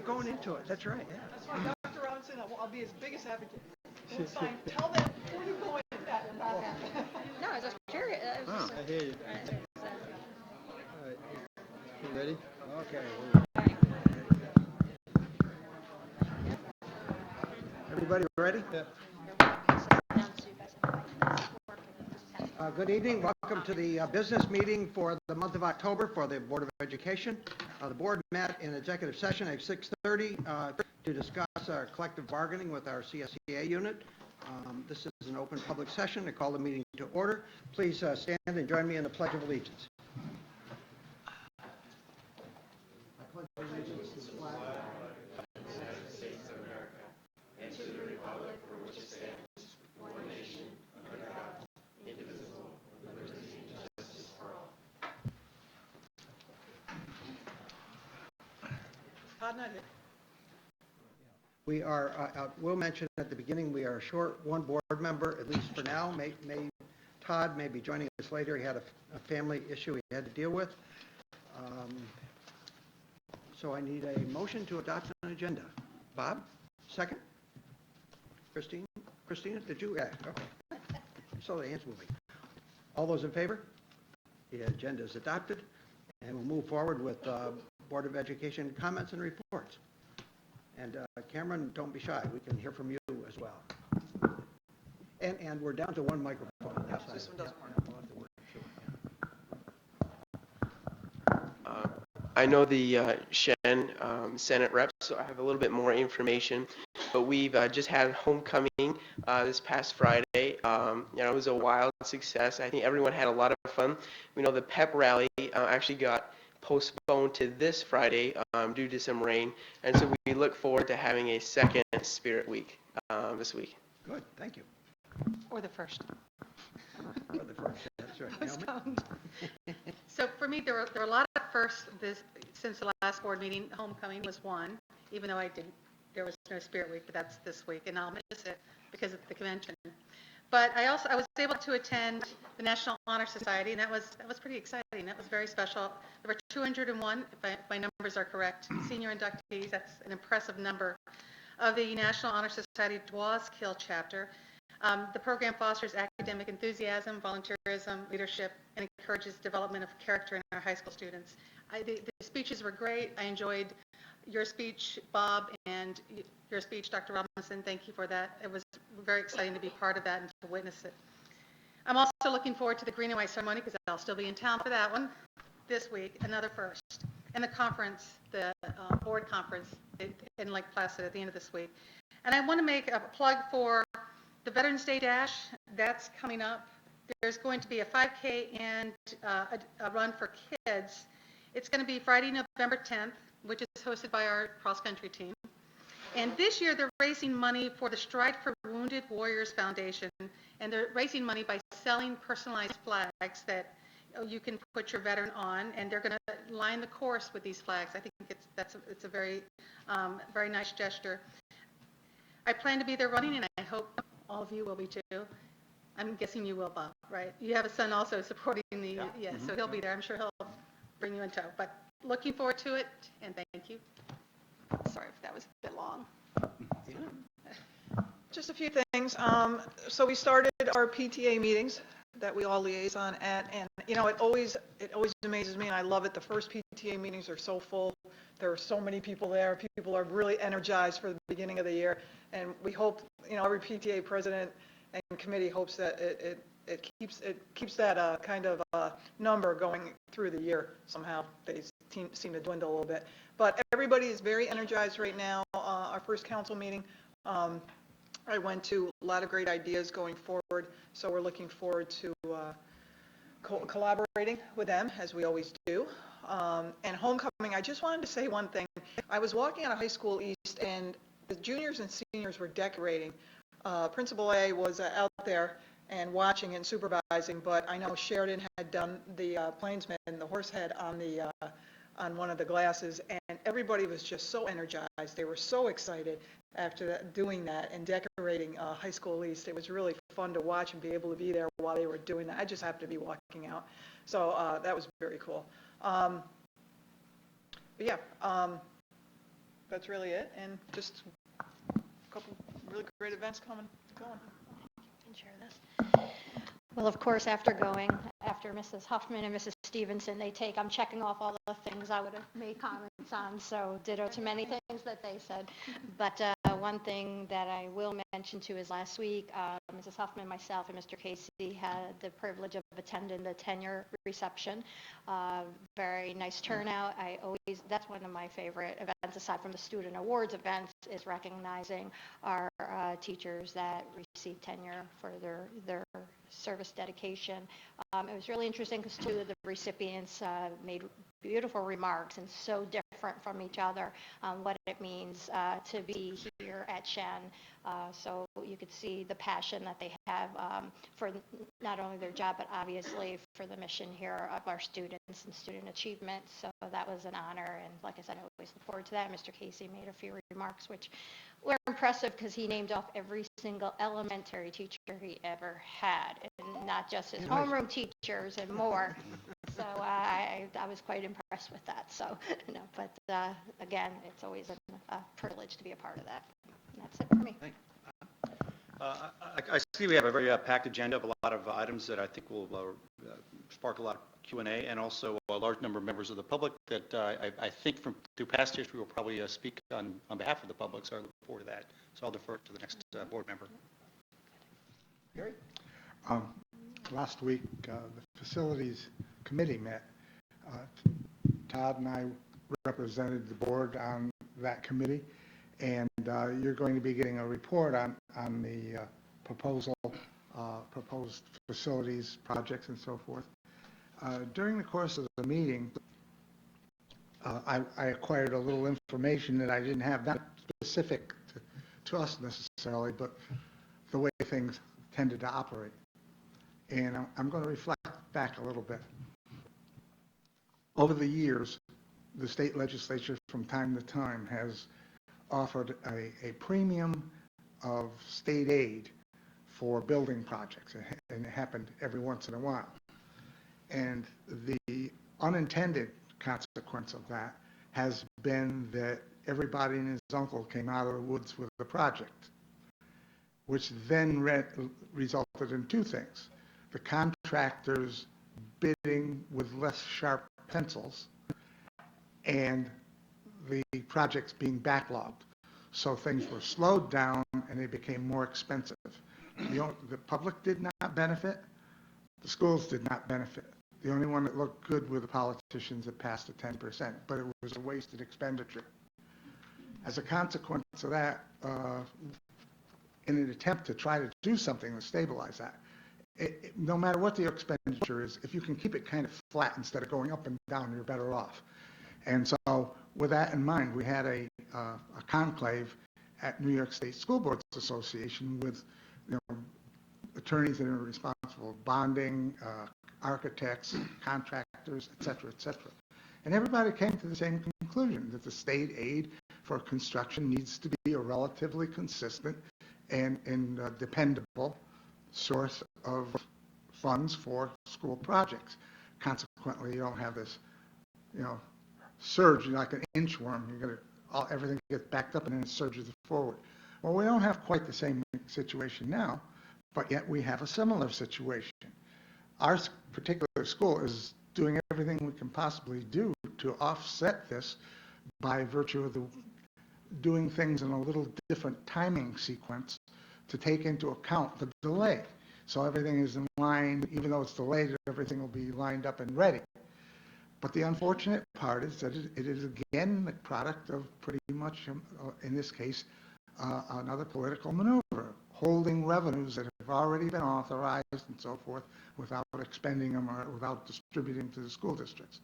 going into it. That's right. Yeah. That's why, Dr. Robinson, I'll be his biggest advocate. Don't sign. Tell them before you go in that will not happen. No, I was just curious. I hear you. All right. You ready? Okay. Everybody ready? Yeah. Good evening. Welcome to the business meeting for the month of October for the Board of Education. The board met in executive session at 6:30 to discuss collective bargaining with our CSEA unit. This is an open public session. I call the meeting to order. Please stand and join me in the Pledge of Allegiance. I pledge allegiance to the flag of the United States of America and to the republic for which it stands, one nation, under God, indivisible, with liberty and justice for all. Todd, not here. We are, we'll mention at the beginning, we are short one board member, at least for now. Todd may be joining us later. He had a family issue he had to deal with. So I need a motion to adopt an agenda. Bob, second? Christina, did you? Yeah, okay. I saw the hands moving. All those in favor? The agenda is adopted, and we'll move forward with Board of Education comments and reports. And Cameron, don't be shy. We can hear from you as well. And we're down to one microphone. This one doesn't work. I know the Shen Senate rep, so I have a little bit more information. But we've just had homecoming this past Friday. It was a wild success. I think everyone had a lot of fun. We know the pep rally actually got postponed to this Friday due to some rain, and so we look forward to having a second Spirit Week this week. Good, thank you. Or the first. Or the first, that's right. Naomi? So for me, there were a lot of firsts since the last board meeting. Homecoming was one, even though there was no Spirit Week, but that's this week, and I'll miss it because of the convention. But I was able to attend the National Honor Society, and that was pretty exciting. That was very special. There were 201, if my numbers are correct, senior inductees. That's an impressive number of the National Honor Society Dwaz-Kill chapter. The program fosters academic enthusiasm, volunteerism, leadership, and encourages development of character in our high school students. The speeches were great. I enjoyed your speech, Bob, and your speech, Dr. Robinson. Thank you for that. It was very exciting to be part of that and to witness it. I'm also looking forward to the green and white ceremony because I'll still be in town for that one this week, another first. And the conference, the board conference in Lake Placid at the end of this week. And I want to make a plug for the Veterans Day Dash. That's coming up. There's going to be a 5K and a run for kids. It's going to be Friday, November 10th, which is hosted by our cross-country team. And this year, they're raising money for the Stride for Wounded Warriors Foundation, and they're raising money by selling personalized flags that you can put your veteran on, and they're going to line the course with these flags. I think it's a very, very nice gesture. I plan to be there running, and I hope all of you will be too. I'm guessing you will, Bob, right? You have a son also supporting the, yeah, so he'll be there. I'm sure he'll bring you in tow. But looking forward to it, and thank you. Sorry if that was a bit long. Just a few things. So we started our PTA meetings that we all liaison at, and it always amazes me, and I love it. The first PTA meetings are so full. There are so many people there. People are really energized for the beginning of the year, and we hope every PTA president and committee hopes that it keeps that kind of number going through the year. Somehow they seem to dwindle a little bit, but everybody is very energized right now. Our first council meeting, I went to a lot of great ideas going forward, so we're looking forward to collaborating with them as we always do. And homecoming, I just wanted to say one thing. I was walking out of high school east, and the juniors and seniors were decorating. Principal A was out there and watching and supervising, but I know Sheridan had done the plainsman, the horse head on one of the glasses, and everybody was just so energized. They were so excited after doing that and decorating high school east. It was really fun to watch and be able to be there while they were doing that. I just happened to be walking out, so that was very cool. But yeah, that's really it, and just a couple really great events going. Can share this. Well, of course, after Mrs. Huffman and Mrs. Stevenson, I'm checking off all the things I would have made comments on, so ditto to many things that they said. But one thing that I will mention too is last week, Mrs. Huffman, myself, and Mr. Casey had the privilege of attending the Tenure Reception. Very nice turnout. That's one of my favorite events, aside from the student awards events, is recognizing our teachers that receive tenure for their service dedication. It was really interesting because two of the recipients made beautiful remarks and so different from each other on what it means to be here at Shen. So you could see the passion that they have for not only their job, but obviously for the mission here of our students and student achievement. So that was an honor. And like I said, I always look forward to that. Mr. Casey made a few remarks, which were impressive because he named off every single elementary teacher he ever had, and not just his homeroom teachers and more. So I was quite impressed with that. So, but again, it's always a privilege to be a part of that. And that's it for me. I see we have a very packed agenda of a lot of items that I think will spark a lot of Q&A, and also a large number of members of the public that I think through past history will probably speak on behalf of the public, so I look forward to that. So I'll defer to the next board member. Gary? Last week, the Facilities Committee met. Todd and I represented the board on that committee, and you're going to be getting a report on the proposed facilities, projects, and so forth. During the course of the meeting, I acquired a little information that I didn't have, not specific to us necessarily, but the way things tended to operate. And I'm going to reflect back a little bit. Over the years, the state legislature from time to time has offered a premium of state aid for building projects, and it happened every once in a while. And the unintended consequence of that has been that everybody and his uncle came out of the woods with the project, which then resulted in two things. The contractors bidding with less sharp pencils, and the projects being backlogged. So things were slowed down and they became more expensive. The public did not benefit. The schools did not benefit. The only one that looked good were the politicians that passed the 10%, but it was a wasted expenditure. As a consequence of that, in an attempt to try to do something to stabilize that, no matter what the expenditure is, if you can keep it kind of flat instead of going up and down, you're better off. And so with that in mind, we had a conclave at New York State School Boards Association with attorneys that are responsible, bonding, architects, contractors, et cetera, et cetera. And everybody came to the same conclusion, that the state aid for construction needs to be a relatively consistent and dependable source of funds for school projects. Consequently, you don't have this, surge like an inchworm. Everything gets backed up and then it surges forward. Well, we don't have quite the same situation now, but yet we have a similar situation. Our particular school is doing everything we can possibly do to offset this by virtue of doing things in a little different timing sequence to take into account the delay. So everything is in line, even though it's delayed, everything will be lined up and ready. But the unfortunate part is that it is again the product of pretty much, in this case, another political maneuver, holding revenues that have already been authorized and so forth without expending them or without distributing to the school districts,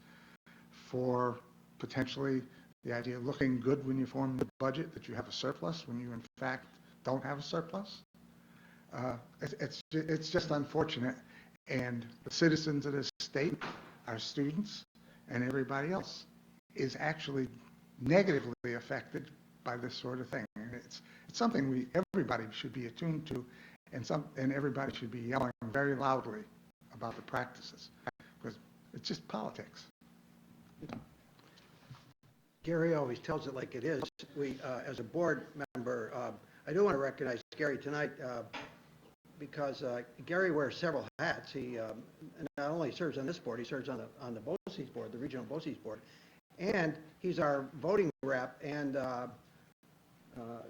for potentially the idea of looking good when you form the budget, that you have a surplus when you in fact don't have a surplus. It's just unfortunate, and the citizens of this state, our students, and everybody else is actually negatively affected by this sort of thing. And it's something everybody should be attuned to, and everybody should be yelling very loudly about the practices, because it's just politics. Gary always tells it like it is. We, as a board member, I do want to recognize Gary tonight because Gary wears several hats. He not only serves on this board, he serves on the BOCES board, the regional BOCES board, and he's our voting rep and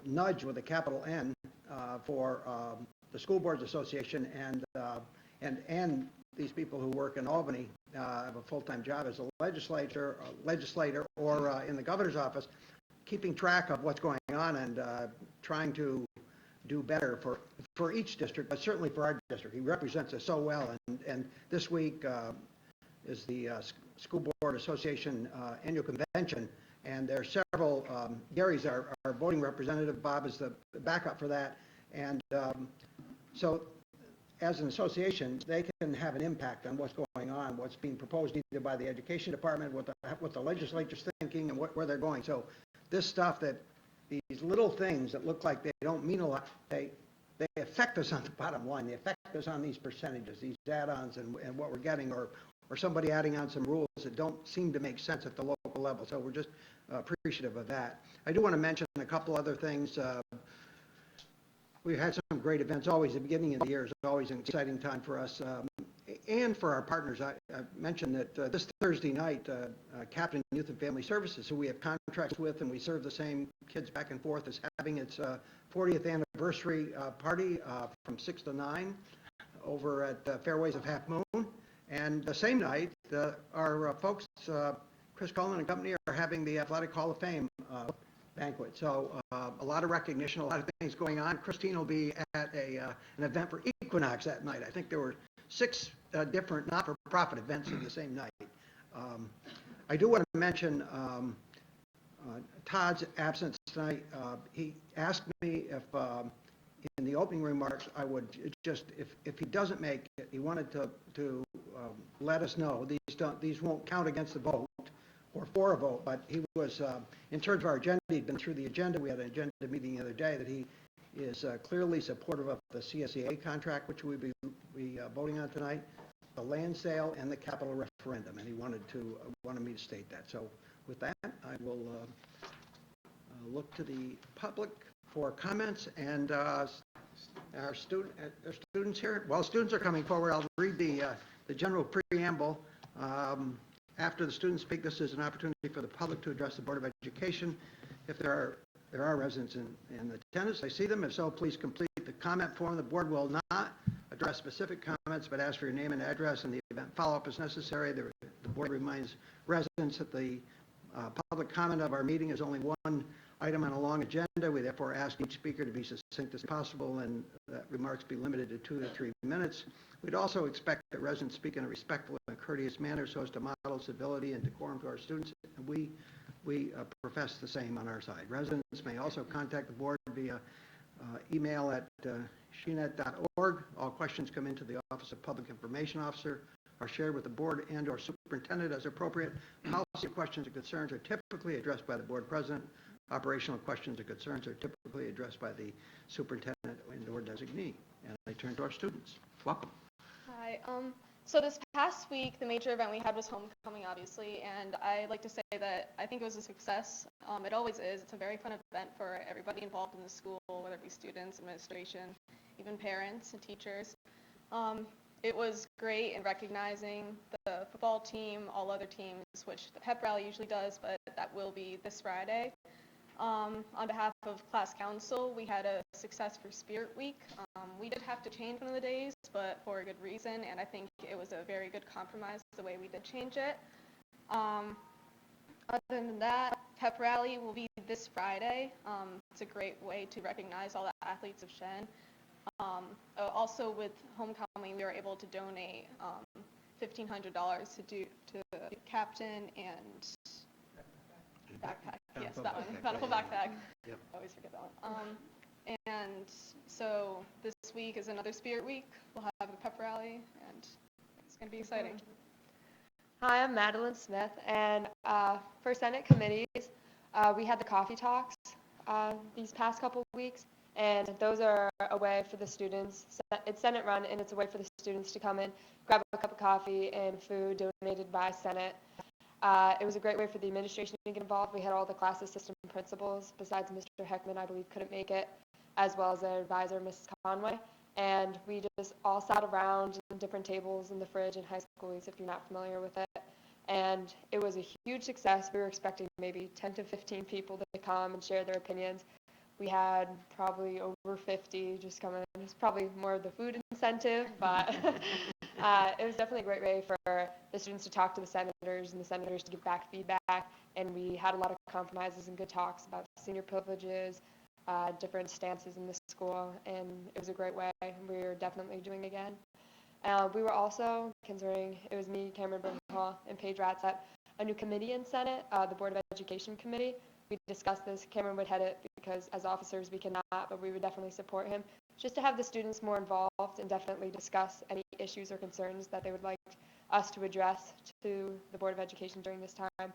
nudge with a capital N for the School Boards Association and these people who work in Albany have a full-time job as a legislator or in the governor's office, keeping track of what's going on and trying to do better for each district, but certainly for our district. He represents us so well, and this week is the School Board Association Annual Convention, and there are several, Gary's our voting representative, Bob is the backup for that, and so as an association, they can have an impact on what's going on, what's being proposed either by the education department, what the legislature's thinking, and where they're going. So this stuff that, these little things that look like they don't mean a lot, they affect us on the bottom line. They affect us on these percentages, these add-ons and what we're getting, or somebody adding on some rules that don't seem to make sense at the local level. So we're just appreciative of that. I do want to mention a couple other things. We've had some great events always. The beginning of the year is always an exciting time for us and for our partners. I mentioned that this Thursday night, Captain Youth and Family Services, who we have contracts with and we serve the same kids back and forth, is having its 40th anniversary party from 6 to 9 over at Fairways of Half Moon. And the same night, our folks, Chris Cullen and company, are having the Athletic Hall of Fame banquet. So a lot of recognition, a lot of things going on. Christine will be at an event for Equinox that night. I think there were 6 different not-for-profit events in the same night. I do want to mention Todd's absence tonight. He asked me if in the opening remarks I would just, if he doesn't make it, he wanted to let us know. These won't count against the vote or for a vote, but he was, in terms of our agenda, he'd been through the agenda. We had an agenda meeting the other day that he is clearly supportive of the CSEA contract, which we'll be voting on tonight, the land sale, and the capital referendum, and he wanted me to state that. So with that, I will look to the public for comments, and our students here. While students are coming forward, I'll read the general preamble. After the students speak, this is an opportunity for the public to address the Board of Education. If there are residents in attendance, I see them. If so, please complete the comment form. The board will not address specific comments, but ask for your name and address. In the event follow-up is necessary, the board reminds residents that the public comment of our meeting is only one item on a long agenda. We therefore ask each speaker to be succinct as possible and that remarks be limited to 2 to 3 minutes. We'd also expect that residents speak in a respectful and courteous manner so as to model civility and decorum to our students. And we profess the same on our side. Residents may also contact the board via email at shenet.org. All questions come into the Office of Public Information Officer, are shared with the board and or superintendent as appropriate. Policy questions and concerns are typically addressed by the board president. Operational questions or concerns are typically addressed by the superintendent and or designee. And I turn to our students. Welcome. Hi. So this past week, the major event we had was homecoming, obviously, and I'd like to say that I think it was a success. It always is. It's a very fun event for everybody involved in the school, whether it be students, administration, even parents and teachers. It was great in recognizing the football team, all other teams, which the pep rally usually does, but that will be this Friday. On behalf of class council, we had a success for Spirit Week. We did have to change one of the days, but for a good reason, and I think it was a very good compromise the way we did change it. Other than that, pep rally will be this Friday. It's a great way to recognize all the athletes of Shen. Also with homecoming, we were able to donate $1,500 to the captain and backpack. Yes, that one. Medical backpack. Yep. I always forget that one. And so this week is another Spirit Week. We'll have a pep rally, and it's going to be exciting. Hi, I'm Madeline Smith, and for Senate committees, we had the coffee talks these past couple of weeks, and those are a way for the students. It's Senate run, and it's a way for the students to come in, grab a cup of coffee and food donated by Senate. It was a great way for the administration to get involved. We had all the class assistant principals, besides Mr. Heckman, I believe, couldn't make it, as well as their advisor, Mrs. Conway. And we just all sat around in different tables in the fridge in high school weeks, if you're not familiar with it. And it was a huge success. We were expecting maybe 10 to 15 people to come and share their opinions. We had probably over 50 just come in. It's probably more of the food incentive, but it was definitely a great way for the students to talk to the senators and the senators to give back feedback. And we had a lot of compromises and good talks about senior privileges, different stances in the school, and it was a great way. We're definitely doing it again. We were also considering, it was me, Cameron Burnhall, and Paige Ratzett, a new committee in Senate, the Board of Education Committee. We discussed this. Cameron would head it because as officers we cannot, but we would definitely support him. Just to have the students more involved and definitely discuss any issues or concerns that they would like us to address to the Board of Education during this time,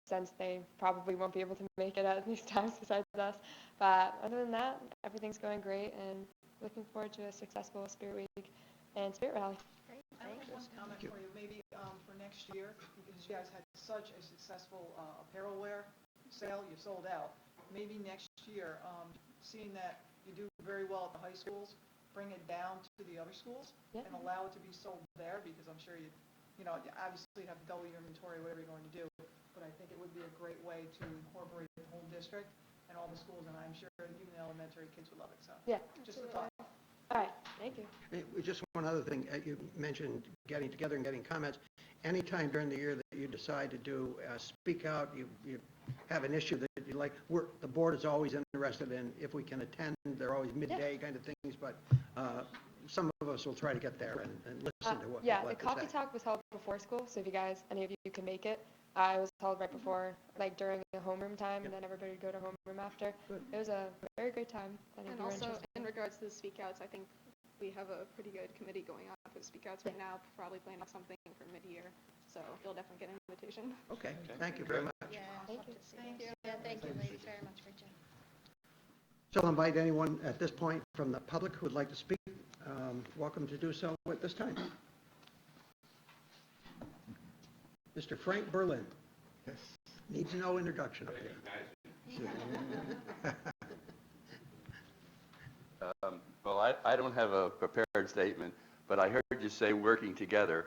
since they probably won't be able to make it at these times besides us. But other than that, everything's going great and looking forward to a successful Spirit Week and Spirit Rally. I have one comment for you, maybe for next year, because you guys had such a successful apparel wear sale, you sold out. Maybe next year, seeing that you do very well at the high schools, bring it down to the other schools Yep. and allow it to be sold there, because I'm sure you know, obviously you have to double your inventory, whatever you're going to do, but I think it would be a great way to incorporate the whole district and all the schools, and I'm sure even the elementary kids would love it, so. Yeah. Just a thought. All right. Thank you. Just one other thing, you mentioned getting together and getting comments. Anytime during the year that you decide to do speak out, you have an issue that you like, the board is always interested in, if we can attend, they're always midday kind of things, but some of us will try to get there and listen to what Yeah, people the have to coffee say. talk was held before school, so if you guys, any of you can make it, it was held right before, like during the homeroom time, and then everybody would go to homeroom after. Good. It was a very great time. I think And you were also, interested. in regards to the speak outs, I think we have a pretty good committee going on for the speak outs right now, probably planning something for mid-year, so you'll definitely get an invitation. Okay, thank you very much. Yeah, Thank love you. to see those. Yeah, thank you, ladies, very much for joining. So I'll invite anyone at this point from the public who would like to speak, welcome to do so at this time. Mr. Frank Berlin. Yes. Needs no introduction up here. Well, I don't have a prepared statement, but I heard you say working together,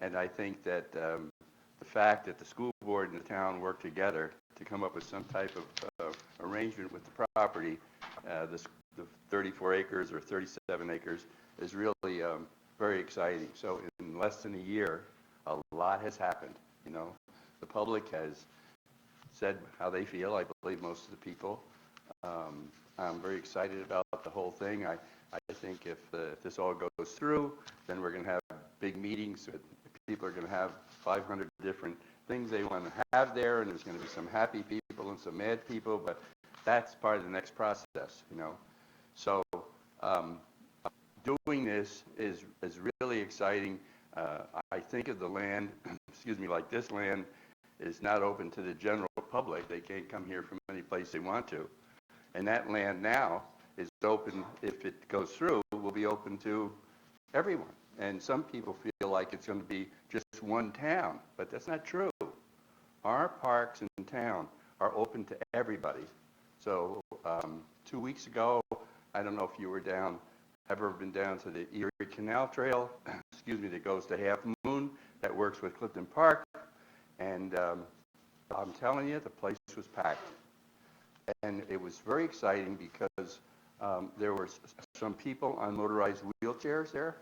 and I think that the fact that the school board and the town work together to come up with some type of arrangement with the property, the 34 acres or 37 acres, is really very exciting. So in less than a year, a lot has happened, you know. The public has said how they feel, I believe most of the people. I'm very excited about the whole thing. I think if this all goes through, then we're going to have big meetings. People are going to have 500 different things they want to have there, and there's going to be some happy people and some mad people, but that's part of the next process, you know. So doing this is really exciting. I think of the land, excuse me, like this land is not open to the general public. They can't come here from any place they want to. And that land now is open, if it goes through, will be open to everyone. And some people feel like it's going to be just one town, but that's not true. Our parks in town are open to everybody. So 2 weeks ago, I don't know if you were down, ever been down to the Erie Canal Trail, excuse me, that goes to Half Moon, that works with Clifton Park. And I'm telling you, the place was packed. And it was very exciting because there were some people on motorized wheelchairs there.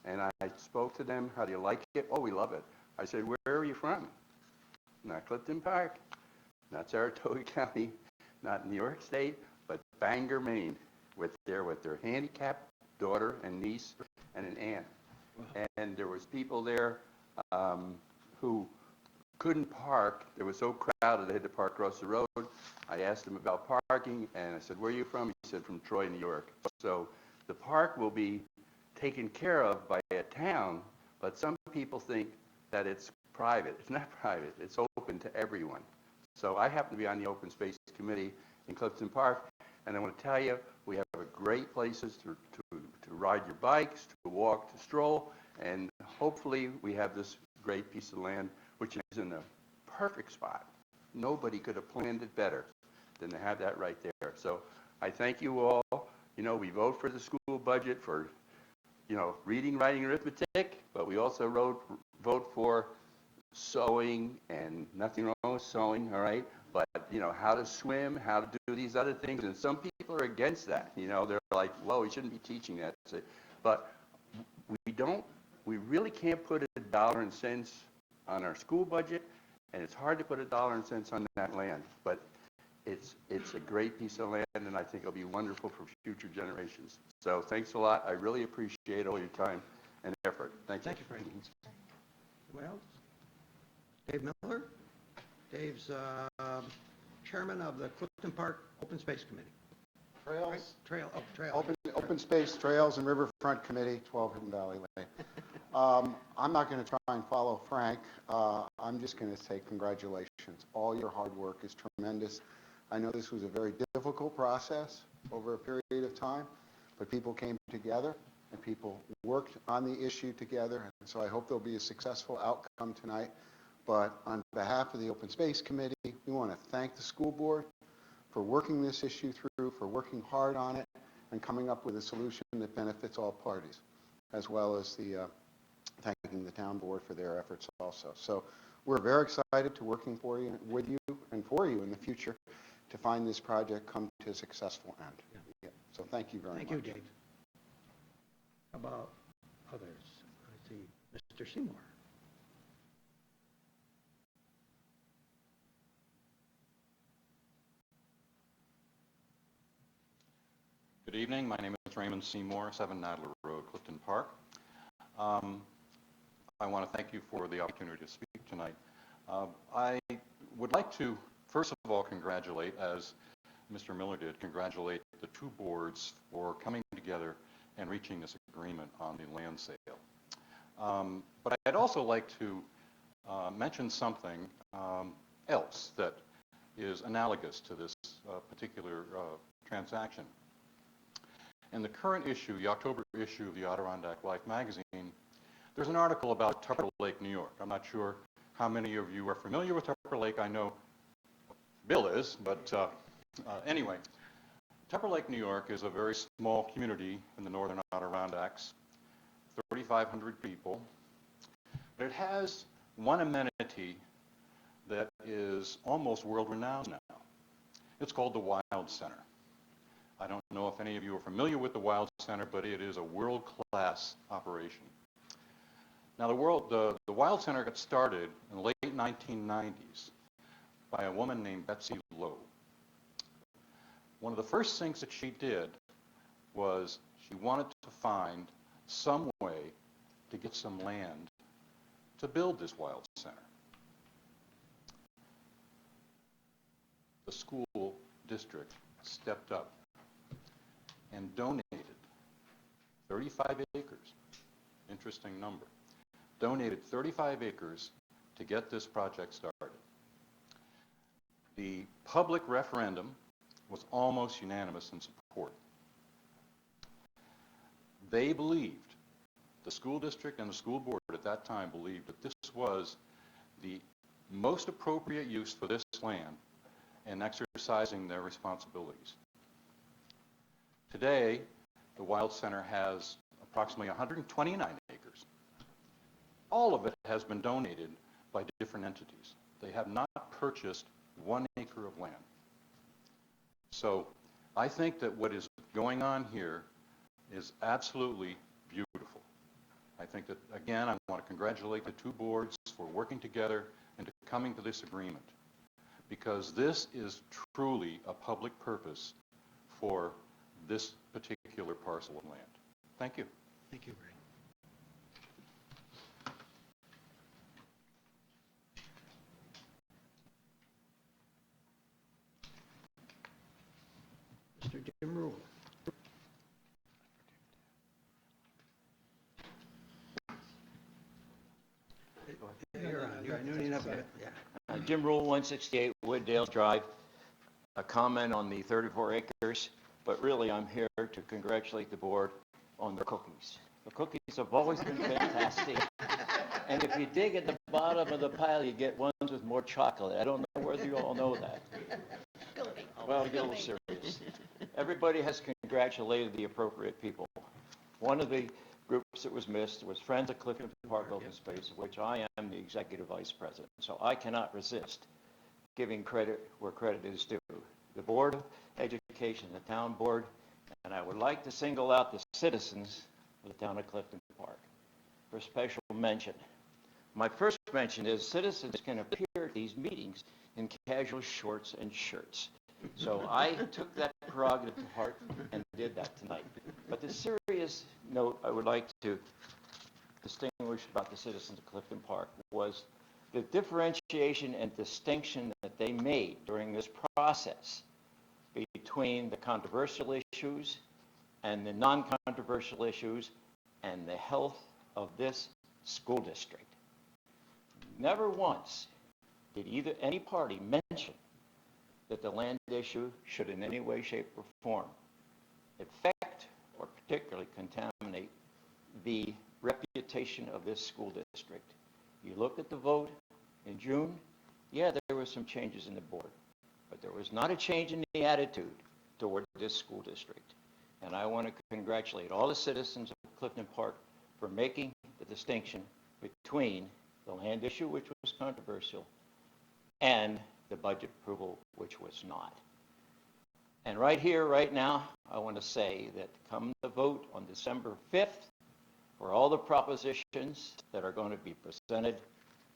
And I spoke to them, how do you like it? Oh, we love it. I said, where are you from? Not Clifton Park, not Saratoga County, not New York State, but Bangor, Maine, with their handicapped daughter and niece and an aunt. Wow. And there was people there who couldn't park. It was so crowded they had to park across the road. I asked them about parking, and I said, where are you from? He said, from Troy, New York. So the park will be taken care of by a town, but some people think that it's private. It's not private. It's open to everyone. So I happen to be on the Open Space Committee in Clifton Park, and I want to tell you, we have great places to ride your bikes, to walk, to stroll, and hopefully we have this great piece of land which is in the perfect spot. Nobody could have planned it better than to have that right there. So I thank you all. You know, we vote for the school budget for, you know, reading, writing, arithmetic, but we also vote for sewing, and nothing wrong with sewing, all right? But, you know, how to swim, how to do these other things, and some people are against that. You know, they're like, well, we shouldn't be teaching that. But we really can't put a dollar and cents on our school budget, and it's hard to put a dollar and cents on that land. But it's a great piece of land, and I think it'll be wonderful for future generations. So thanks a lot. I really appreciate all your time and effort. Thank you. Thank you, Frank. Anyone else? Dave Miller? Dave's chairman of the Clifton Park Open Space Committee. Trails, Trail. Open Space, Trails, and Riverfront Committee, 12 Hidden Valley Lane. I'm not going to try and follow Frank. I'm just going to say congratulations. All your hard work is tremendous. I know this was a very difficult process over a period of time, but people came together and people worked on the issue together, and so I hope there'll be a successful outcome tonight. But on behalf of the Open Space Committee, we want to thank the school board for working this issue through, for working hard on it, and coming up with a solution that benefits all parties, as well as thanking the town board for their efforts also. So we're very excited to working with you and for you in the future to find this project come to a successful end. Yeah. So thank you very much. Thank you, Dave. How about others? I see Mr. Seymour. Good evening. My name is Raymond Seymour, 7 Nadler Road, Clifton Park. I want to thank you for the opportunity to speak tonight. I would like to, first of all, congratulate, as Mr. Miller did, congratulate the two boards for coming together and reaching this agreement on the land sale. But I'd also like to mention something else that is analogous to this particular transaction. In the current issue, the October issue of the Adirondack Life magazine, there's an article about Tupper Lake, New York. I'm not sure how many of you are familiar with Tupper Lake. I know Bill is, but anyway, Tupper Lake, New York is a very small community in the northern Adirondacks, 3,500 people. But it has one amenity that is almost world-renowned now. It's called the Wild Center. I don't know if any of you are familiar with the Wild Center, but it is a world-class operation. Now, the Wild Center got started in the late 1990s by a woman named Betsy Lowe. One of the first things that she did was she wanted to find some way to get some land to build this Wild Center. The school district stepped up and donated 35 acres, interesting number, donated 35 acres to get this project started. The public referendum was almost unanimous in support. They believed, the school district and the school board at that time believed that this was the most appropriate use for this land in exercising their responsibilities. Today, the Wild Center has approximately 129 acres. All of it has been donated by different entities. They have not purchased 1 acre of land. So I think that what is going on here is absolutely beautiful. I think that, again, I want to congratulate the two boards for working together and coming to this agreement, because this is truly a public purpose for this particular parcel of land. Thank you. Thank you, Ray. Mr. Jim Rule. You're on. You're nooning up a bit. Yeah. Jim Rule, 168 Wooddale Drive. A comment on the 34 acres, but really I'm here to congratulate the board on their cookies. The cookies have always been fantastic. And if you dig at the bottom of the pile, you get ones with more chocolate. I don't know whether you all know that. Well, get a little serious. Everybody has congratulated the appropriate people. One of the groups that was missed was Friends of Clifton Park Open Space, of which I am the executive vice president. So I cannot resist giving credit where credit is due. The Board of Education, the town board, and I would like to single out the citizens of the town of Clifton Park for special mention. My first mention is citizens can appear at these meetings in casual shorts and shirts. So I took that prerogative to heart and did that tonight. But the serious note I would like to distinguish about the citizens of Clifton Park was the differentiation and distinction that they made during this process between the controversial issues and the non-controversial issues and the health of this school district. Never once did any party mention that the land issue should in any way, shape, or form affect or particularly contaminate the reputation of this school district. You look at the vote in June, yeah, there were some changes in the board, but there was not a change in the attitude toward this school district. And I want to congratulate all the citizens of Clifton Park for making the distinction between the land issue, which was controversial, and the budget approval, which was not. And right here, right now, I want to say that come the vote on December 5th, for all the propositions that are going to be presented,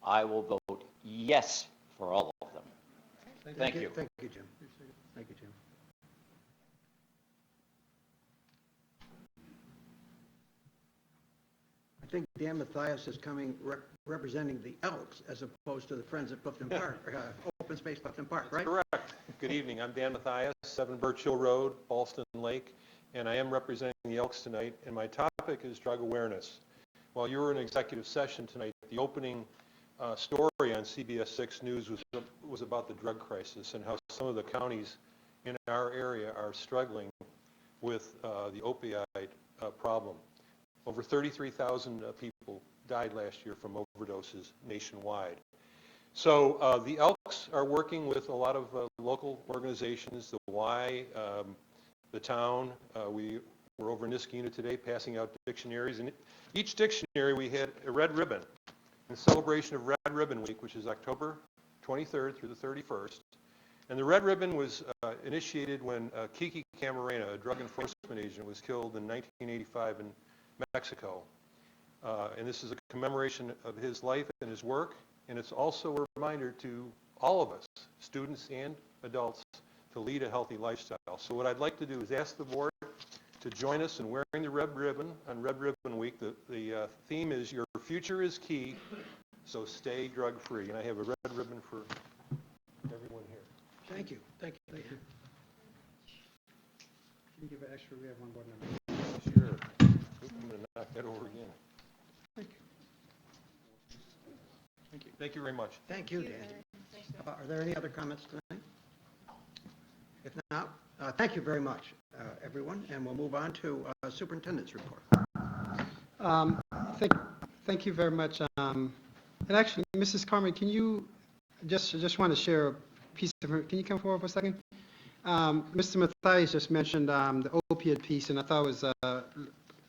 I will vote yes for all of them. Thank you. Thank you, Jim. Thank you, Jim. I think Dan Mathias is coming representing the Elks as opposed to the Friends of Clifton Park, Open Space Clifton Park, right? Correct. Good evening. I'm Dan Mathias, 7 Birch Hill Road, Ballston Lake, and I am representing the Elks tonight, and my topic is drug awareness. While you were in executive session tonight, the opening story on CBS 6 News was about the drug crisis and how some of the counties in our area are struggling with the opioid problem. Over 33,000 people died last year from overdoses nationwide. So the Elks are working with a lot of local organizations, the Y, the town. We were over in Niskayuna today passing out dictionaries, and each dictionary we had a red ribbon in celebration of Red Ribbon Week, which is October 23rd through the 31st. And the red ribbon was initiated when Kiki Camarena, a drug enforcement agent, was killed in 1985 in Mexico. And this is a commemoration of his life and his work, and it's also a reminder to all of us, students and adults, to lead a healthy lifestyle. So what I'd like to do is ask the board to join us in wearing the red ribbon on Red Ribbon Week. The theme is Your Future is Key, so stay drug-free. And I have a red ribbon for everyone here. Thank you. Thank you. Thank you. Can you give it extra? We have one board member. Sure. Oop, I'm going to knock that over again. Thank you. Thank you. Thank you very much. Thank you, Dan. Are there any other comments tonight? If not, thank you very much, everyone, and we'll move on to Superintendent's report. Thank you very much. And actually, Mrs. Carmen, can you just want to share a piece of her? Can you come forward for a second? Mr. Mathias just mentioned the opiate piece, and I thought it was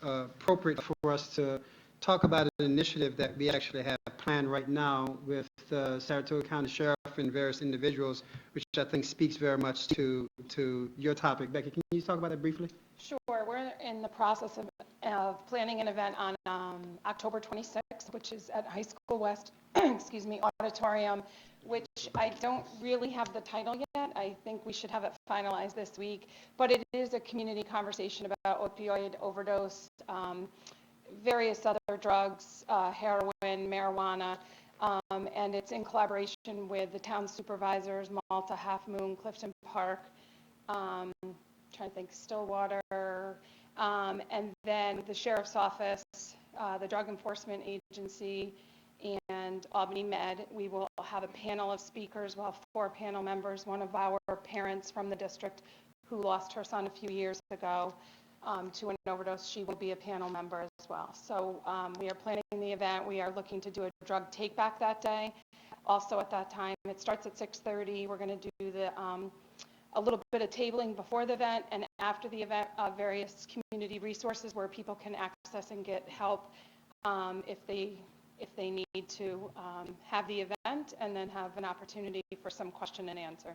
appropriate for us to talk about an initiative that we actually have planned right now with Saratoga County Sheriff and various individuals, which I think speaks very much to your topic. Becky, can you talk about that briefly? Sure. We're in the process of planning an event on October 26th, which is at High School West, auditorium, which I don't really have the title yet. I think we should have it finalized this week. But it is a community conversation about opioid overdose, various other drugs, heroin, marijuana, and it's in collaboration with the town supervisors, Malta, Half Moon, Clifton Park, trying to think, Stillwater, and then the Sheriff's Office, the Drug Enforcement Agency, and Albany Med. We will have a panel of speakers. We'll have 4 panel members. One of our parents from the district who lost her son a few years ago to an overdose, she will be a panel member as well. So we are planning the event. We are looking to do a drug take back that day. Also at that time, it starts at 6:30. We're going to do a little bit of tabling before the event and after the event, various community resources where people can access and get help if they need to have the event, and then have an opportunity for some question and answer.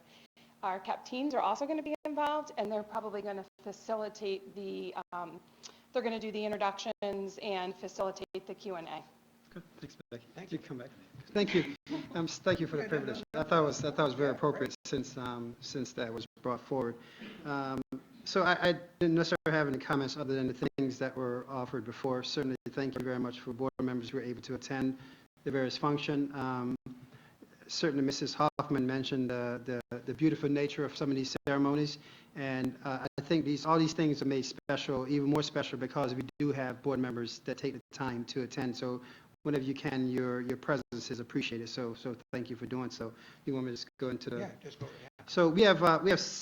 Our CAP teams are also going to be involved, and they're probably going to facilitate they're going to do the introductions and facilitate the Q&A. Good, thanks, Becky. Thank you. Come back. Thank you. Thank you for the privilege. I thought it was very appropriate since that was brought forward. So I didn't necessarily have any comments other than the things that were offered before. Certainly, thank you very much for board members who were able to attend the various function. Certainly, Mrs. Hoffman mentioned the beautiful nature of some of these ceremonies, and I think all these things are made special, even more special, because we do have board members that take the time to attend. So whenever you can, your presence is appreciated. So thank you for doing so. You want me to just go into the? Yeah, just go ahead. So we have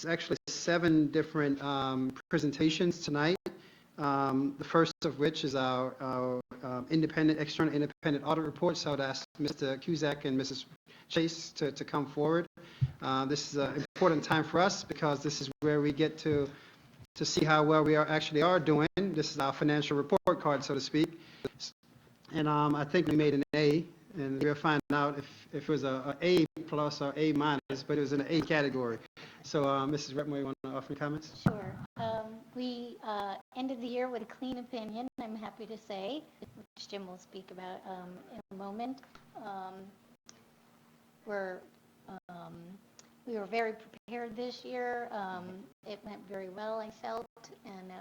actually 7 different presentations tonight. The first of which is our external independent audit report. So I'd ask Mr. Cusack and Mrs. Chase to come forward. This is an important time for us because this is where we get to see how well we are doing. This is our financial report card, so to speak. And I think we made an A, and we'll find out if it was a A plus or A minus, but it was in the A category. So Mrs. Retmore, you want to offer any comments? Sure. We ended the year with a clean opinion, I'm happy to say, which Jim will speak about in a moment. We were very prepared this year. It went very well, I felt, and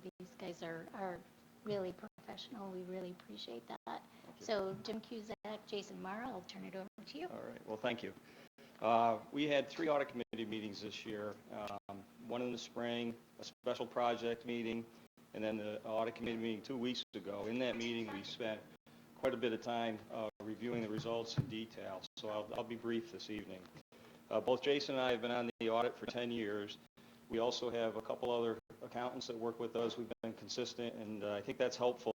these guys are really professional. We really appreciate that. So Jim Cusack, Jason Mara, I'll turn it over to you. All right, well, thank you. We had 3 audit committee meetings this year, one in the spring, a special project meeting, and then the audit committee meeting 2 weeks ago. In that meeting, we spent quite a bit of time reviewing the results in detail, so I'll be brief this evening. Both Jason and I have been on the audit for 10 years. We also have a couple other accountants that work with us. We've been consistent, and I think that's helpful.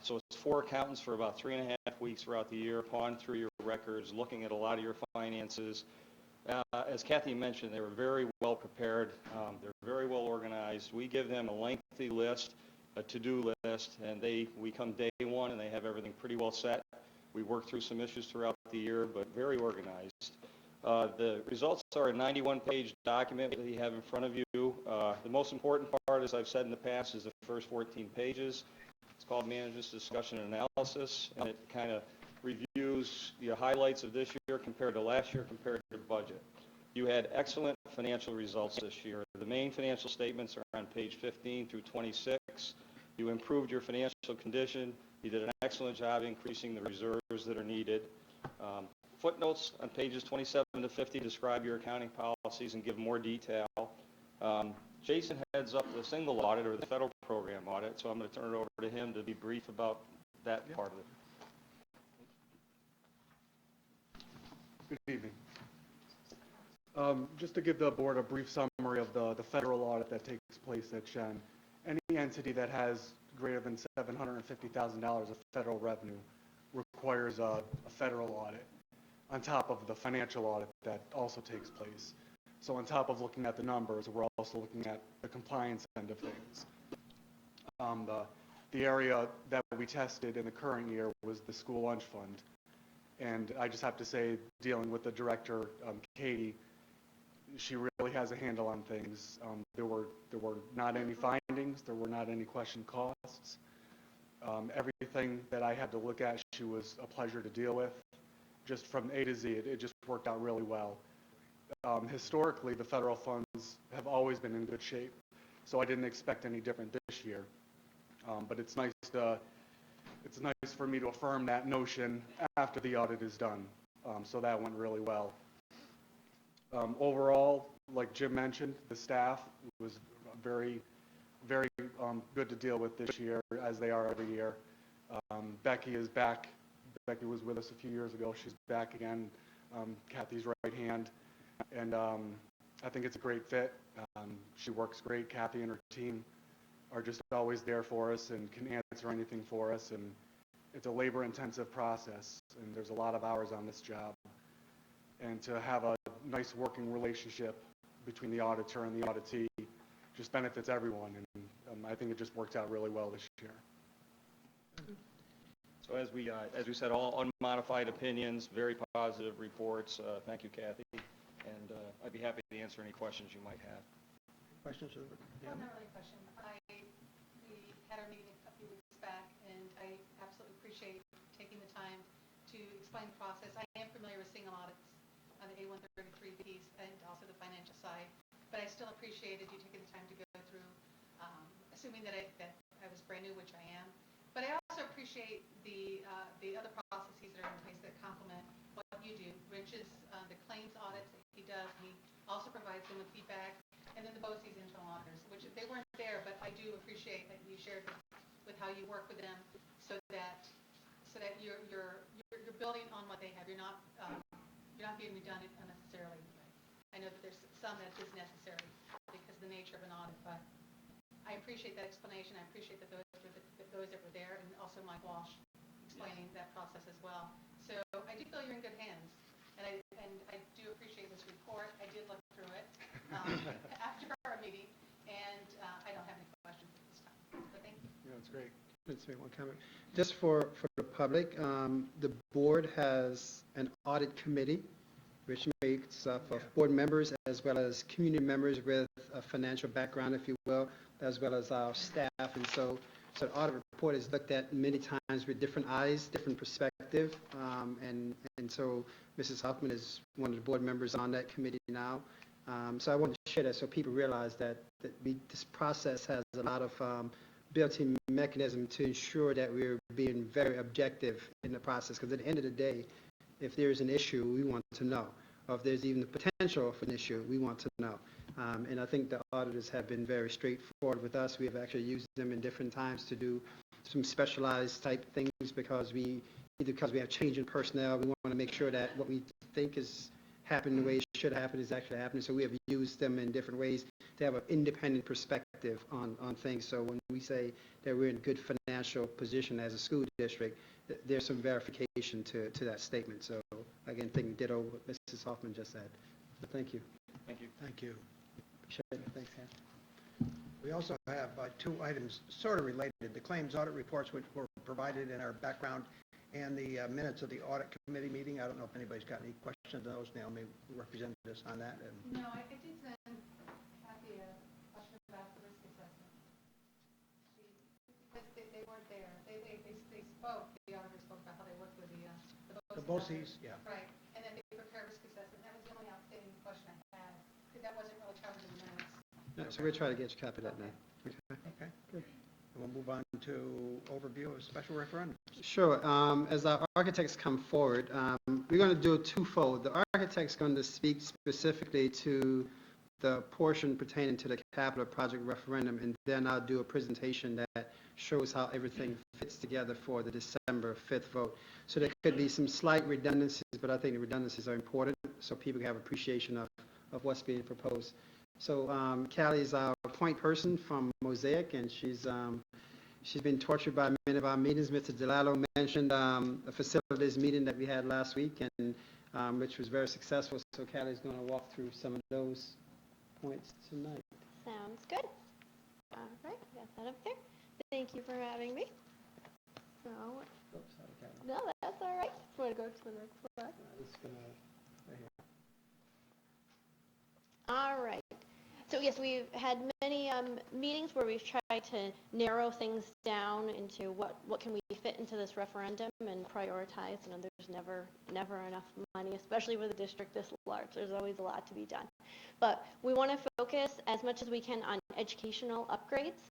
So it's 4 accountants for about 3.5 weeks throughout the year, pawing through your records, looking at a lot of your finances. As Kathy mentioned, they were very well prepared. They're very well organized. We give them a lengthy list, a to-do list, and we come day one and they have everything pretty well set. We work through some issues throughout the year, but very organized. The results are a 91-page document that you have in front of you. The most important part, as I've said in the past, is the first 14 pages. It's called Manager's Discussion and Analysis, and it kind of reviews the highlights of this year compared to last year, compared to budget. You had excellent financial results this year. The main financial statements are on page 15 through 26. You improved your financial condition. You did an excellent job increasing the reserves that are needed. Footnotes on pages 27 to 50 describe your accounting policies and give more detail. Jason heads up the single audit, or the federal program audit, so I'm going to turn it over to him to be brief about that part of it. Good evening. Just to give the board a brief summary of the federal audit that takes place at Shen. Any entity that has greater than $750,000 of federal revenue requires a federal audit on top of the financial audit that also takes place. So on top of looking at the numbers, we're also looking at the compliance end of things. The area that we tested in the current year was the school lunch fund. And I just have to say, dealing with the director, Katie, she really has a handle on things. There were not any findings. There were not any question costs. Everything that I had to look at, she was a pleasure to deal with. Just from A to Z, it just worked out really well. Historically, the federal funds have always been in good shape, so I didn't expect any different this year. But it's nice for me to affirm that notion after the audit is done. So that went really well. Overall, like Jim mentioned, the staff was very, very good to deal with this year, as they are every year. Becky is back. Becky was with us a few years ago. She's back again, Kathy's right hand. And I think it's a great fit. She works great, Kathy and her team. are just always there for us and can answer anything for us. And it's a labor-intensive process, and there's a lot of hours on this job. And to have a nice working relationship between the auditor and the auditee just benefits everyone. And I think it just worked out really well this year. So as we said, all unmodified opinions, very positive reports. Thank you, Kathy. And I'd be happy to answer any questions you might have. Questions? Well, not really a question. We had our meeting a few weeks back, and I absolutely appreciate taking the time to explain the process. I am familiar with single audits on the A133 piece and also the financial side, but I still appreciated you taking the time to go through, assuming that I was brand new, which I am. But I also appreciate the other processes that are in place that complement what you do. Rich's the claims audits that he does, and he also provides them with feedback. And then the BOCES internal auditors, which they weren't there, but I do appreciate that you shared with how you work with them, so that you're building on what they have. You're not being redundant unnecessarily. I know that there's some that is necessary because of the nature of an audit, but I appreciate that explanation. I appreciate that those that were there, and also Mike Walsh explaining that process as well. So I do feel you're in good hands, and I do appreciate this report. I did look through it after our meeting, and I don't have any questions at this time. But thank you. Yeah, that's great. Let's make one comment. Just for the public, the board has an audit committee, which makes up of board members as well as community members with a financial background, if you will, as well as our staff. And so the audit report is looked at many times with different eyes, different perspective. And so Mrs. Huffman is one of the board members on that committee now. So I want to share that so people realize that this process has a lot of built-in mechanism to ensure that we're being very objective in the process. Because at the end of the day, if there's an issue, we want to know. Or if there's even the potential for an issue, we want to know. And I think the auditors have been very straightforward with us. We have actually used them in different times to do some specialized type things because we have change in personnel. We want to make sure that what we think is happening the way it should happen is actually happening. So we have used them in different ways to have an independent perspective on things. So when we say that we're in a good financial position as a school district, there's some verification to that statement. So again, ditto what Mrs. Hoffman just said. But thank you. Thank you. Thank you. Appreciate it. Thanks, Ann. We also have two items sort of related, the claims audit reports, which were provided in our background, and the minutes of the audit committee meeting. I don't know if anybody's got any questions on those. Naomi represented us on that. And No, I did send Kathy a question about the risk assessment. Because they weren't there. They spoke, the auditors spoke about how they worked with the BOCES, yeah. Right, and then they prepare risk assessment. That was the only outstanding question I had, because that wasn't really covered in the minutes. So we'll try to get you a copy of that now. Okay, good. And we'll move on to overview of special referendums. Sure. As our architects come forward, we're going to do a twofold. The architect's going to speak specifically to the portion pertaining to the capital project referendum, and then I'll do a presentation that shows how everything fits together for the December 5th vote. So there could be some slight redundancies, but I think the redundancies are important so people can have appreciation of what's being proposed. So Callie is our point person from Mosaic, and she's been tortured by many of our meetings. Mr. DeLallo mentioned a facilities meeting that we had last week, and which was very successful. So Callie's going to walk through some of those points tonight. Sounds good. All right, got that up there. Thank you for having me. So, Oops, sorry, Callie. no, that's all right. Want to go to the next slide? It's gonna, right here. All right. So yes, we've had many meetings where we've tried to narrow things down into what can we fit into this referendum and prioritize. You know, there's never enough money, especially with a district this large. There's always a lot to be done. But we want to focus as much as we can on educational upgrades.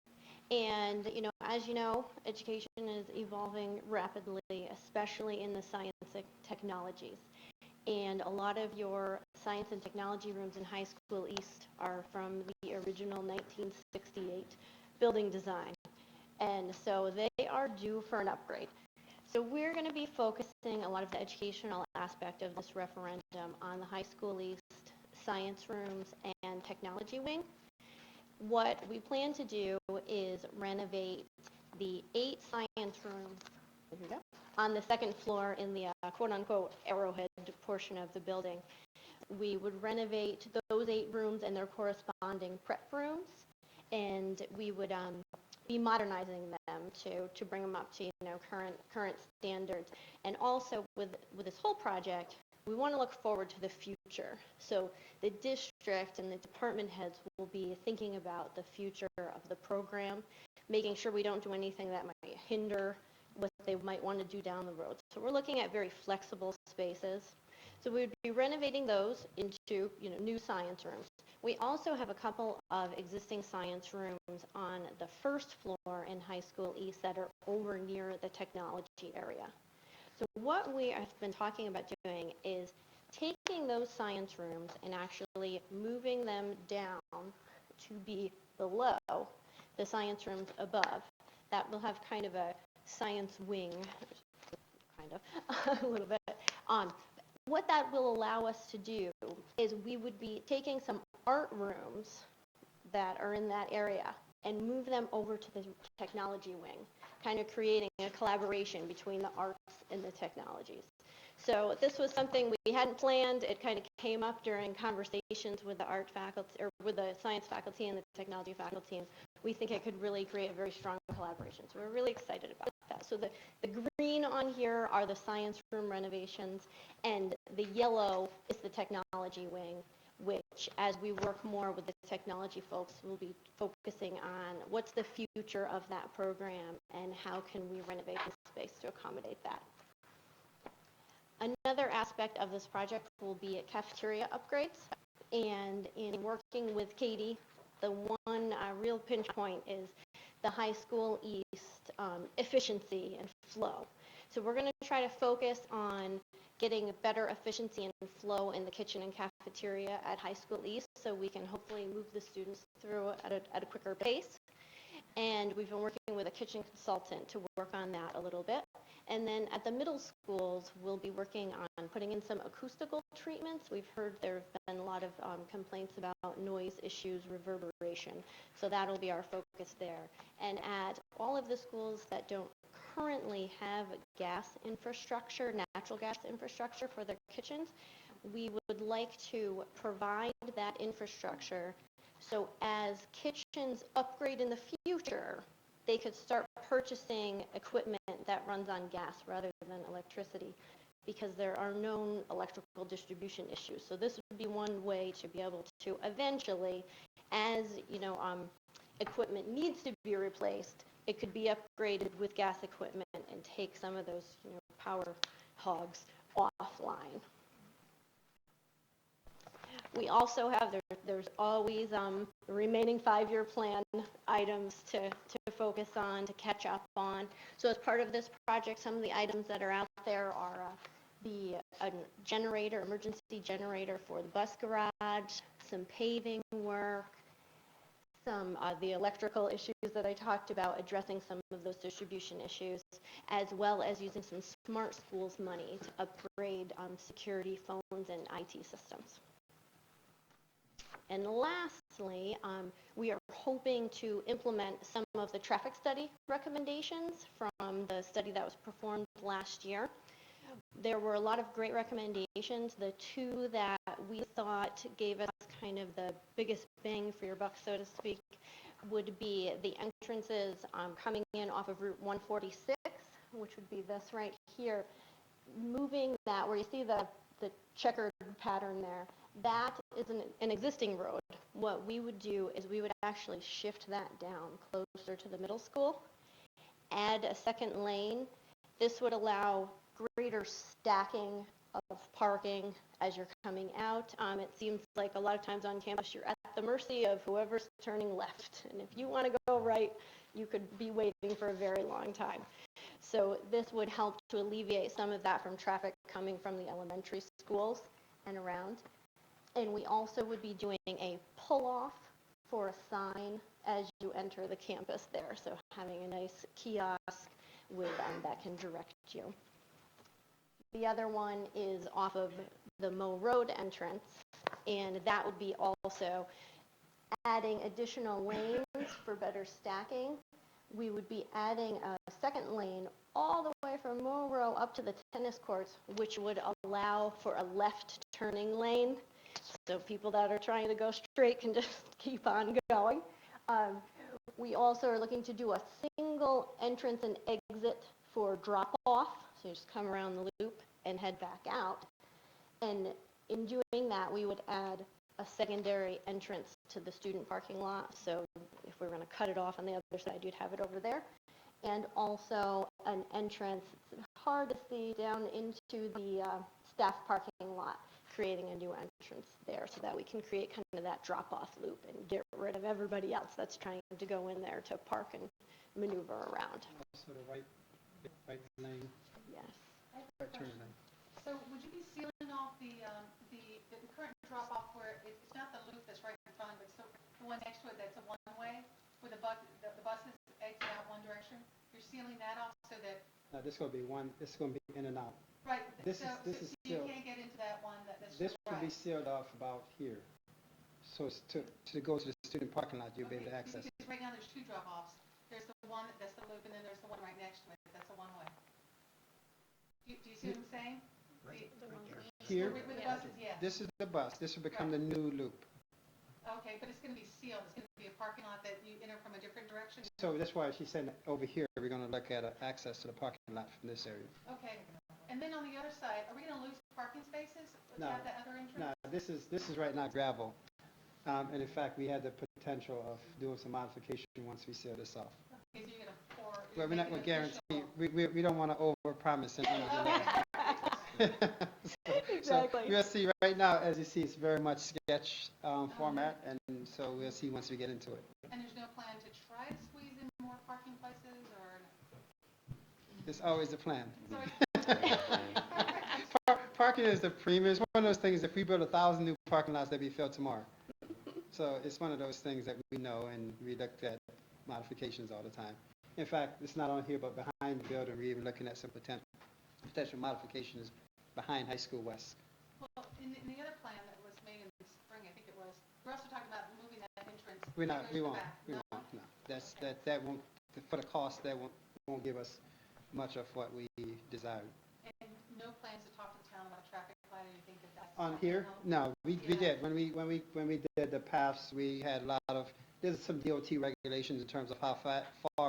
And, you know, as you know, education is evolving rapidly, especially in the science and technologies. And a lot of your science and technology rooms in High School East are from the original 1968 building design. And so they are due for an upgrade. So we're going to be focusing a lot of the educational aspect of this referendum on the High School East science rooms and technology wing. What we plan to do is renovate the 8 science rooms on the second floor in the quote-unquote arrowhead portion of the building. We would renovate those 8 rooms and their corresponding prep rooms, and we would be modernizing them to bring them up to current standards. And also with this whole project, we want to look forward to the future. So the district and the department heads will be thinking about the future of the program, making sure we don't do anything that might hinder what they might want to do down the road. So we're looking at very flexible spaces. So we would be renovating those into new science rooms. We also have a couple of existing science rooms on the first floor in High School East that are over near the technology area. So what we have been talking about doing is taking those science rooms and actually moving them down to be below the science rooms above. That will have kind of a science wing, kind of, a little bit. What that will allow us to do is we would be taking some art rooms that are in that area and move them over to the technology wing, kind of creating a collaboration between the arts and the technologies. So this was something we hadn't planned. It kind of came up during conversations with the art faculty, or with the science faculty and the technology faculty, and we think it could really create a very strong collaboration. So we're really excited about that. So the green on here are the science room renovations, and the yellow is the technology wing, which, as we work more with the technology folks, we'll be focusing on what's the future of that program and how can we renovate the space to accommodate that. Another aspect of this project will be at Cafeteria Upgrades, and in working with Katie, the one real pinch point is the High School East efficiency and flow. So we're going to try to focus on getting better efficiency and flow in the kitchen and cafeteria at High School East, so we can hopefully move the students through at a quicker pace. And we've been working with a kitchen consultant to work on that a little bit. And then at the middle schools, we'll be working on putting in some acoustical treatments. We've heard there have been a lot of complaints about noise issues, reverberation. So that'll be our focus there. And at all of the schools that don't currently have gas infrastructure, natural gas infrastructure for their kitchens, we would like to provide that infrastructure so as kitchens upgrade in the future, they could start purchasing equipment that runs on gas rather than electricity, because there are known electrical distribution issues. So this would be one way to be able to eventually, as equipment needs to be replaced, it could be upgraded with gas equipment and take some of those power hogs offline. We also have, there's always remaining 5-year plan items to focus on, to catch up on. So as part of this project, some of the items that are out there are the generator, emergency generator for the bus garage, some paving work, some the electrical issues that I talked about, addressing some of those distribution issues, as well as using some smart schools money to upgrade security phones and IT systems. And lastly, we are hoping to implement some of the traffic study recommendations from the study that was performed last year. There were a lot of great recommendations. The 2 that we thought gave us kind of the biggest bang for your buck, so to speak, would be the entrances coming in off of Route 146, which would be this right here. Moving that, where you see the checkered pattern there, that is an existing road. What we would do is we would actually shift that down closer to the middle school, add a second lane. This would allow greater stacking of parking as you're coming out. It seems like a lot of times on campus you're at the mercy of whoever's turning left, and if you want to go right, you could be waiting for a very long time. So this would help to alleviate some of that from traffic coming from the elementary schools and around. And we also would be doing a pull-off for a sign as you enter the campus there. So having a nice kiosk with that can direct you. The other one is off of the Moe Road entrance, and that would be also adding additional lanes for better stacking. We would be adding a second lane all the way from Monroe up to the tennis courts, which would allow for a left turning lane. So people that are trying to go straight can just keep on going. We also are looking to do a single entrance and exit for drop-off. So you just come around the loop and head back out. And in doing that, we would add a secondary entrance to the student parking lot. So if we're going to cut it off on the other side, you'd have it over there. And also an entrance, it's hard to see, down into the staff parking lot, creating a new entrance there so that we can create kind of that drop-off loop and get rid of everybody else that's trying to go in there to park and maneuver around. So the right lane, Yes. right turn lane. So would you be sealing off the current drop-off where it's not the loop that's right in front, but it's the one next to it that's a one-way, where the buses exit out one direction? You're sealing that off so that, Now, this is going to be in and out. right, This so is you sealed. can't get into that one that's This will be right. sealed off about here. So it's to go to the student parking lot, you'll be able to access. Because right now there's two drop-offs. There's the one that's the loop, and then there's the one right next to it, that's a one-way. Do you see what I'm saying? Here, Where the buses, yeah. this is the bus. This will become the new loop. Okay, but it's going to be sealed. It's going to be a parking lot that you enter from a different direction? So that's why she's saying that over here, we're going to look at access to the parking lot from this area. Okay. And then on the other side, are we going to lose parking spaces to No. have that other entrance? No, this is right now gravel. And in fact, we had the potential of doing some modification once we seal this off. Okay, so you're going to pour. Well, we're not going to guarantee, we don't want to overpromise and underdeliver. Exactly. So we'll see right now, as you see, it's very much sketch format, and so we'll see once we get into it. And there's no plan to try to squeeze in more parking places, or? It's always the plan. Sorry. Parking is the premium. It's one of those things, if we build 1,000 new parking lots, they'll be filled tomorrow. So it's one of those things that we know, and we look at modifications all the time. In fact, it's not on here, but behind the building, we're even looking at some potential modifications behind High School West. Well, in the other plan that was made in the spring, I think it was, we're also talking about moving that entrance. We that won't, goes back. no. That won't, for the cost, that won't give us much of what we desire. And no plans to talk to the town about traffic light or anything that that's. On here? No, we did. When we did the paths, we had a lot of, there's some DOT regulations in terms of how far,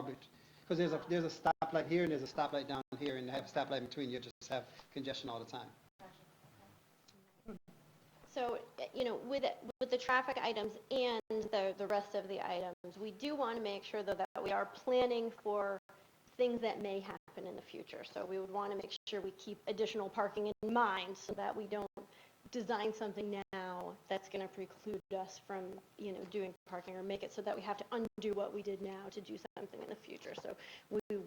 because there's a stoplight here and there's a stoplight down here, and to have a stoplight between, you just have congestion all the time. So, with the traffic items and the rest of the items, we do want to make sure, though, that we are planning for things that may happen in the future. So we would want to make sure we keep additional parking in mind so that we don't design something now that's going to preclude us from, doing parking, or make it so that we have to undo what we did now to do something in the future. So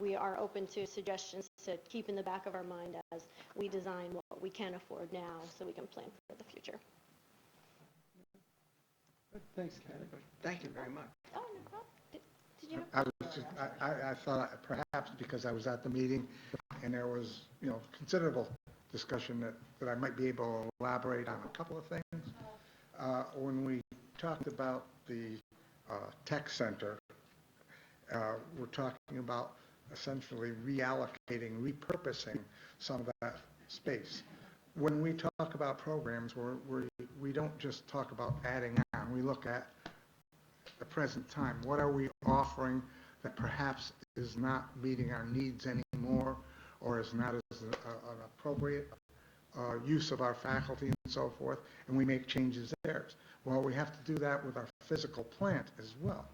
we are open to suggestions to keep in the back of our mind as we design what we can afford now so we can plan for the future. Thanks, Kathy. Thank you very much. Oh, no problem. Did you? I thought perhaps because I was at the meeting and there was, considerable discussion that I might be able to elaborate on a couple of things. When we talked about the tech center, we're talking about essentially reallocating, repurposing some of that space. When we talk about programs, we don't just talk about adding on. We look at the present time. What are we offering that perhaps is not meeting our needs anymore, or is not as an appropriate use of our faculty and so forth, and we make changes there. Well, we have to do that with our physical plant as well,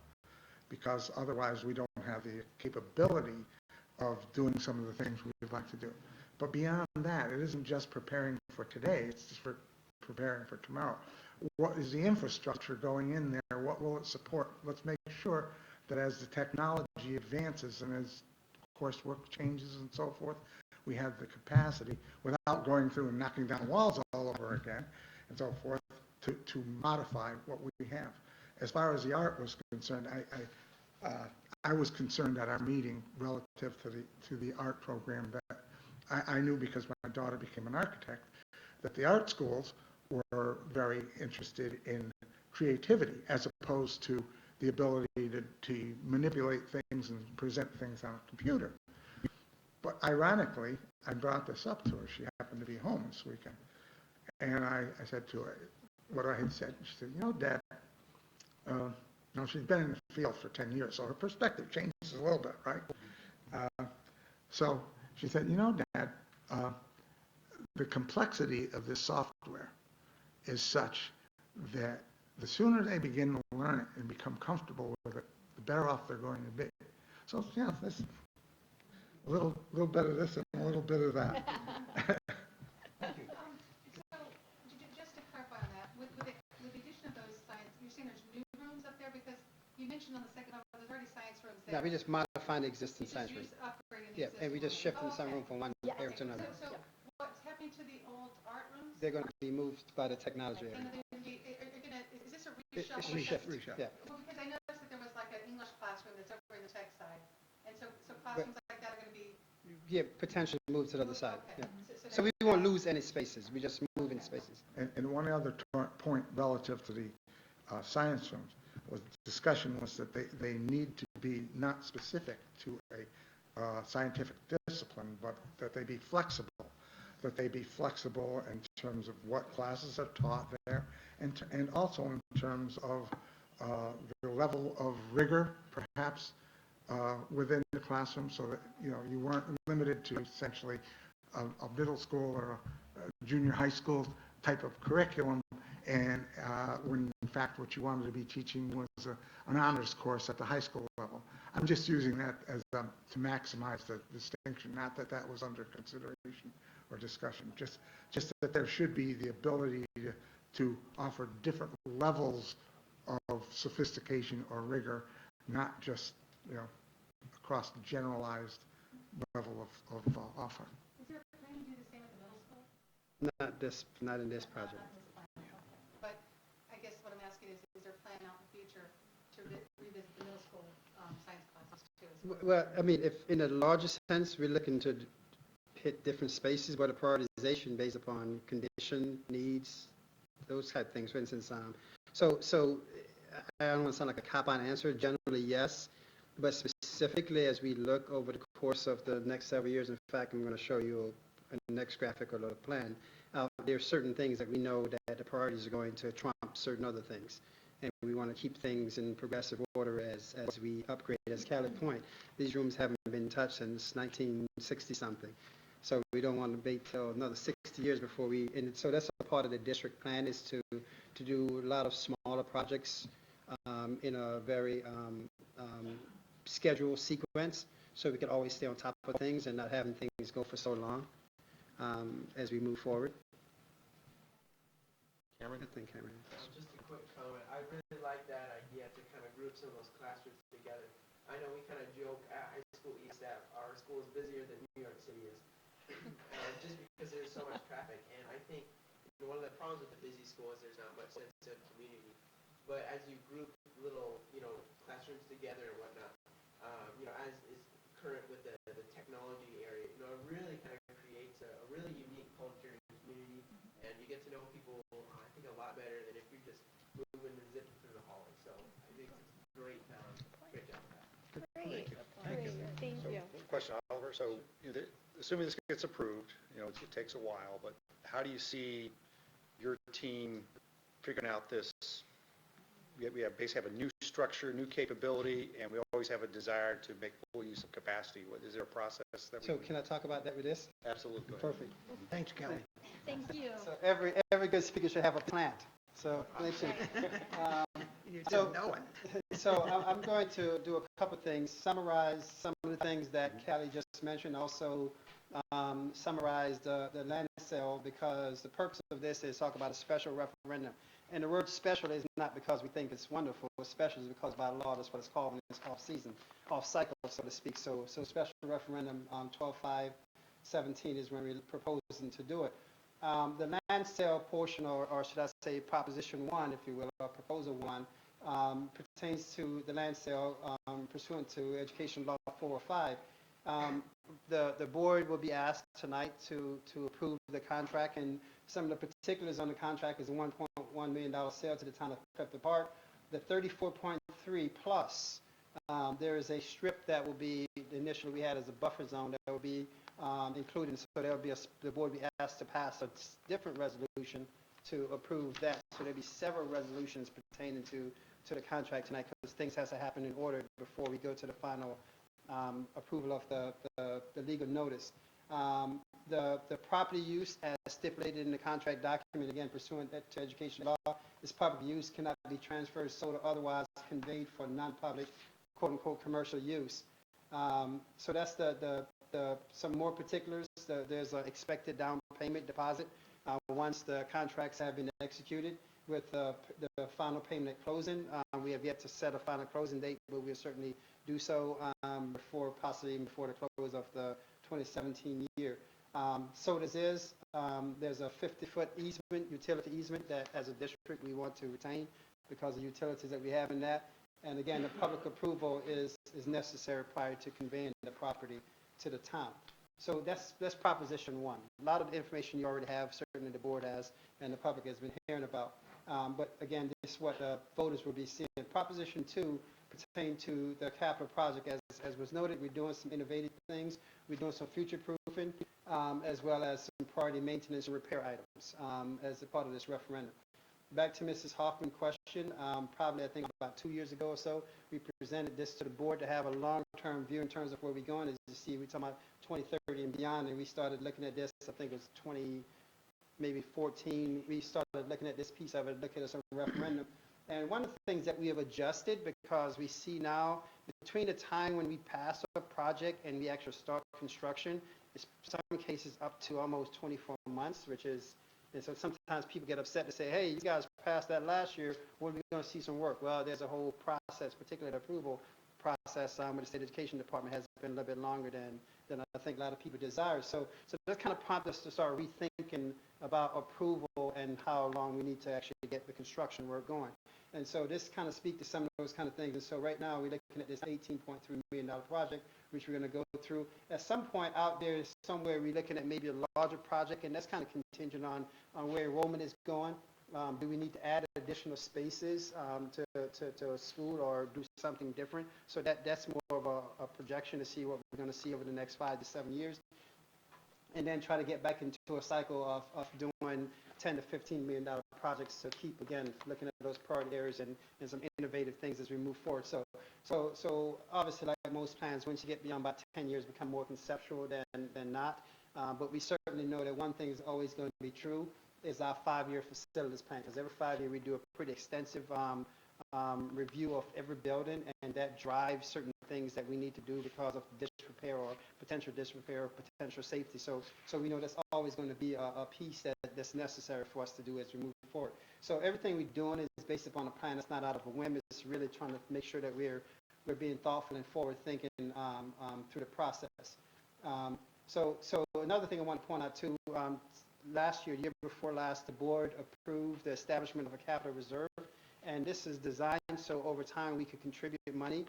because otherwise we don't have the capability of doing some of the things we'd like to do. But beyond that, it isn't just preparing for today, it's just for preparing for tomorrow. What is the infrastructure going in there? What will it support? Let's make sure that as the technology advances and as coursework changes and so forth, we have the capacity, without going through and knocking down walls all over again and so forth, to modify what we have. As far as the art was concerned, I was concerned at our meeting relative to the art program that I knew, because my daughter became an architect, that the art schools were very interested in creativity as opposed to the ability to manipulate things and present things on a computer. But ironically, I brought this up to her. She happened to be home this weekend. And I said to her what I had said. She said, you know, Dad, she's been in the field for 10 years, so her perspective changes a little bit, right? So she said, you know, Dad, the complexity of this software is such that the sooner they begin to learn it and become comfortable with it, the better off they're going to be. So, yeah, this a little bit of this and a little bit of that. Just to clarify on that, with the addition of those science, you're saying there's new rooms up there? Because you mentioned on the second level, there's already science rooms there. Yeah, we just modified the existing science room. Just upgrading the Yeah, and we just shifted some room from one area to another. So what's happening to the old art rooms? They're going to be moved by the technology area. And they're going to be, is this a It's reshuffle? reshift, yeah. Well, because I noticed that there was like an English classroom that's over in the tech side. And so classrooms like that are going to be. Yeah, potentially move to the other side, yeah. Okay. So we won't lose any spaces, we just move in spaces. And one other point relative to the science rooms was discussion was that they need to be not specific to a scientific discipline, but that they be flexible. That they be flexible in terms of what classes are taught there, and also in terms of the level of rigor, perhaps, within the classroom, so that you weren't limited to essentially a middle school or a junior high school type of curriculum, and when in fact what you wanted to be teaching was an honors course at the high school level. I'm just using that as to maximize the distinction, not that that was under consideration or discussion, just that there should be the ability to offer different levels of sophistication or rigor, not just across the generalized level of offer. Is there a plan to do the same at the middle school? Not in this project. But I guess what I'm asking is there a plan out in the future to revisit the middle school science classes too? Well, I mean, if in a larger sense, we're looking to hit different spaces, but a prioritization based upon condition, needs, those type of things, for instance. So I don't want to sound like a cop-on answer. Generally, yes. But specifically, as we look over the course of the next several years, in fact, I'm going to show you a next graphic or a plan. There are certain things that we know that the priorities are going to trump certain other things. And we want to keep things in progressive order as we upgrade. As Callie pointed, these rooms haven't been touched since 1960-something. So we don't want to wait till another 60 years before and so that's a part of the district plan, is to do a lot of smaller projects in a very scheduled sequence, so we can always stay on top of things and not having things go for so long as we move forward. Cameron? I think Cameron. Just a quick comment. I really like that idea to kind of group some of those classrooms together. I know we kind of joke at high school East that our school is busier than New York City is, just because there's so much traffic. And I think one of the problems with the busy school is there's not much sense of community. But as you group little, classrooms together and whatnot, as is current with the technology area, it really kind of creates a really unique culture and community, and you get to know people, I think, a lot better than if you're just moving and zipping through the hallway. So I think it's great job with that. Great. Thank you. Thank you. Question, Oliver. So, assuming this gets approved, it takes a while, but how do you see your team figuring out this? We basically have a new structure, new capability, and we always have a desire to make full use of capacity. Is there a process that we? So can I talk about that with this? Absolutely. Perfect. Thanks, Kelly. Thank you. So every good speaker should have a plant. So let's see. You didn't know it. So I'm going to do a couple of things, summarize some of the things that Callie just mentioned, also summarize the land sale, because the purpose of this is talk about a special referendum. And the word special is not because we think it's wonderful. Special is because by law that's what it's called when it's off-season, off-cycle, so to speak. So special referendum 12/5/17 is when we're proposing to do it. The land sale portion, or should I say Proposition 1, if you will, or Proposal 1, pertains to the land sale pursuant to Education Law 405. The board will be asked tonight to approve the contract and Some of the particulars on the contract is a $1.1 million sale to the town of Pepper Park. The 34.3 plus, there is a strip that will be, initially we had as a buffer zone that will be included. So there will be the board will be asked to pass a different resolution to approve that. So there'll be several resolutions pertaining to the contract tonight because things has to happen in order before we go to the final approval of the legal notice. The property use as stipulated in the contract document, again pursuant to education law, this public use cannot be transferred, sold, or otherwise conveyed for non-public, quote-unquote, commercial use. So that's some more particulars. There's an expected down payment deposit once the contracts have been executed with the final payment at closing. We have yet to set a final closing date, but we'll certainly do so possibly even before the close of the 2017 year. So this is, there's a 50-foot easement, utility easement that as a district we want to retain because of utilities that we have in that. And again, the public approval is necessary prior to conveying the property to the town. So that's proposition one. A lot of the information you already have, certainly the board has, and the public has been hearing about. But again, this is what the voters will be seeing. Proposition two pertain to the capital project. As was noted, we're doing some innovative things. We're doing some future proofing, as well as some priority maintenance and repair items as a part of this referendum. Back to Mrs. Hoffman's question, probably I think about 2 years ago or so, we presented this to the board to have a long-term view in terms of where we're going. As you see, we're talking about 2030 and beyond, and we started looking at this, I think it was 2014, we started looking at this piece of it, looking at some referendum. And one of the things that we have adjusted, because we see now between the time when we pass a project and we actually start construction, it's in some cases up to almost 24 months, which is, and so sometimes people get upset to say, hey, you guys passed that last year, when are we going to see some work? Well, there's a whole process, particularly the approval process with the State Education Department has been a little bit longer than I think a lot of people desire. So that kind of prompted us to start rethinking about approval and how long we need to actually get the construction work going. And so this kind of speaks to some of those kind of things. And so right now we're looking at this $18.3 million project, which we're going to go through. At some point out there somewhere we're looking at maybe a larger project, and that's kind of contingent on where enrollment is going. Do we need to add additional spaces to a school or do something different? So that's more of a projection to see what we're going to see over the next 5 to 7 years. And then try to get back into a cycle of doing $10 to $15 million projects to keep, again, looking at those priority areas and some innovative things as we move forward. So obviously, like most plans, once you get beyond about 10 years, become more conceptual than not. But we certainly know that one thing is always going to be true is our 5-year facilities plan, because every 5 years we do a pretty extensive review of every building, and that drives certain things that we need to do because of disrepair or potential disrepair or potential safety. So we know that's always going to be a piece that's necessary for us to do as we move forward. So everything we're doing is based upon a plan that's not out of a whim. It's really trying to make sure that we're being thoughtful and forward thinking through the process. So another thing I want to point out too, last year, year before last, the board approved the establishment of a capital reserve. And this is designed so over time we could contribute money.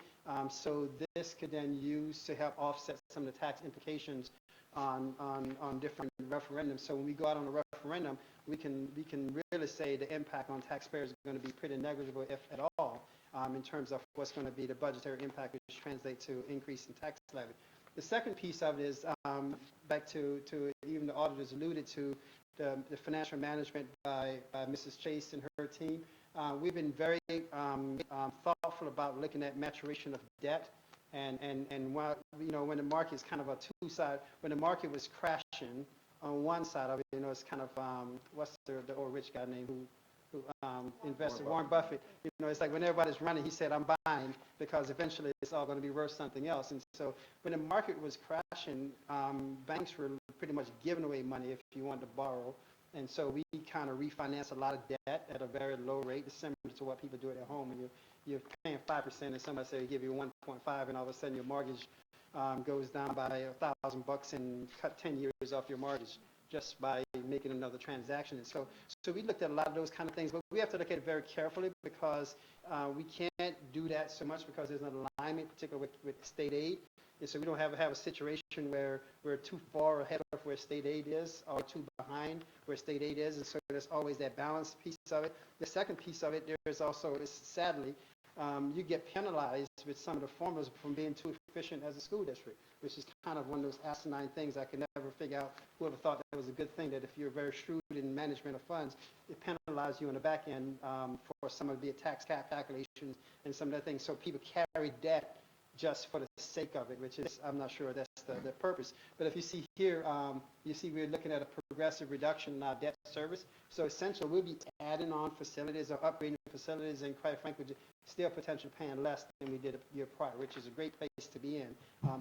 So this could then use to help offset some of the tax implications on different referendums. So when we go out on a referendum, we can really say the impact on taxpayers is going to be pretty negligible, if at all, in terms of what's going to be the budgetary impact, which translates to increase in tax levy. The second piece of it is back to even the auditors alluded to the financial management by Mrs. Chase and her team. We've been very thoughtful about looking at maturation of debt, and while, when the market is kind of a two-side, when the market was crashing on one side of it, it's kind of what's the old rich guy name who invested, Warren Buffett. It's like when everybody's running, he said, I'm buying, because eventually it's all going to be worth something else. And so when the market was crashing, banks were pretty much giving away money if you wanted to borrow. And so we kind of refinanced a lot of debt at a very low rate, similar to what people do at home. And you're paying 5%, and somebody say give you 1.5, and all of a sudden your mortgage goes down by $1,000 and cut 10 years off your mortgage just by making another transaction. And so we looked at a lot of those kind of things, but we have to look at it very carefully, because we can't do that so much because there's an alignment, particularly with state aid. And so we don't have a situation situation where we're too far ahead of where state aid is or too behind where state aid is, and so there's always that balance piece of it. The second piece of it, there's also, sadly, you get penalized with some of the formulas from being too efficient as a school district, which is kind of one of those asinine things I could never figure out. Whoever thought that was a good thing, that if you're very shrewd in management of funds, it penalizes you on the back end for some of the tax cap calculations and some of the things. So people carry debt just for the sake of it, which is, I'm not sure that's the purpose. But if you see here, you see we're looking at a progressive reduction in our debt service. So essentially, we'll be adding on facilities or upgrading facilities, and quite frankly, still potentially paying less than we did a year prior, which is a great place to be in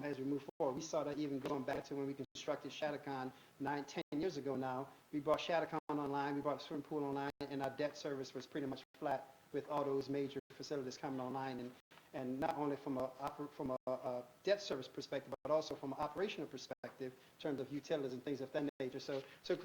as we move forward. We saw that even going back to when we constructed Shattuckon 9, 10 years ago now. We brought Shattuckon online, we brought a swimming pool online, and our debt service was pretty much flat with all those major facilities coming online. And not only from a debt service perspective, but also from an operational perspective in terms of utilities and things of that nature. So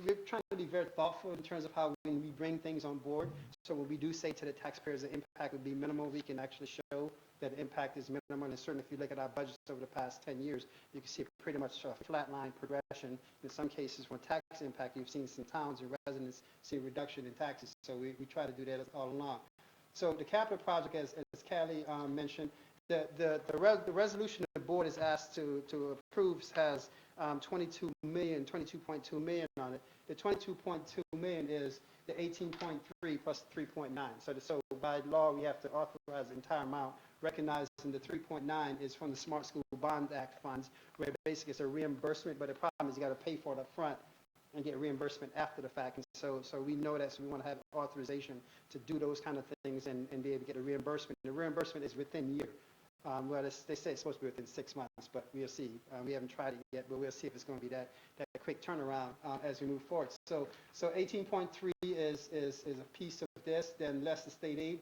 we're trying to be very thoughtful in terms of how when we bring things on board. So when we do say to the taxpayers the impact would be minimal, we can actually show that the impact is minimal. And certainly if you look at our budgets over the past 10 years, you can see pretty much a flat line progression. In some cases, from tax impact, you've seen some towns and residents see a reduction in taxes. So we try to do that all along. So the capital project, as Callie mentioned, the resolution the board is asked to approve has 22.2 million on it. The 22.2 million is the 18.3 plus 3.9. So by law, we have to authorize the entire amount, recognizing the 3.9 is from the Smart School Bond Act funds, where basically it's a reimbursement, but the problem is you got to pay for it up front and get reimbursement after the fact. And so we know that, so we want to have authorization to do those kind of things and be able to get a reimbursement. The reimbursement is within year. Well, they say it's supposed to be within 6 months, but we'll see. We haven't tried it yet, but we'll see if it's going to be that quick turnaround as we move forward. So 18.3 is a piece of this, then less the state aid.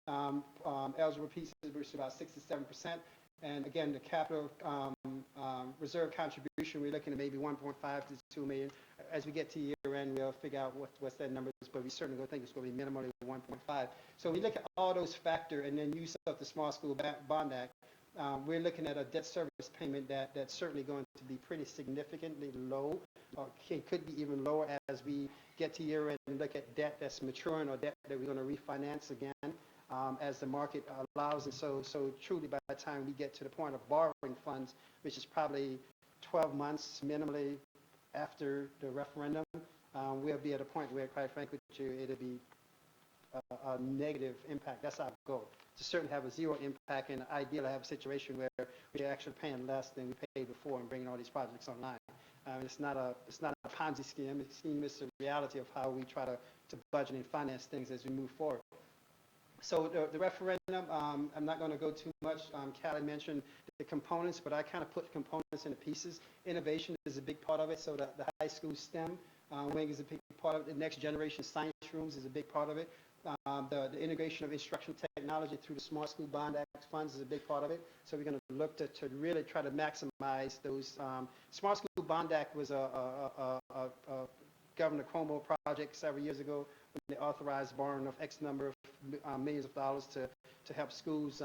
Eligible pieces, which is about 67%. And again, the capital reserve contribution, we're looking at maybe 1.5 to 2 million. As we get to year end, we'll figure out what's that number is, but we certainly don't think it's going to be minimally 1.5. So we look at all those factors and then use up the Small School Bond Act. We're looking at a debt service payment that's certainly going to be pretty significantly low, or could be even lower as we get to year end and look at debt that's maturing or debt that we're going to refinance again. As the market allows. And so truly by the time we get to the point of borrowing funds, which is probably 12 months minimally after the referendum, we'll be at a point where, quite frankly, it'll be a negative impact. That's our goal, to certainly have a zero impact, and ideally have a situation where we're actually paying less than we paid before and bringing all these projects online. It's not a Ponzi scheme. It's the reality of how we try to budget and finance things as we move forward. So the referendum, I'm not going to go too much. Callie mentioned the components, but I kind of put the components into pieces. Innovation is a big part of it. So the high school STEM wing is a big part of it. The next generation science rooms is a big part of it. The integration of instructional technology through the Smart School Bond Act funds is a big part of it. So we're going to look to really try to maximize those. Smart School Bond Act was a Governor Cuomo project several years ago when they authorized borrowing of X number of millions of dollars to help schools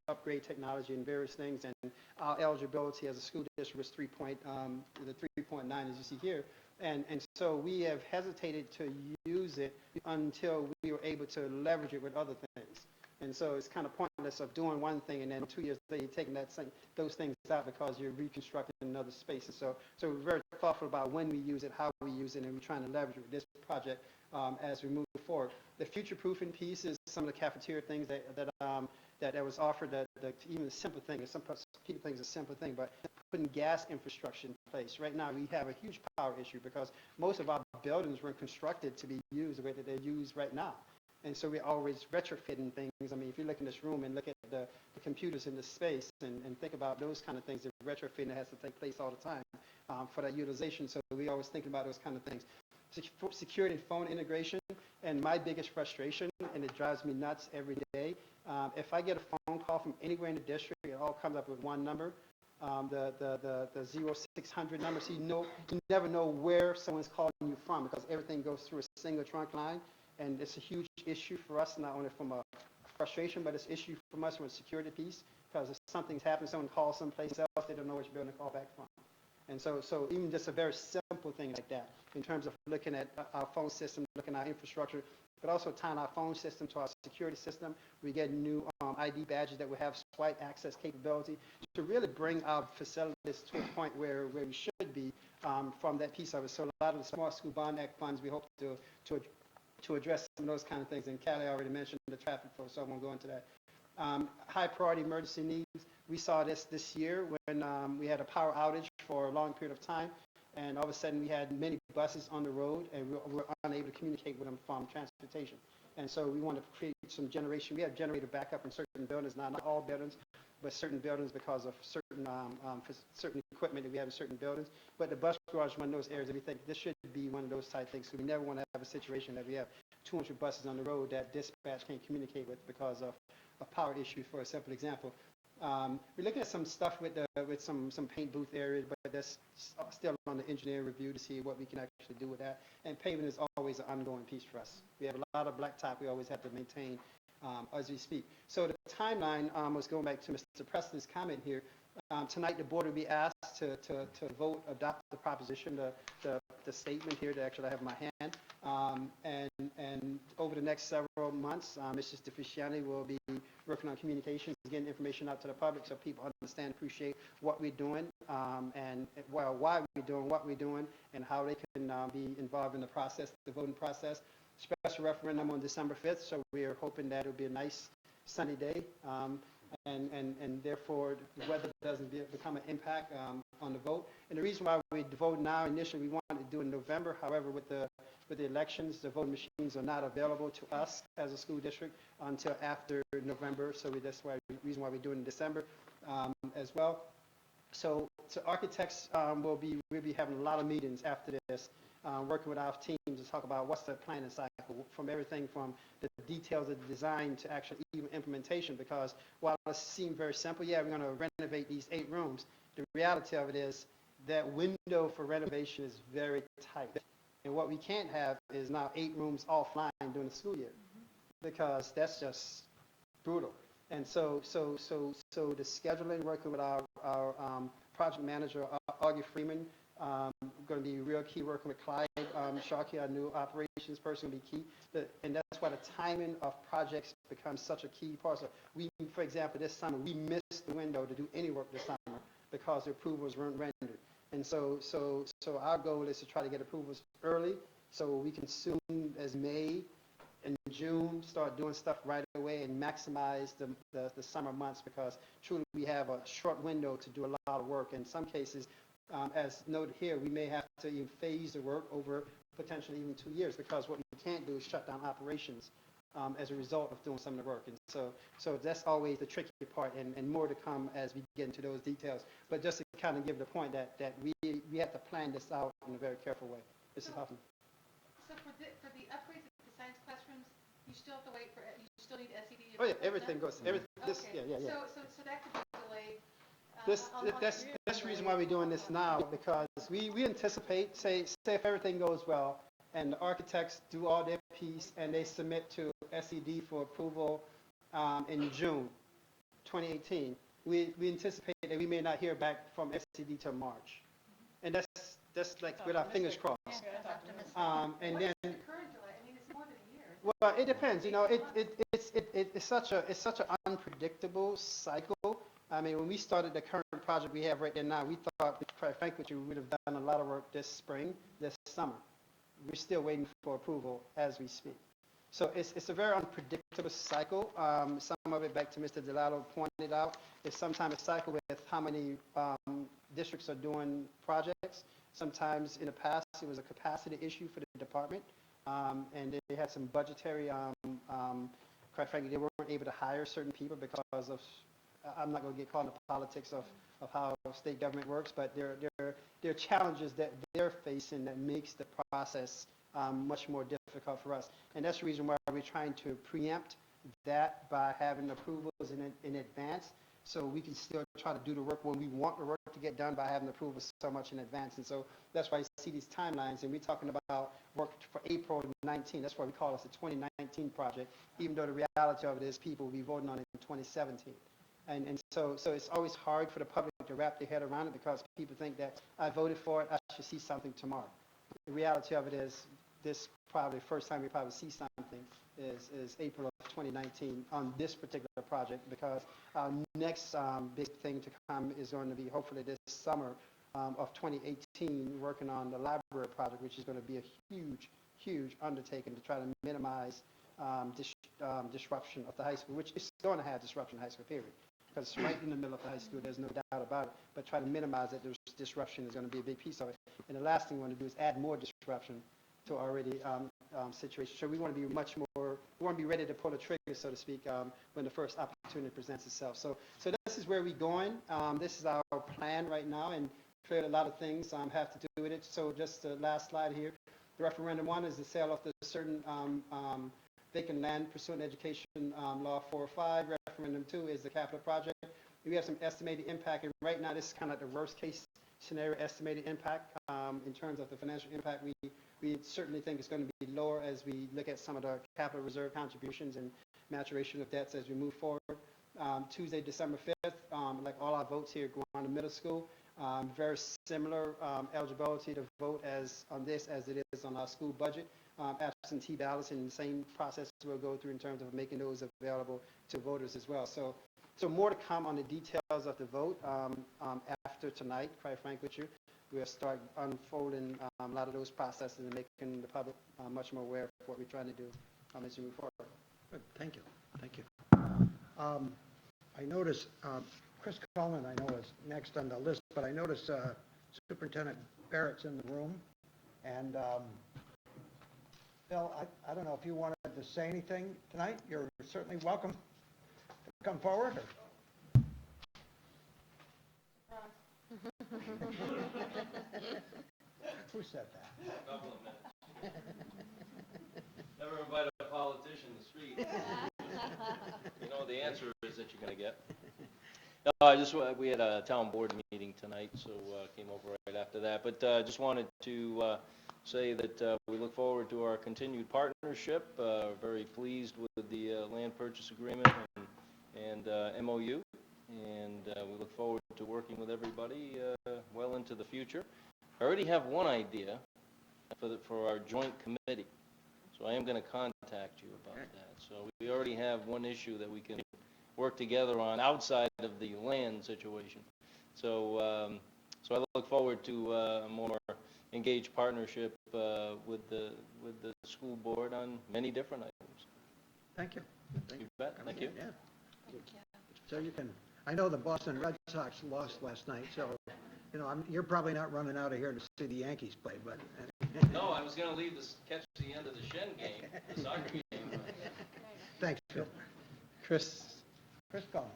upgrade technology and various things. And our eligibility as a school district was 3.9, as you see here. And so we have hesitated to use it until we were able to leverage it with other things. And so it's kind of pointless of doing one thing and then 2 years later you're taking those things out because you're reconstructing another space. And so we're very thoughtful about when we use it, how we use it, and we're trying to leverage it with this project as we move forward. The future-proofing piece is some of the cafeteria things that was offered, that even a simple thing, some people think it's a simple thing, but putting gas infrastructure in place. Right now we have a huge power issue because most of our buildings were constructed to be used the way that they're used right now. And so we're always retrofitting things. I mean, if you look in this room and look at the computers in this space and think about those kind of things, the retrofitting has to take place all the time for that utilization. So we always think about those kind of things. Security and phone integration, and my biggest frustration, and it drives me nuts every day, if I get a phone call from anywhere in the district, it all comes up with one number, the 0600 number, so you never know where someone's calling you from because everything goes through a single trunk line. And it's a huge issue for us, not only from a frustration, but it's an issue for us from a security piece, because if something's happened, someone calls someplace else, they don't know which building to call back from. And so even just a very simple thing like that, in terms of looking at our phone system, looking at our infrastructure, but also tying our phone system to our security system. We get new ID badges that will have swipe access capability to really bring our facilities to a point where we should be from that piece of it. So a lot of the Smart School Bond Act funds, we hope to address some of those kind of things. And Callie already mentioned the traffic flow, so I won't go into that. High priority emergency needs. We saw this year when we had a power outage for a long period of time, and all of a sudden we had many buses on the road, and we were unable to communicate with them from transportation. And so we want to create some generation. We have generator backup in certain buildings, not all buildings, but certain buildings because of certain certain equipment that we have in certain buildings. But the bus garage is one of those areas that we think this should be one of those type things. So we never want to have a situation that we have 200 buses on the road that dispatch can't communicate with because of a power issue, for a simple example. We're looking at some stuff with some paint booth areas, but that's still on the engineering review to see what we can actually do with that. And paving is always an ongoing piece for us. We have a lot of blacktop we always have to maintain as we speak. So the timeline was going back to Mr. Preston's comment here. Tonight the board will be asked to vote, adopt the proposition, the statement here that actually I have in my hand. And over the next several months, Mr. DeFisciani will be working on communications, getting information out to the public so people understand, appreciate what we're doing, and why we're doing what we're doing, and how they can be involved in the process, the voting process. Special referendum on December 5th, so we are hoping that it'll be a nice sunny day, and therefore the weather doesn't become an impact on the vote. And the reason why we vote now, initially we wanted to do it in November, however, with the elections, the voting machines are not available to us as a school district until after November, so that's why the reason why we do it in December as well. So architects we'll be having a lot of meetings after this, working with our teams to talk about what's the planning cycle, from everything from the details of the design to actually even implementation, because while it seems very simple, yeah, we're going to renovate these 8 rooms, the reality of it is that window for renovation is very tight. And what we can't have is now 8 rooms offline during the school year, because that's just brutal. And so the scheduling, working with our project manager, Augie Freeman, going to be real key, working with Clyde Sharkey, our new operations person, will be key. And that's why the timing of projects becomes such a key part. So we, for example, this summer, we missed the window to do any work this summer because the approvals weren't rendered. And so our goal is to try to get approvals early so we can soon as May and June start doing stuff right away and maximize the summer months, because truly we have a short window to do a lot of work. In some cases, as noted here, we may have to even phase the work over potentially even 2 years, because what we can't do is shut down operations as a result of doing some of the work. And so that's always the tricky part, and more to come as we get into those details. But just to kind of give the point that we have to plan this out in a very careful way. Mrs. Hoffman. So for the upgrades of the science classrooms, you still have to wait for, you still need SED? Oh yeah, everything goes, everything, this, Okay. yeah. So that could be delayed. That's the reason why we're doing this now, because we anticipate, say if everything goes well, and the architects do all their piece, and they submit to SED for approval in June 2018, we anticipate that we may not hear back from SED till March. And that's like with our fingers crossed. And then, What's the current delay? I mean, it's more than a year. well, it depends. You know, it's such an unpredictable cycle. I mean, when we started the current project we have right there now, we thought, quite frankly, we would have done a lot of work this spring, this summer. We're still waiting for approval as we speak. So it's a very unpredictable cycle. Some of it, back to Mr. Delano pointed out, is sometimes a cycle with how many districts are doing projects. Sometimes in the past, it was a capacity issue for the department, and they had some budgetary, quite frankly, they weren't able to hire certain people because of, I'm not going to get caught in the politics of how state government works, but there are challenges that they're facing that makes the process much more difficult for us. And that's the reason why we're trying to preempt that by having approvals in advance, so we can still try to do the work when we want the work to get done by having approvals so much in advance. And so that's why you see these timelines, and we're talking about work for April 19. That's why we call this the 2019 project, even though the reality of it is people will be voting on it in 2017. And so it's always hard for the public to wrap their head around it because people think that I voted for it, I should see something tomorrow. The reality of it is this probably first time we probably see something is April of 2019 on this particular project because our next big thing to come is going to be hopefully this summer of 2018 working on the library project, which is going to be a huge undertaking to try to minimize disruption of the high school, which is going to have disruption in high school period because it's right in the middle of the high school, there's no doubt about it, but try to minimize it. There's disruption is going to be a big piece of it. And the last thing we want to do is add more disruption to already situation. So we want to be much more, we want to be ready to pull the trigger, so to speak, when the first opportunity presents itself. So this is where we're going. This is our plan right now, and clearly a lot of things have to do with it. So just the last slide here. The referendum 1 is the sale of the certain vacant land pursuant to Education Law 405. Referendum 2 is the capital project. We have some estimated impact, and right now this is kind of the worst case scenario estimated impact. In terms of the financial impact, we certainly think it's going to be lower as we look at some of the capital reserve contributions and maturation of debts as we move forward. Tuesday, December 5th, like all our votes here go on to middle school. Very similar eligibility to vote on this as it is on our school budget. Absentee ballots and the same process we'll go through in terms of making those available to voters as well. So more to come on the details of the vote after tonight, quite frankly with you. We'll start unfolding a lot of those processes and making the public much more aware of what we're trying to do as we move forward. Good, thank you. I noticed Chris Coleman, I know, is next on the list, but I noticed Superintendent Barrett's in the room. And Bill, I don't know if you wanted to say anything tonight. You're certainly welcome to come forward. Who said that? A couple of minutes. Never invite a politician to speak. You know, the answer is that you're going to get. No, we had a town board meeting tonight, so came over right after that. But just wanted to say that we look forward to our continued partnership. Very pleased with the land purchase agreement and MOU. And we look forward to working with everybody well into the future. I already have one idea for our joint committee, so I am going to contact you about that. So we already have one issue that we can work together on outside of the land situation. So I look forward to a more engaged partnership with the school board on many different items. Thank you. You bet. Thank you. Yeah. So you can, I know the Boston Red Sox lost last night, so, you know, you're probably not running out of here to see the Yankees play, but. No, I was going to leave catch the end of the Shen game, the soccer game. Thanks, Phil. Chris Coleman.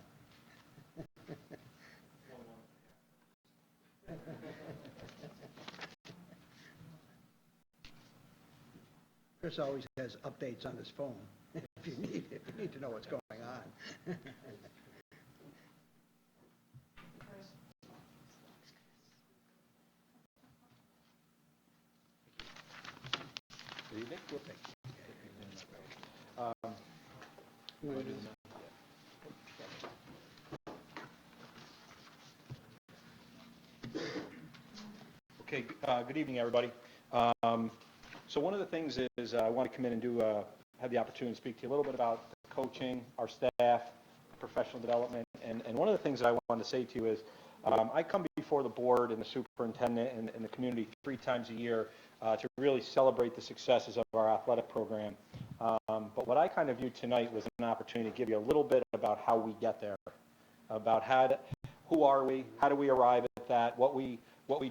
Chris always has updates on his phone if you need to know what's going on. Good evening. Okay, good evening, everybody. So one of the things is I want to come in and have the opportunity to speak to you a little bit about coaching, our staff, professional development, and one of the things that I wanted to say to you is I come before the board and the superintendent and the community 3 times a year to really celebrate the successes of our athletic program. But what I kind of viewed tonight was an opportunity to give you a little bit about how we get there, about who are we, how do we arrive at that, what we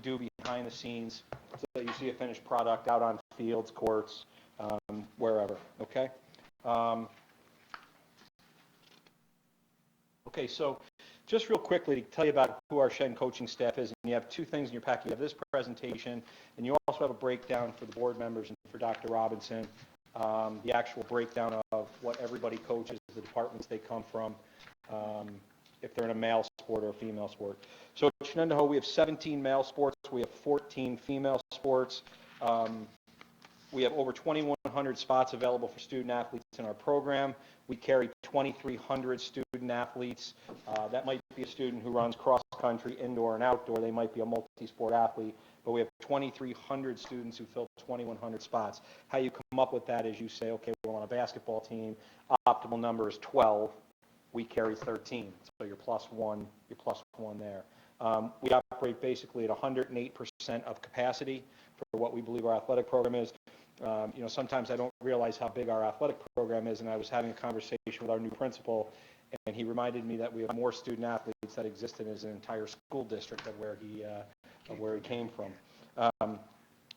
do behind the scenes, so that you see a finished product out on fields, courts, wherever, okay? Okay, so just real quickly to tell you about who our Shen coaching staff is, and you have 2 things in your packet. You have this presentation, and you also have a breakdown for the board members and for Dr. Robinson, the actual breakdown of what everybody coaches, the departments they come from, if they're in a male sport or a female sport. So at Shenendehowa, we have 17 male sports. We have 14 female sports. We have over 2,100 spots available for student athletes in our program. We carry 2,300 students student athletes. That might be a student who runs cross-country, indoor and outdoor. They might be a multi-sport athlete. But we have 2,300 students who fill 2,100 spots. How you come up with that is you say, okay, well, on a basketball team, optimal number is 12. We carry 13, so you're plus one there. We operate basically at 108% of capacity for what we believe our athletic program is. Sometimes I don't realize how big our athletic program is, and I was having a conversation with our new principal, and he reminded me that we have more student athletes that exist in his entire school district of where he came from.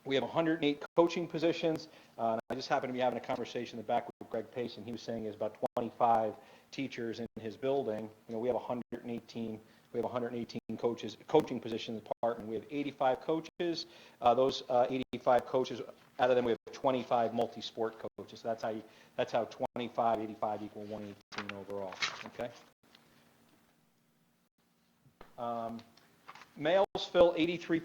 We have 108 coaching positions. I just happened to be having a conversation in the back with Greg Pace, and he was saying there's about 25 teachers in his building. We have 118. We have 118 coaching positions in the department. We have 85 coaches. Those 85 coaches, out of them, we have 25 multi-sport coaches. So that's how 25, 85 equal 118 overall. Okay. Males fill 83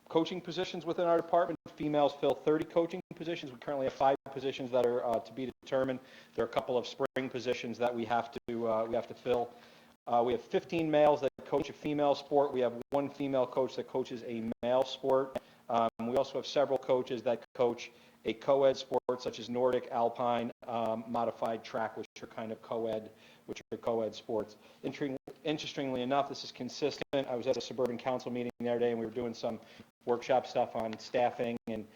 coaching positions within our department. Females fill 30 coaching positions. We currently have 5 positions that are to be determined. There are a couple of spring positions that we have to fill. We have 15 males that coach a female sport. We have 1 female coach that coaches a male sport. We also have several coaches that coach a co-ed sport such as Nordic, Alpine, modified track, which are kind of co-ed sports. Interestingly enough, this is consistent. I was at a suburban council meeting the other day, and we were doing some workshop stuff on staffing, and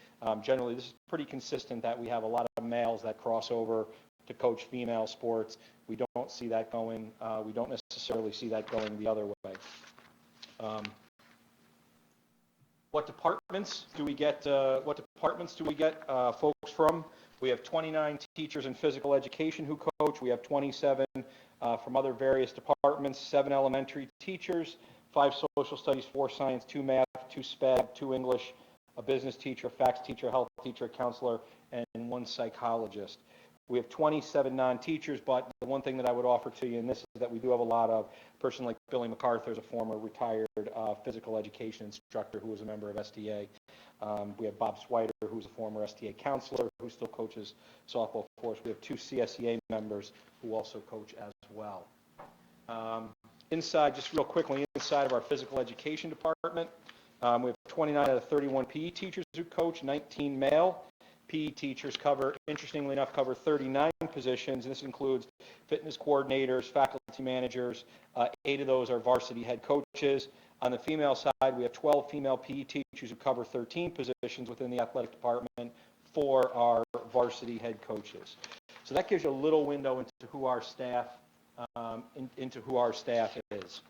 generally this is pretty consistent that we have a lot of males that cross over to coach female sports. We don't see that going. We don't necessarily see that going the other way. What departments do we get? Folks from? We have 29 teachers in physical education who coach. We have 27 from other various departments. 7 elementary teachers, 5 social studies, 4 science, 2 math, 2 SPED, 2 English, a business teacher, a fax teacher, a health teacher, a counselor, and 1 psychologist. We have 27 non-teachers, but the one thing that I would offer to you in this is that we do have a lot of, a person like Billy MacArthur is a former retired physical education instructor who was a member of STA. We have Bob Swider, who's a former STA counselor who still coaches softball for us. We have 2 CSEA members who also coach as well. Inside, just real quickly, inside of our physical education department, we have 29 out of 31 PE teachers who coach, 19 male. PE teachers interestingly enough, cover 39 positions, and this includes fitness coordinators, faculty managers. 8 of those are varsity head coaches. On the female side, we have 12 female PE teachers who cover 13 positions within the athletic department. 4 are varsity head coaches. So that gives you a little window into who our staff is.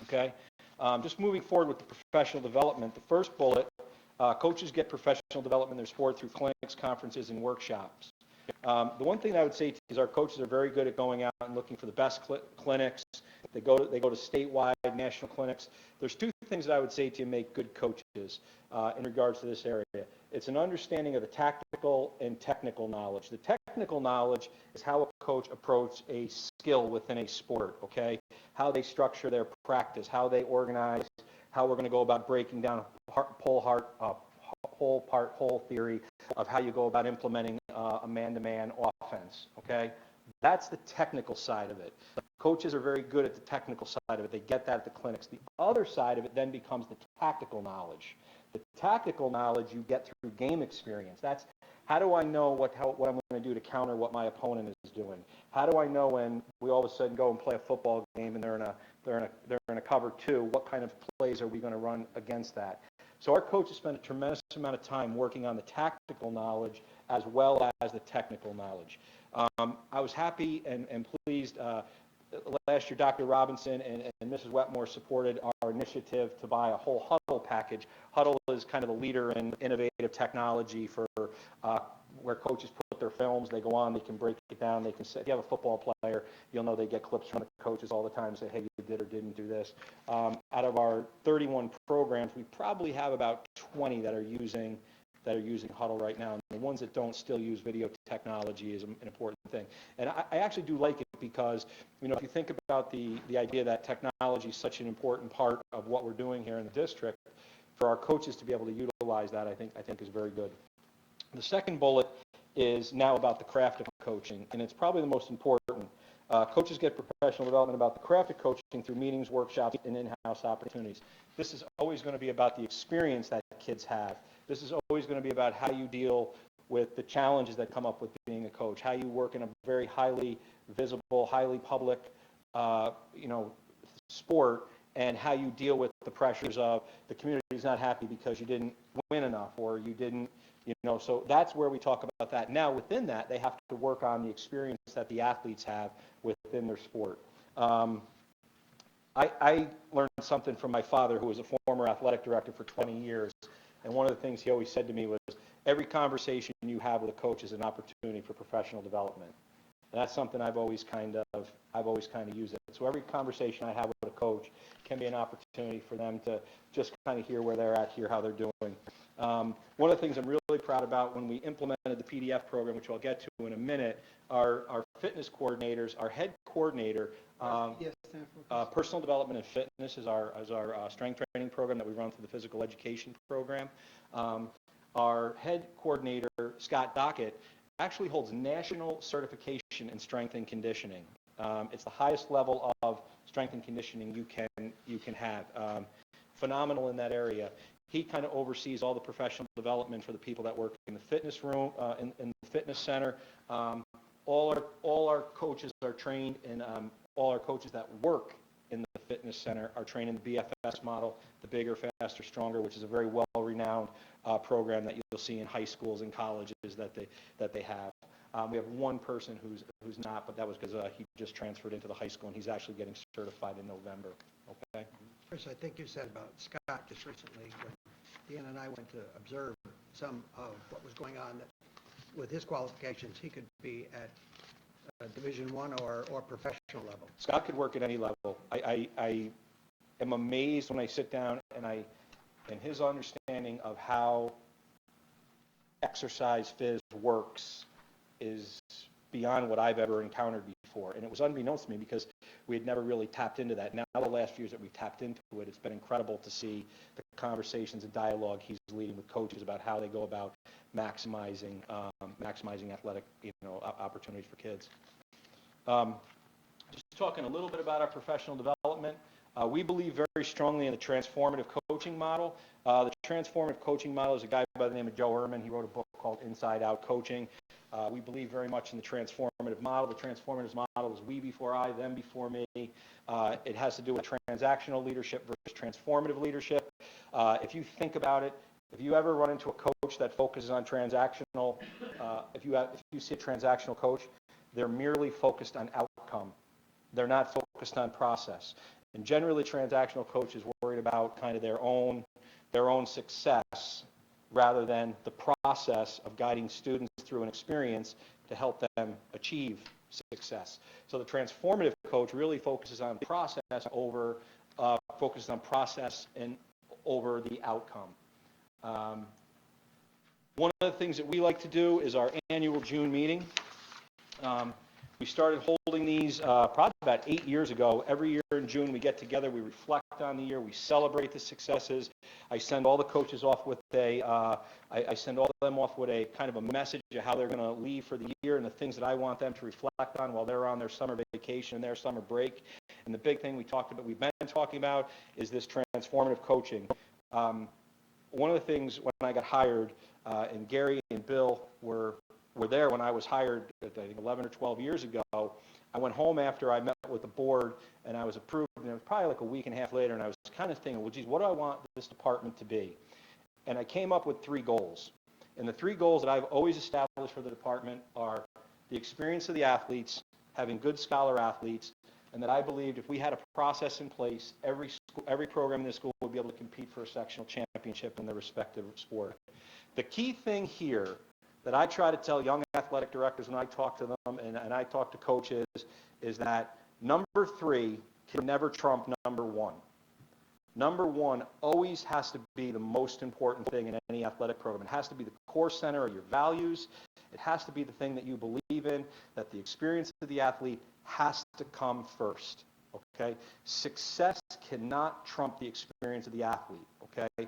Okay. Just moving forward with the professional development, the first bullet. Coaches get professional development in their sport through clinics, conferences, and workshops. The one thing I would say is our coaches are very good at going out and looking for the best clinics. They go to statewide, national clinics. There's 2 things that I would say to you make good coaches in regards to this area. It's an understanding of the tactical and technical knowledge. The technical knowledge is how a coach approaches a skill within a sport, okay? How they structure their practice, how they organize, how we're going to go about breaking down whole theory of how you go about implementing a man-to-man offense, okay? That's the technical side of it. Coaches are very good at the technical side of it. They get that at the clinics. The other side of it then becomes the tactical knowledge. The tactical knowledge you get through game experience. That's how do I know what I'm going to do to counter what my opponent is doing? How do I know when we all of a sudden go and play a football game and they're in a cover 2, what kind of plays are we going to run against that? So our coaches spend a tremendous amount of time working on the tactical knowledge as well as the technical knowledge. I was happy and pleased. Last year, Dr. Robinson and Mrs. Wetmore supported our initiative to buy a whole Huddle package. Huddle is kind of the leader in innovative technology for where coaches put their films. They go on, they can break it down. They can say, if you have a football player, you'll know they get clips from the coaches all the time and say, hey, you did or didn't do this. Out of our 31 programs, we probably have about 20 that are using Huddle right now. And the ones that don't still use video technology is an important thing. And I actually do like it because, if you think about the idea that technology is such an important part of what we're doing here in the district, for our coaches to be able to utilize that, I think is very good. The second bullet is now about the craft of coaching, and it's probably the most important. Coaches get professional development about the craft of coaching through meetings, workshops, and in-house opportunities. This is always going to be about the experience that kids have. This is always going to be about how you deal with the challenges that come up with being a coach, how you work in a very highly visible, highly public, sport, and how you deal with the pressures of the community's not happy because you didn't win enough or you didn't, so that's where we talk about that. Now, within that, they have to work on the experience that the athletes have within their sport. I learned something from my father, who was a former athletic director for 20 years, and one of the things he always said to me was, every conversation you have with a coach is an opportunity for professional development. And that's something I've always kind of used it. So every conversation I have with a coach can be an opportunity for them to just kind of hear where they're at, hear how they're doing. One of the things I'm really proud about when we implemented the PDF program, which I'll get to in a minute, our fitness coordinators, our head coordinator, personal development and fitness is our strength training program that we run through the physical education program. Our head coordinator, Scott Dockett, actually holds national certification in strength and conditioning. It's the highest level of strength and conditioning you can have. Phenomenal in that area. He kind of oversees all the professional development for the people that work in the fitness room, in the fitness center. All our coaches are trained, and all our coaches that work in the fitness center are trained in the BFS model, the bigger, faster, stronger, which is a very well-renowned program that you'll see in high schools and colleges that they have. We have one person who's not, but that was because he just transferred into the high school, and he's actually getting certified in November. Okay. Chris, I think you said about Scott just recently, when Deanna and I went to observe some of what was going on, that with his qualifications, he could be at Division I or professional level. Scott could work at any level. I am amazed when I sit down and his understanding of how exercise phys works is beyond what I've ever encountered before. And it was unbeknownst to me because we had never really tapped into that. Now, the last few years that we've tapped into it, it's been incredible to see the conversations and dialogue he's leading with coaches about how they go about maximizing athletic opportunities for kids. Just talking a little bit about our professional development. We believe very strongly in the transformative coaching model. The transformative coaching model is a guy by the name of Joe Ehrman. He wrote a book called Inside Out Coaching. We believe very much in the transformative model. The transformative model is we before I, them before me. It has to do with transactional leadership versus transformative leadership. If you think about it, if you ever run into a coach that focuses on transactional, if you see a transactional coach, they're merely focused on outcome. They're not focused on process. And generally, transactional coach is worried about kind of their own success rather than the process of guiding students through an experience to help them achieve success. So the transformative coach really focuses on process and over the outcome. One of the things that we like to do is our annual June meeting. We started holding these probably about 8 years ago. Every year in June, we get together, we reflect on the year, we celebrate the successes. I send all the coaches off with a kind of a message of how they're going to leave for the year and the things that I want them to reflect on while they're on their summer vacation and their summer break. And the big thing we've been talking about is this transformative coaching. One of the things when I got hired, and Gary and Bill were there when I was hired, I think 11 or 12 years ago. I went home after I met with the board and I was approved, and it was probably like a week and a half later, and I was kind of thinking, well, geez, what do I want this department to be? And I came up with 3 goals. And the 3 goals that I've always established for the department are the experience of the athletes, having good scholar athletes, and that I believed if we had a process in place, every program in the school would be able to compete for a sectional championship in their respective sport. The key thing here that I try to tell young athletic directors when I talk to them and I talk to coaches is that number 3 can never trump number 1. Number 1 always has to be the most important thing in any athletic program. It has to be the core center of your values. It has to be the thing that you believe in, that the experience of the athlete has to come first. Okay? Success cannot trump the experience of the athlete. Okay?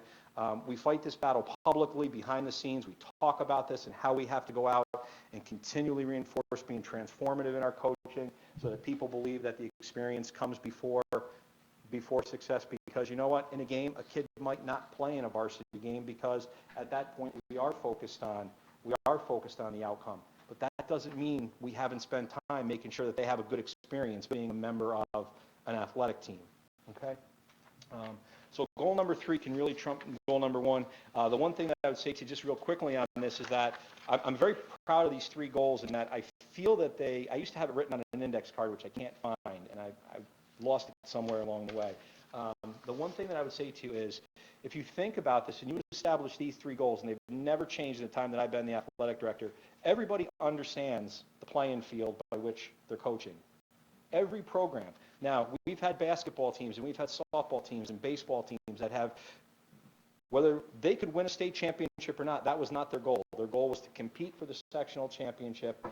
We fight this battle publicly, behind the scenes. We talk about this and how we have to go out and continually reinforce being transformative in our coaching coaching so that people believe that the experience comes before success, because you know what, in a game, a kid might not play in a varsity game because at that point we are focused on the outcome. But that doesn't mean we haven't spent time making sure that they have a good experience being a member of an athletic team, okay? So goal number 3 can really trump goal number 1. The one thing that I would say to you just real quickly on this is that I'm very proud of these 3 goals, and that I feel that I used to have it written on an index card, which I can't find, and I lost it somewhere along the way. The one thing that I would say to you is, if you think about this and you establish these 3 goals, and they've never changed in the time that I've been the athletic director, everybody understands the playing field by which they're coaching. Every program. Now, we've had basketball teams, and we've had softball teams, and baseball teams that have, whether they could win a state championship or not, that was not their goal. Their goal was to compete for the sectional championship,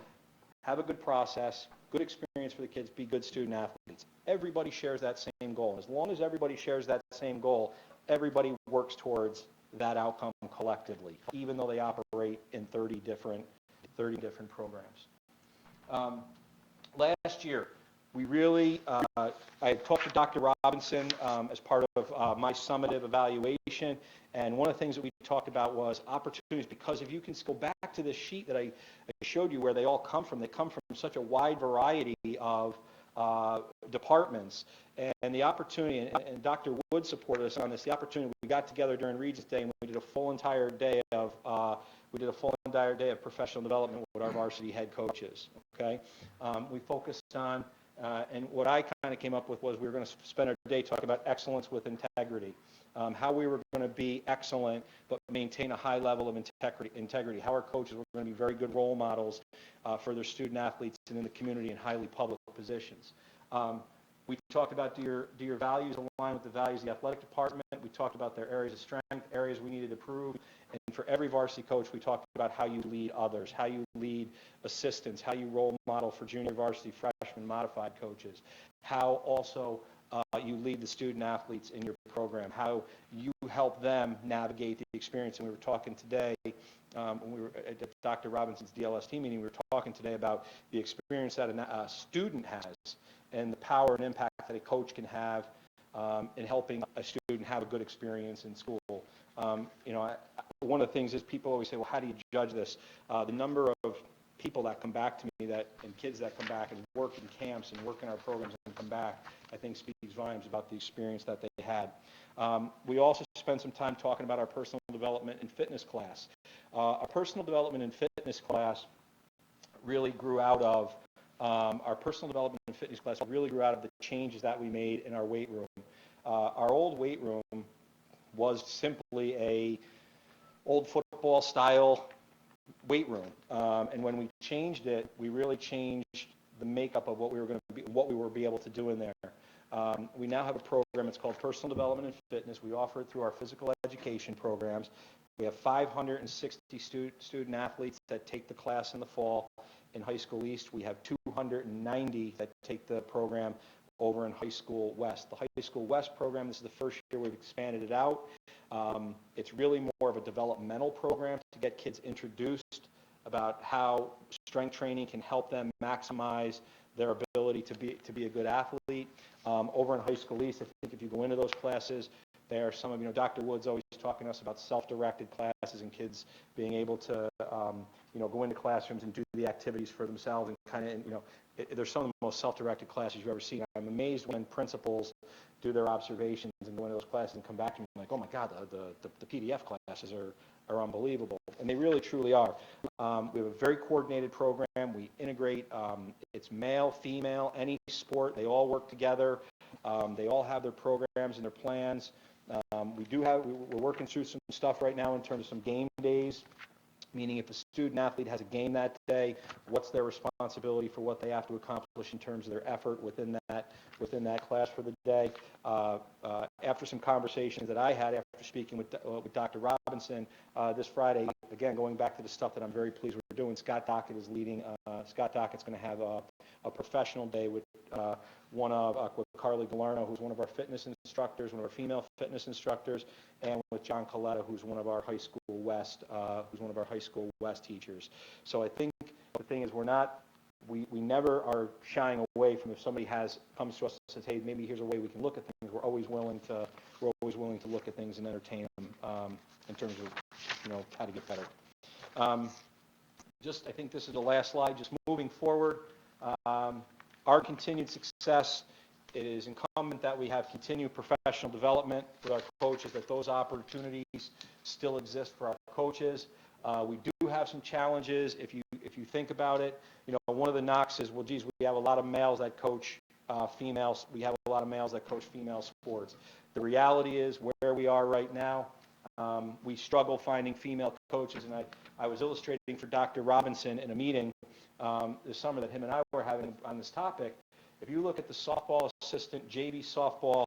have a good process, good experience for the kids, be good student athletes. Everybody shares that same goal. As long as everybody shares that same goal, everybody works towards that outcome collectively, even though they operate in 30 different programs. Last year, we really, I talked to Dr. Robinson as part of my summative evaluation, and one of the things that we talked about was opportunities, because if you can go back to this sheet that I showed you where they all come from, they come from such a wide variety of departments, and the opportunity, and Dr. Wood supported us on this, the opportunity, we got together during Regents Day and we did a full entire day of professional development with our varsity head coaches, okay? We focused on, and what I kind of came up with was we were going to spend our day talking about excellence with integrity, how we were going to be excellent but maintain a high level of integrity, how our coaches were going to be very good role models for their student athletes and in the community in highly public positions. We talked about do your values align with the values of the athletic department. We talked about their areas of strength, areas we needed to improve. And for every varsity coach, we talked about how you lead others, how you lead assistants, how you role model for junior varsity, freshman, modified coaches, how also you lead the student athletes in your program, how you help them navigate the experience. And we were talking today, when we were at Dr. Robinson's DLST meeting, we were talking today about the experience that a student has and the power and impact that a coach can have in helping a student have a good experience in school. One of the things is people always say, well, how do you judge this? The number of people that come back to me and kids that come back and work in camps and work in our programs and come back, I think speaks volumes about the experience that they had. We also spent some time talking about our personal development and fitness class. Our personal development and fitness class really grew out of the changes that we made in our weight room. Our old weight room was simply a old football style weight room, and when we changed it, we really changed the makeup of what we were be able to do in there. We now have a program. It's called Personal Development and Fitness. We offer it through our physical education programs. We have 560 student athletes that take the class in the fall. In High School East, we have 290 that take the program over in High School West. The High School West program, this is the first year we've expanded it out. It's really more of a developmental program to get kids introduced about how strength training can help them maximize their ability to be a good athlete. Over in High School East, I think if you go into those classes, there are some of, Dr. Wood's always talking to us about self-directed classes and kids being able to, go into classrooms and do the activities for themselves and they're some of the most self-directed classes you've ever seen. I'm amazed when principals do their observations and go into those classes and come back to me like, oh my God, the PDF classes are unbelievable. And they really, truly are. We have a very coordinated program. We integrate, it's male, female, any sport. They all work together. They all have their programs and their plans. We're working through some stuff right now in terms of some game days, meaning if a student athlete has a game that day, what's their responsibility for what they have to accomplish in terms of their effort within that class for the day. After some conversations that I had after speaking with Dr. Robinson this Friday, again, going back to the stuff that I'm very pleased we're doing, Scott Dockett is leading. Scott Dockett's going to have a professional day with with Carly Galarno, who's one of our fitness instructors, one of our female fitness instructors, and with John Coletta, who's one of our High School West teachers. So I think the thing is we're not we never are shying away from if somebody comes to us and says, hey, maybe here's a way we can look at things. We're always willing to look at things and entertain them in terms of, how to get better. I think this is the last slide, just moving forward. Our continued success, it is incumbent that we have continued professional development with our coaches, that those opportunities still exist for our coaches. We do have some challenges if you think about it. One of the knocks is, well, geez, we have a lot of males that coach females. We have a lot of males that coach female sports. The reality is where we are right now, we struggle finding female coaches, and I was illustrating for Dr. Robinson in a meeting this summer that him and I were having on this topic. If you look at the softball assistant, JV softball,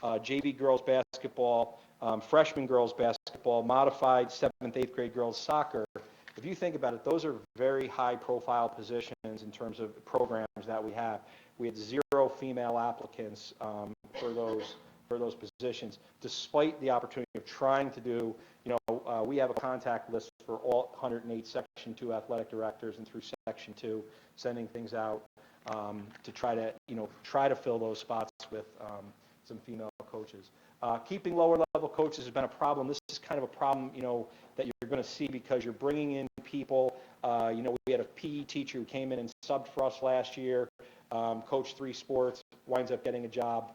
JV girls basketball, freshman girls basketball, modified 7th, 8th grade girls soccer, if you think about it, those are very high profile positions in terms of programs that we have. We had 0 female applicants for those positions, despite the opportunity of trying to do, we have a contact list for all 108 Section 2 athletic directors and through Section 2, sending things out to try to fill those spots with some female coaches. Keeping lower level coaches has been a problem. This is kind of a problem, that you're going to see because you're bringing in people. We had a PE teacher who came in and subbed for us last year, coached 3 sports, winds up getting a job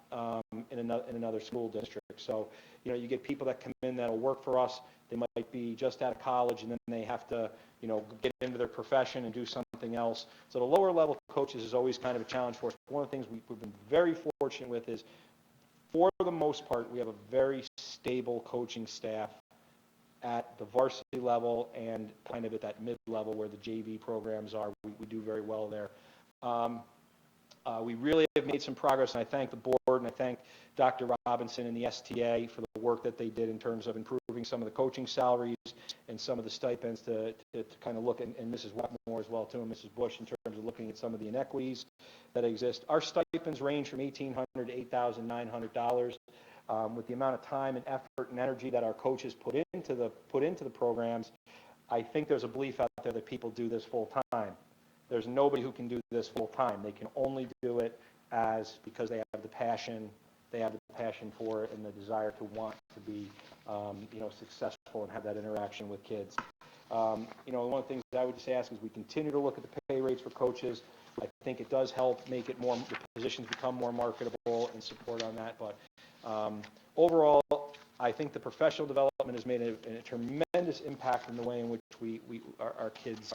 in another school district. So, you get people that come in that'll work for us. They might be just out of college and then they have to, get into their profession and do something else. So the lower level coaches is always kind of a challenge for us. One of the things we've been very fortunate with is, for the most part, we have a very stable coaching staff at the varsity level and kind of at that mid-level where the JV programs are. We do very well there. We really have made some progress, and I thank the board and I thank Dr. Robinson and the STA for the work that they did in terms of improving some of the coaching salaries and some of the stipends to kind of look at, and Mrs. Wetmore as well too, and Mrs. Bush, in terms of looking at some of the inequities that exist. Our stipends range from $1,800 to $8,900. With the amount of time and effort and energy that our coaches put into the programs, I think there's a belief out there that people do this full time. There's nobody who can do this full time. They can only do it because they have the passion for it and the desire to want to be, successful and have that interaction with kids. One of the things that I would just ask is we continue to look at the pay rates for coaches. I think it does help make it more, the positions become more marketable and support on that. But overall, I think the professional development has made a tremendous impact in the way in which our kids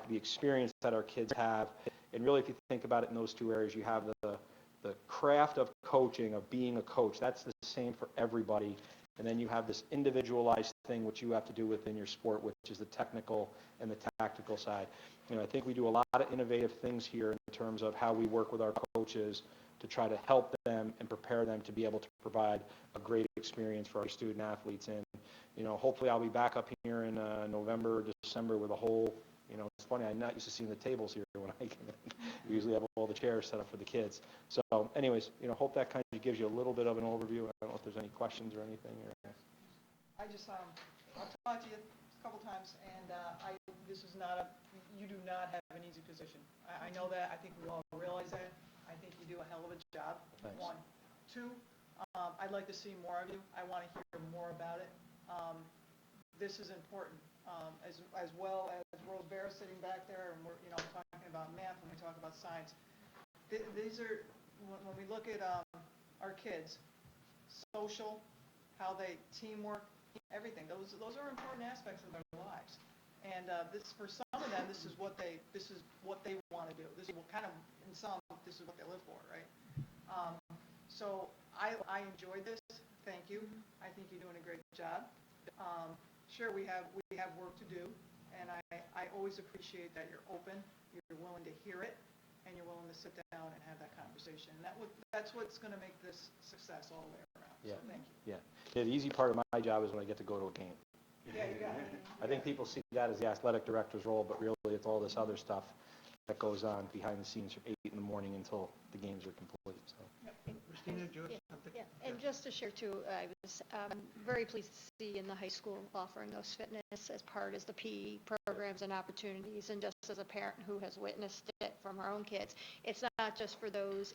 the experience that our kids have. And really, if you think about it in those 2 areas, you have the craft of coaching, of being a coach. That's the same for everybody. And then you have this individualized thing which you have to do within your sport, which is the technical and the tactical side. I think we do a lot of innovative things here in terms of how we work with our coaches to try to help them and prepare them to be able to provide a great experience for our student athletes. And, hopefully I'll be back up here in November or December with a whole, it's funny, I'm not used to seeing the tables here when I come in. We usually have all the chairs set up for the kids. So anyways, hope that kind of gives you a little bit of an overview. I don't know if there's any questions or anything. I just, I've talked to you a couple times, and you do not have an easy position. I know that. I think we all realize that. I think you do a hell of a job. Thanks. 1. 2, I'd like to see more of you. I want to hear more about it. This is important, as well as Rose Bear sitting back there, and we're talking about math when we talk about science. These are, when we look at our kids, social, how they teamwork, everything. Those are important aspects of their lives. And for some of them, this is what they want to do. This is this is what they live for, right? So I enjoyed this. Thank you. I think you're doing a great job. Sure, we have work to do, and I always appreciate that you're open, you're willing to hear it, and you're willing to sit down and have that conversation. And that's what's going to make this success all the way around. Yeah. So thank you. Yeah. The easy part of my job is when I get to go to a game. Yeah, you got it. I think people see that as the athletic director's role, but really it's all this other stuff that goes on behind the scenes from 8 in the morning until the games are complete. So. Christina, do you have something? Yeah. And just to share too, I was very pleased to see in the high school offering those fitness as part of the PE programs and opportunities. And just as a parent who has witnessed it from our own kids, it's not just for those,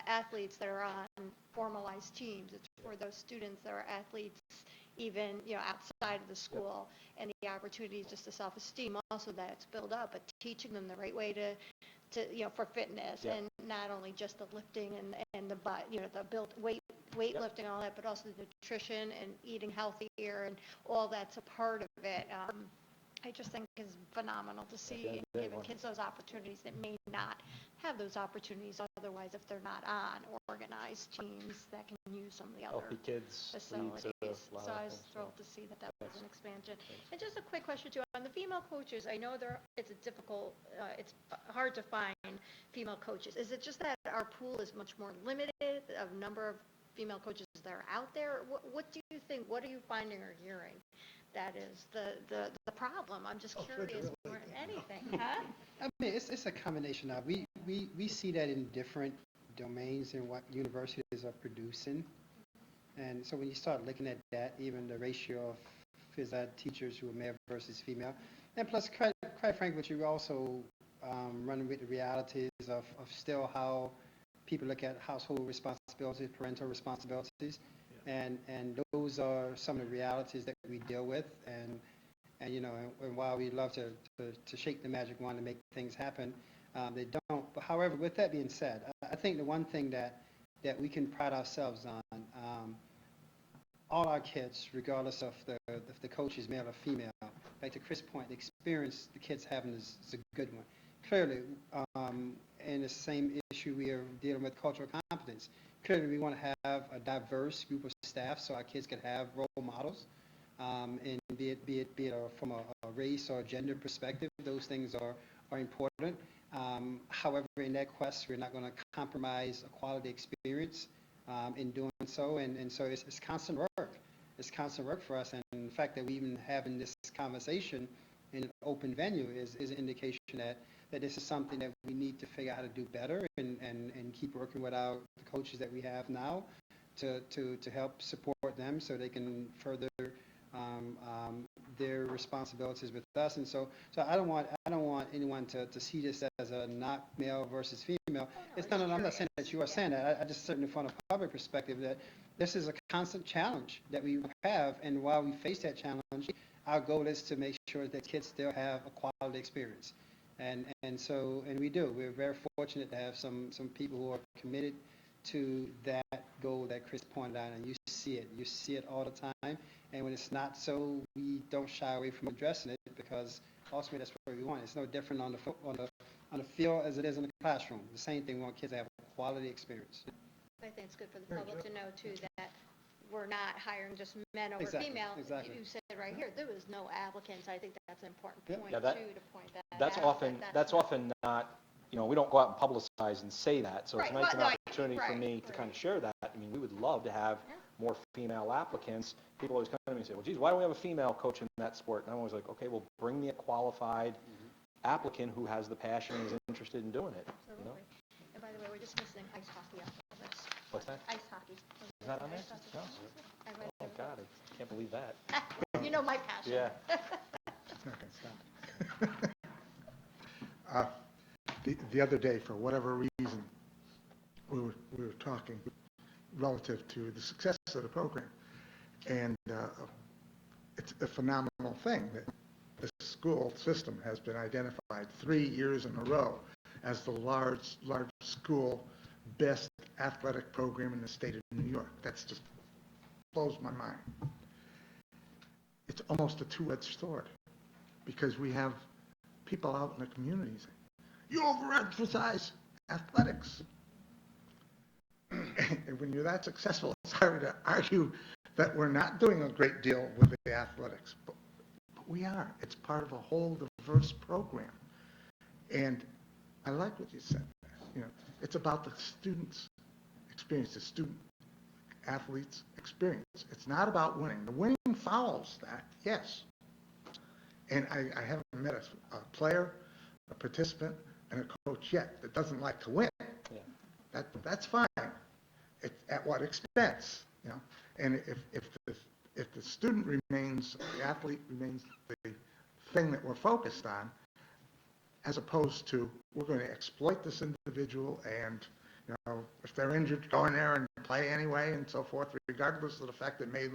athletes that are on formalized teams. It's for those students that are athletes even, outside of the school, and the opportunities just to self-esteem also that's built up, but teaching them the right way to for fitness, and not only just the lifting and the butt, the built weightlifting and all that, but also the nutrition and eating healthier and all that's a part of it. I just think is phenomenal to see and giving kids those opportunities that may not have those opportunities otherwise if they're not on organized teams that can use some of the other Healthy kids leads facilities. to a lot So of I was things, thrilled to see that was an expansion. And just a quick question too, on the female coaches, I know it's a difficult, it's hard to find female coaches. Is it just that our pool is much more limited of number of female coaches that are out there? What do you think, what are you finding or hearing that is the problem? I'm just curious more than anything, huh? I mean, it's a combination of, we see that in different domains in what universities are producing. And so when you start looking at that, even the ratio of phys ed teachers who are male versus female, and plus, quite frankly, you also running with the realities of still how people look at household responsibilities, parental responsibilities, and those are some of the realities that we deal with. And while we love to shake the magic wand to make things happen, they don't. But however, with that being said, I think the one thing that we can pride ourselves on, all our kids, regardless of if the coach is male or female, like to Chris' point, the experience the kids having is a good one. Clearly, in the same issue we are dealing with cultural competence, clearly we want to have a diverse group of staff so our kids can have role models, and be it from a race or gender perspective, those things are important. However, in that quest, we're not going to compromise a quality experience in doing so, and so it's constant work. It's constant work for us, and the fact that we even having this conversation in an open venue is an indication that this is something that we need to figure out how to do better and keep working with the coaches that we have now to help support them so they can further their responsibilities with us. And so I don't want anyone to see this as a not male versus female. I'm not saying that you are saying that. I just certainly from a public perspective that this is a constant challenge that we have, and while we face that challenge, our goal is to make sure that kids still have a quality experience. And we do. We're very fortunate to have some people who are committed to that goal that Chris pointed out, and you see it all the time. And when it's not so, we don't shy away from addressing it, because ultimately that's what we want. It's no different on the field as it is in the classroom. The same thing, we want kids to have a quality experience. I think it's good for the public to know too that we're not hiring just men over female. Exactly. You said right here, there was no applicants. I think that's an important point Yeah, too, to point that That's out. often not, we don't go out and publicize and say that, so it's Right, nice an well, no, opportunity for me to kind of share that. I mean, we would love to have more female applicants. People always come to me and say, well, geez, why don't we have a female coach in that sport? And I'm always like, okay, well, bring me a qualified applicant who has the passion and is interested in doing it. Absolutely. And by the way, we're just missing ice hockey off of this. What's that? Ice hockey. Is that on there? Ice hockey. No. I read Oh, it. God, I can't believe that. You know my passion. Yeah. Okay, stop. The other day, for whatever reason, we were talking relative to the success of the program, and it's a phenomenal thing that the school system has been identified 3 years in a row as the large school best athletic program in the state of New York. That's just blows my mind. It's almost a two-edged sword, because we have people out in the communities saying, you overemphasize athletics. And when you're that successful, it's hard to argue that we're not doing a great deal with the athletics. But we are. It's part of a whole diverse program. And I like what you said. It's about the students' experience, the student athletes' experience. It's not about winning. The winning follows that, yes. And I haven't met a player, a participant, and a coach yet that doesn't like to win. Yeah. That's fine. at what expense, you know? And if the student remains, the athlete remains the thing that we're focused on, as opposed to, we're going to exploit this individual and, you know, if they're injured, go in there and play anyway and so forth, regardless of the fact that it may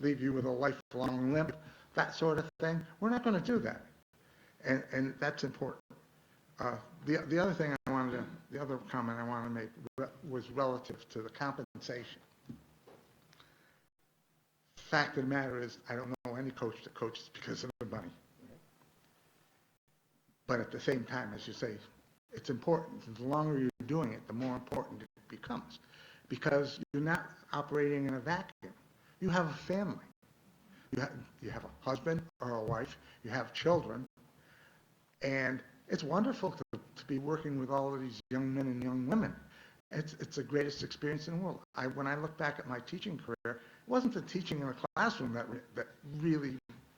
leave you with a lifelong limp, that sort of thing. We're not going to do that. And that's important. The other thing the other comment I wanted to make was relative to the compensation. Fact of the matter is, I don't know any coach that coaches because of the money. But at the same time, as you say, it's important. The longer you're doing it, the more important it becomes. Because you're not operating in a vacuum. You have a family. You have a husband or a wife. You have children. And it's wonderful to be working with all of these young men and young women. It's the greatest experience in the world. When I look back at my teaching career, it wasn't the teaching in the classroom that really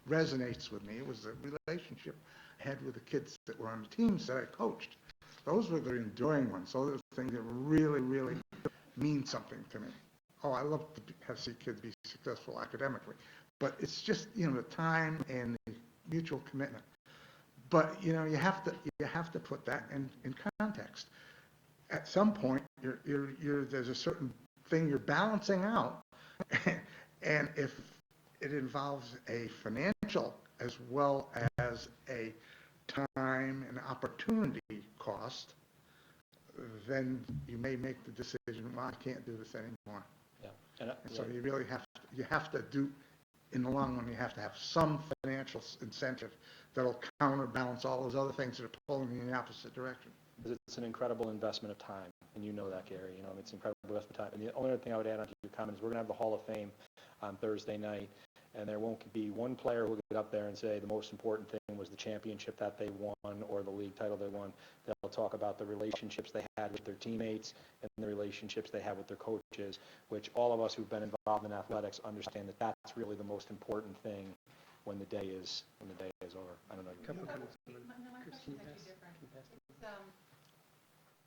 resonates with me. It was the relationship I had with the kids that were on the teams that I coached. Those were the enduring ones. Those are the things that really, really mean something to me. Oh, I love to see kids be successful academically. But it's just, you know, the time and the mutual commitment. But, you know, you have to put that in context. At some point, there's a certain thing you're balancing out. And if it involves a financial as well as a time and opportunity cost, then you may make the decision, well, I can't do this anymore. Yeah. And so you really have to do, in the long run, you have to have some financial incentive that'll counterbalance all those other things that are pulling in the opposite direction. It's an incredible investment of time, and you know that, Gary. You know, it's an incredible investment of time. And the only other thing I would add on to your comment is we're going to have the Hall of Fame on Thursday night, and there won't be one player who will get up there and say the most important thing was the championship that they won or the league title they won. They'll talk about the relationships they had with their teammates and the relationships they have with their coaches, which all of us who've been involved in athletics understand that that's really the most important thing when the day is over. I don't know. My question might be different.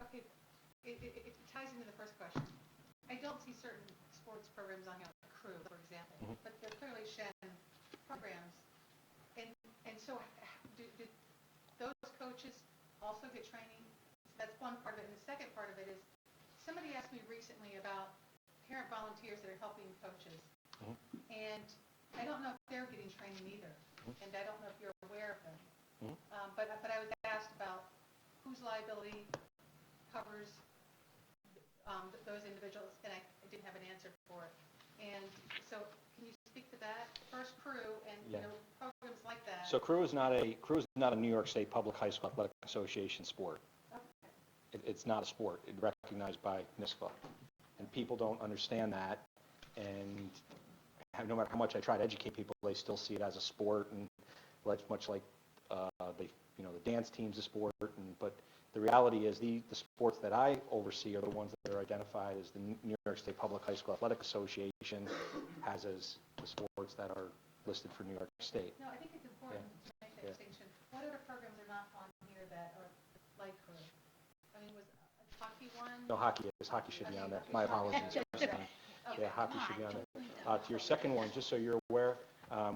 Okay, it ties into the first question. I don't see certain sports programs on here, like crew, for example, but they're clearly Shen programs. And so do those coaches also get training? That's one part of it. And the second part of it is, somebody asked me recently about parent volunteers that are helping coaches. And I don't know if they're getting training either. And I don't know if you're aware of them. But I was asked about whose liability covers those individuals, and I didn't have an answer for it. And so can you speak to that? First, crew and you know, programs like that. So crew is not a New York State Public High School Athletic Association sport. Okay. It's not a sport. It's recognized by NISFA. And people don't understand that. And no matter how much I try to educate people, they still see it as a sport, and much like the dance team's a sport. But the reality is the sports that I oversee are the ones that are identified as the New York State Public High School Athletic Association has as the sports that are listed for New York State. No, I think it's important to make that distinction. What other programs are not on here that are like crew? I mean, was hockey one? No, hockey should be on there. My apologies. Yeah, hockey should be on there. To your second one, just so you're aware,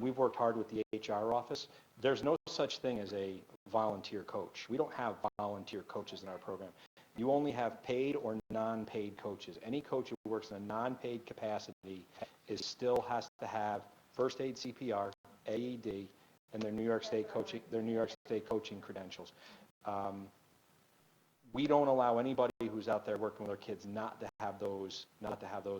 we've worked hard with the HR office. There's no such thing as a volunteer coach. We don't have volunteer coaches in our program. You only have paid or non-paid coaches. Any coach who works in a non-paid capacity still has to have first aid CPR, AED, and their New York State coaching credentials. We don't allow anybody who's out there working with our kids not to have those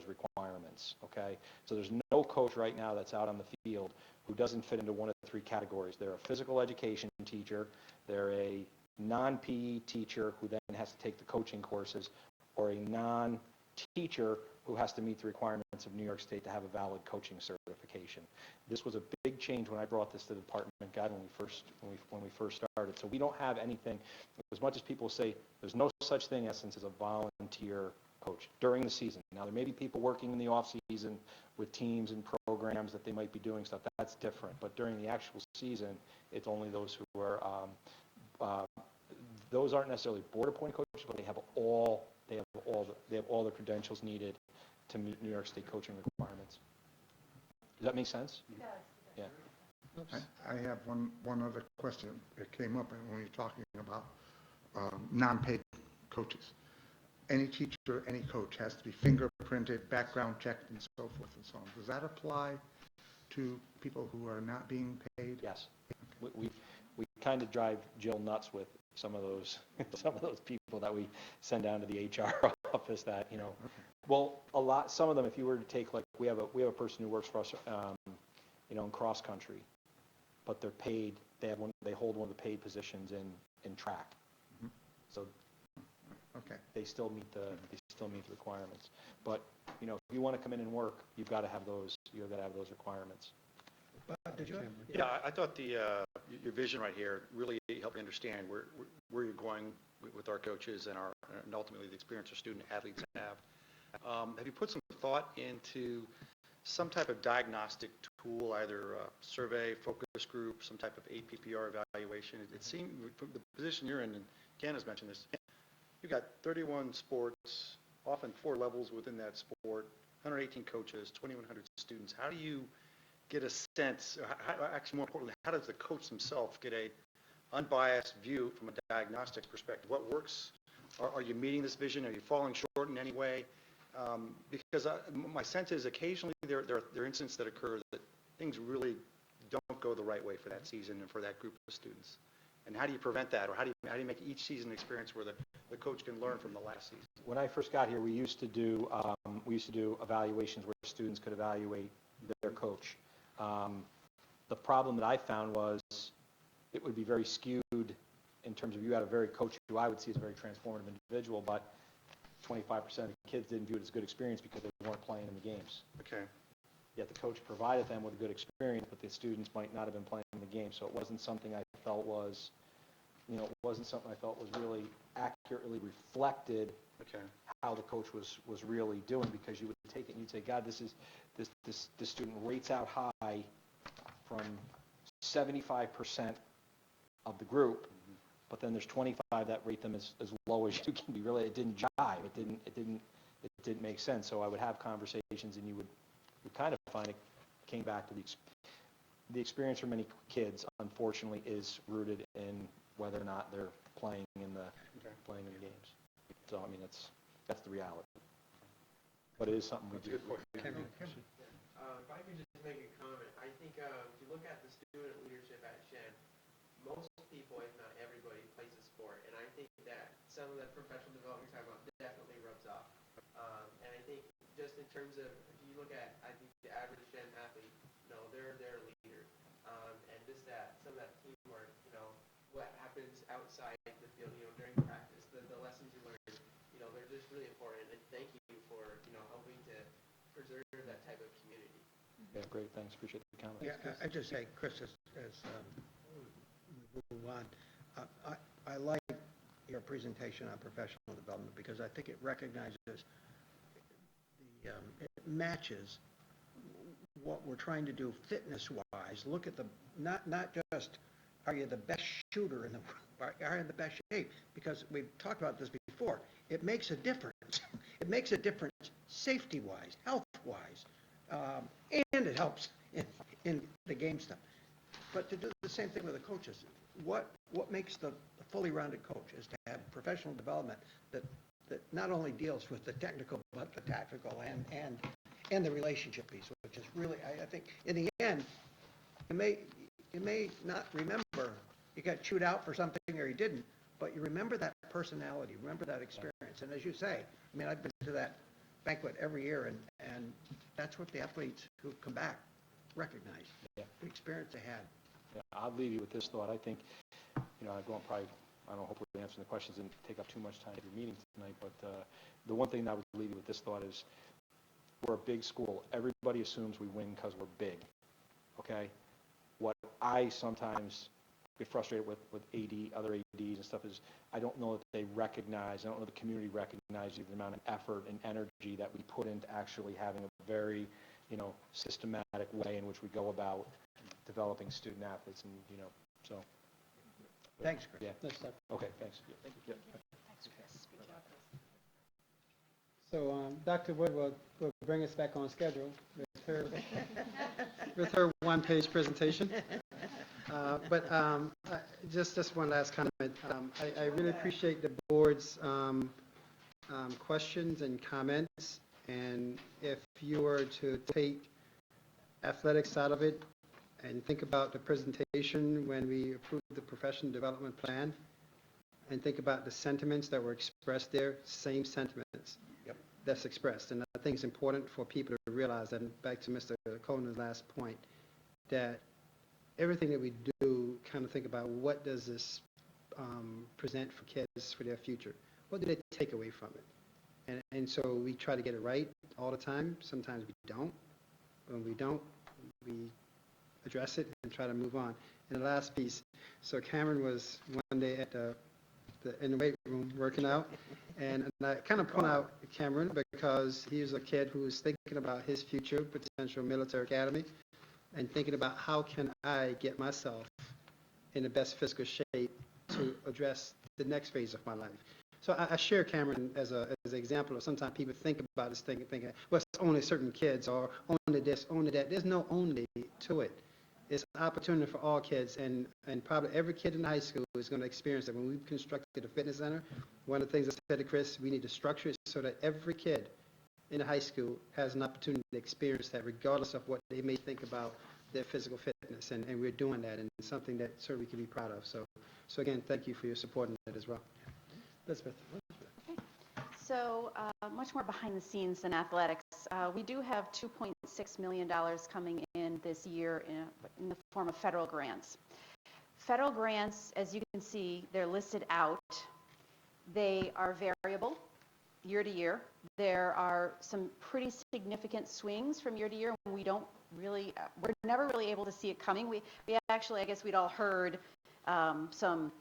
requirements, okay? So there's no coach right now that's out on the field who doesn't fit into one of the three categories. They're a physical education teacher, they're a non-PE teacher who then has to take the coaching courses, or a non-teacher who has to meet the requirements of New York State to have a valid coaching certification. This was a big change when I brought this to the department guide when we first started. So we don't have anything, as much as people say there's no such thing in essence as a volunteer coach during the season. Now there may be people working in the off season with teams and programs that they might be doing stuff. That's different. But during the actual season, it's only those who are those aren't necessarily board appointed coaches, but they have all They have all the credentials needed to meet New York State coaching requirements. Does that make sense? It does. Yeah. I have one other question that came up when you're talking about non-paid coaches. Any teacher, any coach has to be fingerprinted, background checked, and so forth and so on. Does that apply to people who are not being paid? Yes. We kind of drive Jill nuts with some of those people that we send down to the HR office that, well, some of them, if you were to take, like, we have a person who works for us, in cross country, but they're paid, they hold one of the paid positions in track. Mhm. So Okay. they still meet the requirements. But, if you want to come in and work, you've got to have those requirements. Bob, did you have? Yeah, I thought your vision right here really helped me understand where you're going with our coaches and ultimately the experience our student athletes have. Have you put some thought into some type of diagnostic tool, either a survey, focus group, some type of APPR evaluation? It seemed, from the position you're in, and Ken has mentioned this, you've got 31 sports, often 4 levels within that sport, 118 coaches, 2,100 students. How do you get a sense, actually more importantly, how does the coach himself get a unbiased view from a diagnostic perspective? What works? Are you meeting this vision? Are you falling short in any way? Because my sense is occasionally there are incidents that occur that things really don't go the right way for that season and for that group of students. And how do you prevent that, or how do you make each season an experience where the coach can learn from the last season? When I first got here, we used to do evaluations where students could evaluate their coach. The problem that I found was it would be very skewed in terms of, you had a very coach who I would see as a very transformative individual, but 25% of the kids didn't view it as a good experience because they weren't playing in the games. Okay. Yet the coach provided them with a good experience, but the students might not have been playing in the game. So it wasn't something I felt was, really accurately reflected how the coach was really doing, because you would take it and you'd say, God, this student rates out high from 75% of the group, but then there's 25 that rate them as low as you can be. Really, it didn't jive. It didn't make sense. So I would have conversations, and you would kind of find it came back to the experience for many kids, unfortunately, is rooted in whether or not they're playing in the games. So I mean, that's the reality. But it is something we do. If I could just make a comment, I think if you look at the student leadership at Shen, most people, if not everybody, plays a sport, and I think that some of the professional development we're talking about definitely rubs off. And I think just in terms of, if you look at, I think the average Shen athlete, they're a leader, and just some of that teamwork, what happens outside the field, during practice, the lessons you learn, they're just really important. And thank you for, helping to preserve that type of community. Yeah, great. Thanks. Appreciate the comments. Yeah, I just say, Chris, as we move on, I like your presentation on professional development, because I think it recognizes it matches what we're trying to do fitness-wise. Look at not just are you the best shooter in the world, are you in the best shape? Because we've talked about this before. It makes a difference. It makes a difference safety-wise, health-wise, and it helps in the game stuff. But to do the same thing with the coaches, what makes the fully rounded coach is to have professional development that not only deals with the technical but the tactical and the relationship piece, which is really, I think, in the end, you may not remember you got chewed out for something or you didn't, but you remember that personality, remember that experience. And as you say, I mean, I've been to that banquet every year, and that's what the athletes who come back recognize, the experience they had. Yeah, I'll leave you with this thought. I think, I go on probably, I don't know, hopefully answering the questions and take up too much time at your meeting tonight, but the one thing that I would leave you with this thought is, we're a big school. Everybody assumes we win because we're big, okay? What I sometimes get frustrated with other ADs and stuff is, I don't know that they recognize, I don't know the community recognizes the amount of effort and energy that we put into actually having a very, systematic way in which we go about developing student athletes, and, so. Thanks, Chris. Yeah. Okay, thanks. Yeah, thank you. Yeah. Thanks, Chris. Good job. So Dr. Wood will bring us back on schedule with her one-page presentation. But just one last comment. I really appreciate the board's questions and comments. And if you were to take athletics out of it and think about the presentation when we approved the professional development plan, and think about the sentiments that were expressed there, same sentiments that's expressed. And I think it's important for people to realize that, and back to Mr. Cohen's last point, that everything that we do, kind of think about what does this present for kids for their future? What do they take away from it? And so we try to get it right all the time. Sometimes we don't. When we don't, we address it and try to move on. And the last piece, so Cameron was one day at in the weight room working out, and I kind of point out Cameron because he's a kid who's thinking about his future potential military academy and thinking about how can I get myself in the best physical shape to address the next phase of my life. So I share Cameron as an example of sometimes people think about this thing and thinking, well, it's only certain kids or only this, only that. There's no only to it. It's an opportunity for all kids, and probably every kid in high school is going to experience it. When we constructed a fitness center, one of the things I said to Chris, we need to structure it so that every kid in high school has an opportunity to experience that regardless of what they may think about their physical fitness, and we're doing that, and it's something that certainly we can be proud of. So again, thank you for your support in that as well. Elizabeth. So much more behind the scenes than athletics. We do have $2.6 million coming in this year in the form of federal grants. Federal grants, as you can see, they're listed out. They are variable year to year. There are some pretty significant swings from year to year. We're never really able to see it coming. We actually, I guess we'd all heard some,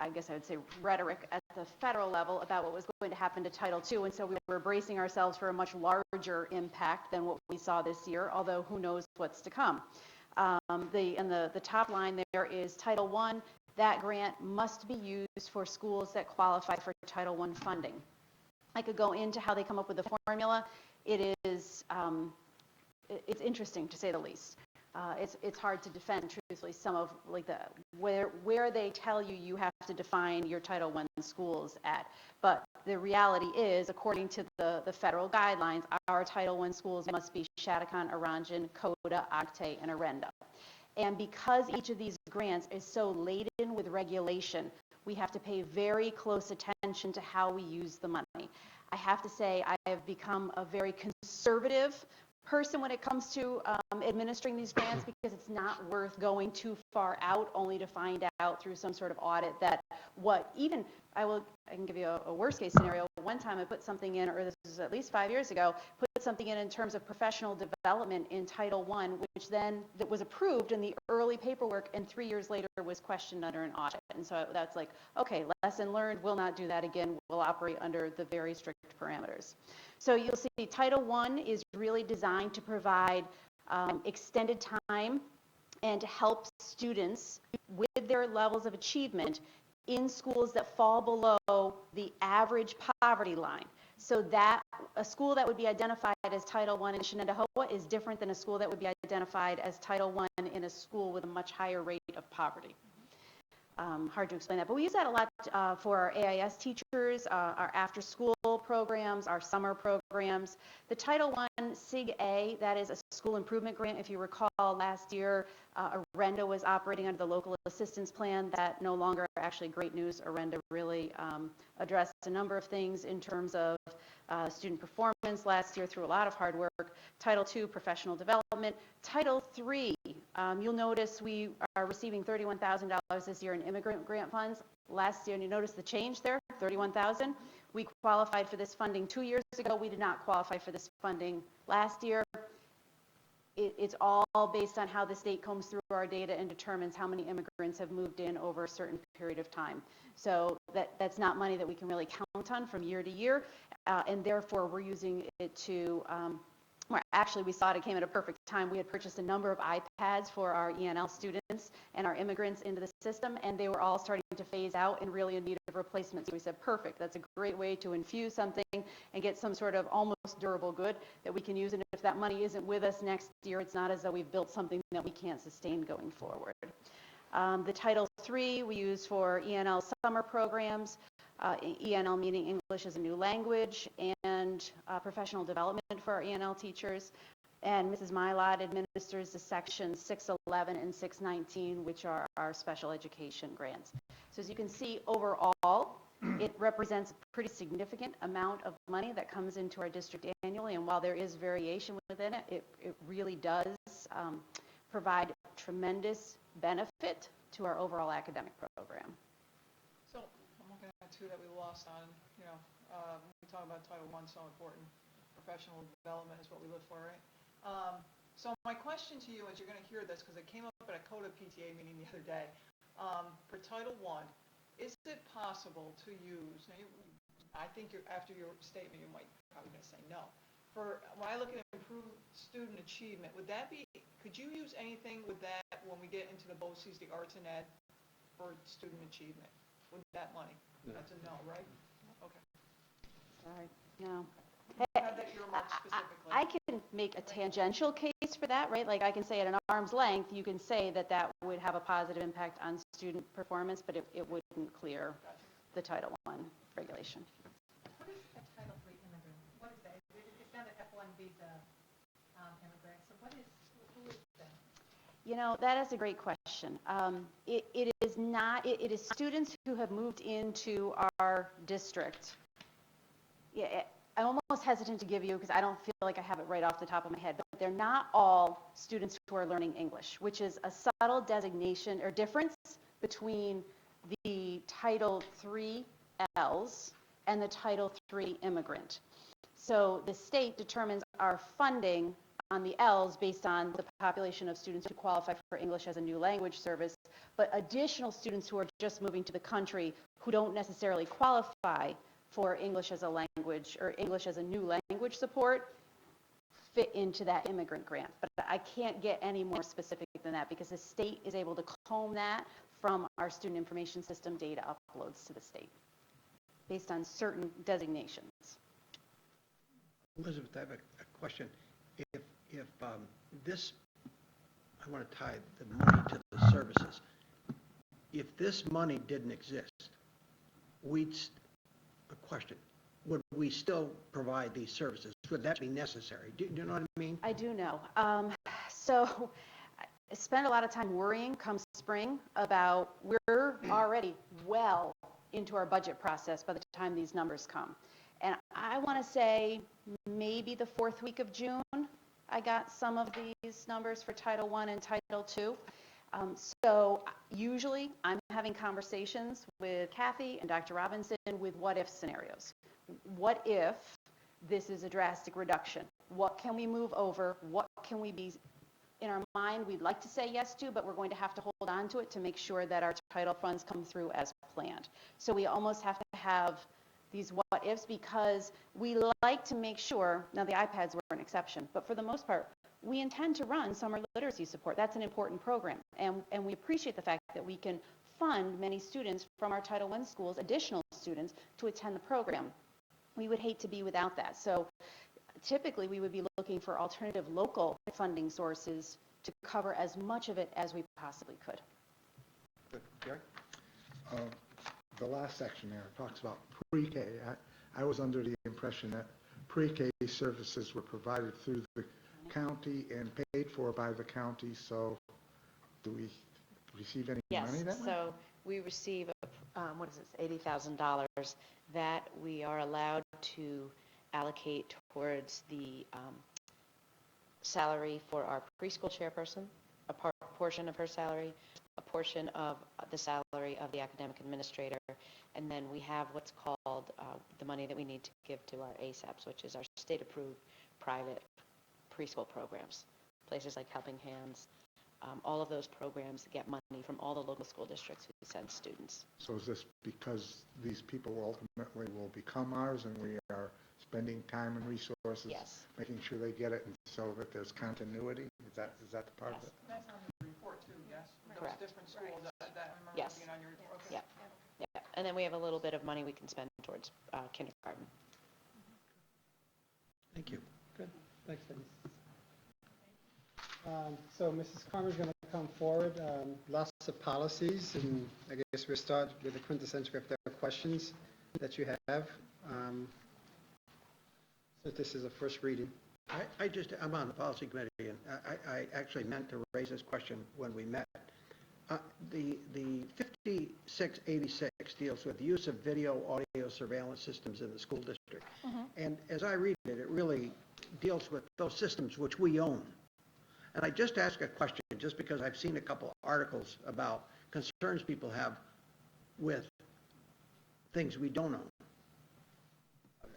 I guess I would say, rhetoric at the federal level about what was going to happen to Title II, and so we were bracing ourselves for a much larger impact than what we saw this year, although who knows what's to come. The top line there is Title I. That grant must be used for schools that qualify for Title I funding. I could go into how they come up with the formula. It is, it's interesting to say the least. It's hard to defend, truthfully, some of like where they tell you have to define your Title I schools at. But the reality is, according to the federal guidelines, our Title I schools must be Shattuckon, Oranjan, Coda, Octay, and Arenda. And because each of these grants is so laden with regulation, we have to pay very close attention to how we use the money. I have to say I have become a very conservative person when it comes to administering these grants, because it's not worth going too far out only to find out through some sort of audit that I can give you a worst case scenario. One time I put something in, or this is at least 5 years ago, put something in terms of professional development in Title I, which then that was approved in the early paperwork, and 3 years later was questioned under an audit. And so that's like, okay, lesson learned, we'll not do that again. We'll operate under the very strict parameters. So you'll see Title I is really designed to provide extended time and to help students with their levels of achievement in schools that fall below the average poverty line. So that a school that would be identified as Title I in Shenendehowa is different than a school that would be identified as Title I in a school with a much higher rate of poverty. Hard to explain that, but we use that a lot for our AIS teachers, our after-school programs, our summer programs. The Title I SIG-A, that is a school improvement grant. If you recall, last year, Arenda was operating under the local assistance plan. That no longer, actually great news, Arenda really addressed a number of things in terms of student performance last year through a lot of hard work. Title II, professional development. Title III, you'll notice we are receiving $31,000 this year in immigrant grant funds. Last year, and you notice the change there, $31,000. We qualified for this funding 2 years ago. We did not qualify for this funding last year. It's all based on how the state combs through our data and determines how many immigrants have moved in over a certain period of time. So that's not money that we can really count on from year to year, and therefore we're using it to, actually we saw it came at a perfect time. We had purchased a number of iPads for our ENL students and our immigrants into the system, and they were all starting to phase out and really in need of replacement. So we said, perfect, that's a great way to infuse something something and get some sort of almost durable good that we can use. And if that money isn't with us next year, it's not as though we've built something that we can't sustain going forward. The Title III we use for ENL summer programs, ENL meaning English as a new language, and professional development for our ENL teachers. And Mrs. Mylod administers the sections 611 and 619, which are our special education grants. So as you can see, overall, it represents a pretty significant amount of money that comes into our district annually. And while there is variation within it, it really does provide tremendous benefit to our overall academic program. So I'm looking at two that we lost on, we talk about Title I, so important. Professional development is what we live for, right? So my question to you is, you're going to hear this because it came up at a CODA PTA meeting the other day. For Title I, is it possible to use, I think after your statement, you might probably going to say no. When I look at improved student achievement, could you use anything with that when we get into the BOCES, the arts and ed, for student achievement, with that money? No. That's a no, right? Okay. Sorry, no. Have that earmarked specifically. I can make a tangential case for that, right? Like I can say at an arm's length, you can say that that would have a positive impact on student performance, but it wouldn't clear the Title I regulation. What is a Title III immigrant? What is that? It's not an F1 visa immigrant, so who is that? That is a great question. It is not, it is students who have moved into our district. Yeah, I'm almost hesitant to give you, because I don't feel like I have it right off the top of my head, but they're not all students who are learning English, which is a subtle designation or difference between the Title III Ls and the Title III immigrant. So the state determines our funding on the Ls based on the population of students who qualify for English as a new language service, but additional students who are just moving to the country who don't necessarily qualify for English as a language or English as a new language support fit into that immigrant grant. But I can't get any more specific than that, because the state is able to comb that from our student information system data uploads to the state based on certain designations. Elizabeth, I have a question. If this, I want to tie the money to the services. If this money didn't exist, would we still provide these services? Would that be necessary? Do you know what I mean? I do know. So I spend a lot of time worrying come spring about, we're already well into our budget process by the time these numbers come. And I want to say maybe the 4th week of June, I got some of these numbers for Title I and Title II. So usually I'm having conversations with Kathy and Dr. Robinson with what-if scenarios. What if this is a drastic reduction? What can we move over? What can we be, in our mind, we'd like to say yes to, but we're going to have to hold on to it to make sure that our title funds come through as planned. So we almost have to have these what-ifs, because we like to make sure, now the iPads were an exception, but for the most part, we intend to run summer literacy support. That's an important program. And we appreciate the fact that we can fund many students from our Title I schools, additional students, to attend the program. We would hate to be without that. So typically we would be looking for alternative local funding sources to cover as much of it as we possibly could. Good. Gary? The last section there talks about pre-K. I was under the impression that pre-K services were provided through the county and paid for by the county, so do we receive any money that way? Yes, so we receive, $80,000 that we are allowed to allocate towards the salary for our preschool chairperson, a portion of her salary, a portion of the salary of the academic administrator, and then we have what's called the money that we need to give to our ASAPs, which is our state-approved private preschool programs. Places like Helping Hands, all of those programs get money from all the local school districts who send students. So is this because these people ultimately will become ours and we are spending time and resources making sure they get it, and so that there's continuity? Is that the part of it? That's on the report too, yes? Correct. Those different schools that I remember Yes. being on your report. Okay. Yeah. And then we have a little bit of money we can spend towards kindergarten. Thank you. Good, thanks, Dennis. So Mrs. Carmen's going to come forward, lots of policies, and I guess we'll start with the quintessential if there are questions that you have. So this is a first reading. I'm on the policy committee, and I actually meant to raise this question when we met. The 5686 deals with the use of video, audio surveillance systems in the school district. And as I read it, it really deals with those systems which we own. And I just ask a question, just because I've seen a couple articles about concerns people have with things we don't own.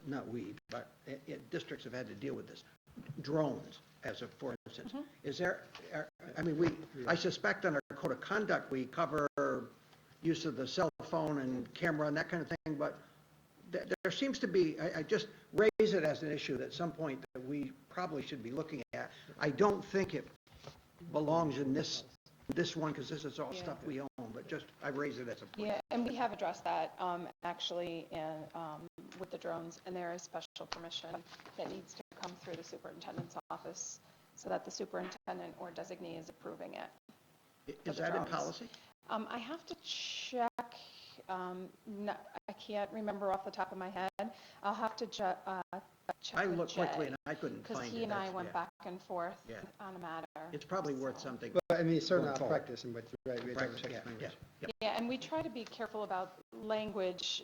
Not we, but districts have had to deal with this. Drones, for instance. Is there, I suspect on our code of conduct, we cover use of the cell phone and camera and that kind of thing, but there seems to be, I just raise it as an issue that at some point that we probably should be looking at. I don't think it belongs in this one, because this is all stuff we own, but just, I raise it as a point. Yeah, and we have addressed that actually with the drones, and there is special permission that needs to come through the superintendent's office so that the superintendent or designee is approving it. Is that in policy? I have to check. I can't remember off the top of my head. I'll have to check. I looked quickly and I couldn't find it. Because he and I went back and forth on a matter. It's probably worth something. But I mean, certainly going our forward. practice, but right, we have to check language. Yeah, and we try to be careful about language,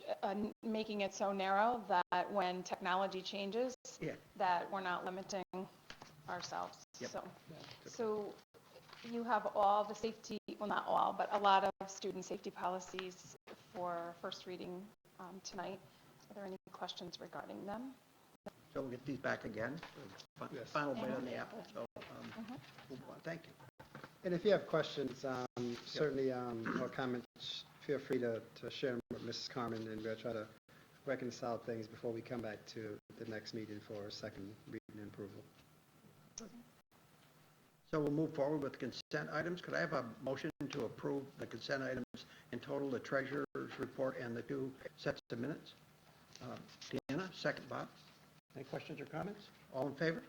making it so narrow that when technology changes, that we're not limiting ourselves. So you have all the safety, well, not all, but a lot of student safety policies for first reading tonight. Are there any questions regarding them? So we'll get these back again, final bite on the apple, so, thank you. And if you have questions, certainly, or comments, feel free to share them with Mrs. Carmen, and we'll try to reconcile things before we come back to the next meeting for a second reading and approval. So we'll move forward with consent items. Could I have a motion to approve the consent items in total, the treasurer's report and the 2 sets of minutes? Deanna, second. Bob. Any questions or comments? All in favor?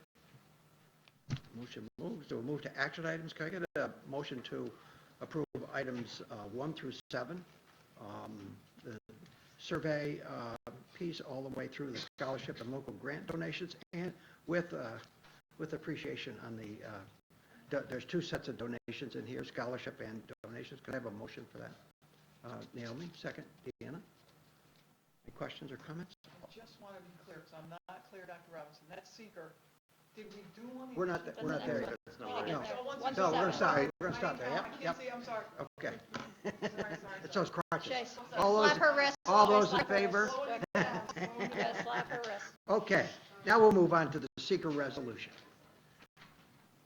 Motion moves. So we'll move to action items. Can I get a motion to approve items 1 through 7? The survey piece all the way through the scholarship and local grant donations, and with appreciation on the there's 2 sets of donations in here, scholarship and donations. Could I have a motion for that? Naomi, second. Deanna? Any questions or comments? I just want to be clear, because I'm not clear, Dr. Robinson. That seeker, did we do one? We're not there yet. No, No, one we're going to stop. second. We're going to stop there. I can't see, I'm sorry. Okay. Sorry. It's those crutches. Shay, All slap her wrist. all Shay, those in slap her favor? wrist. Yeah, slap her wrist. Okay, now we'll move on to the seeker resolution,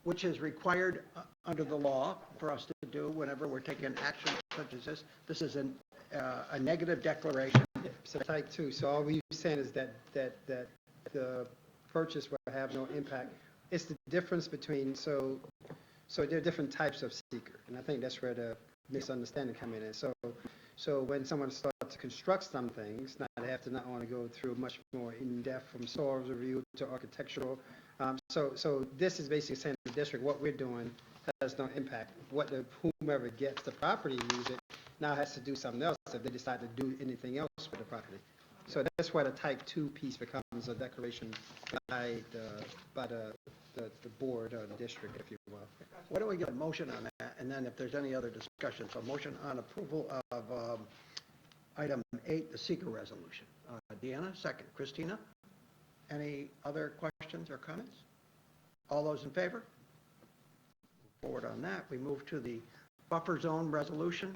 which is required under the law for us to do whenever we're taking action such as this. This is a negative declaration. So type 2, so all we're saying is that the purchase will have no impact. It's the difference between, so there are different types of seeker, and I think that's where the misunderstanding come in. So when someone starts to construct some things, now they have to not only go through much more in-depth from soils review to architectural. So this is basically saying to the district, what we're doing has no impact. Whomever gets the property to use it now has to do something else if they decide to do anything else with the property. So that's why the type 2 piece becomes a declaration by the board or the district, if you will. Why don't we get a motion on that, and then if there's any other discussion, so motion on approval of item 8, the seeker resolution. Deanna, second. Christina, any other questions or comments? All those in favor? Forward on that. We move to the buffer zone resolution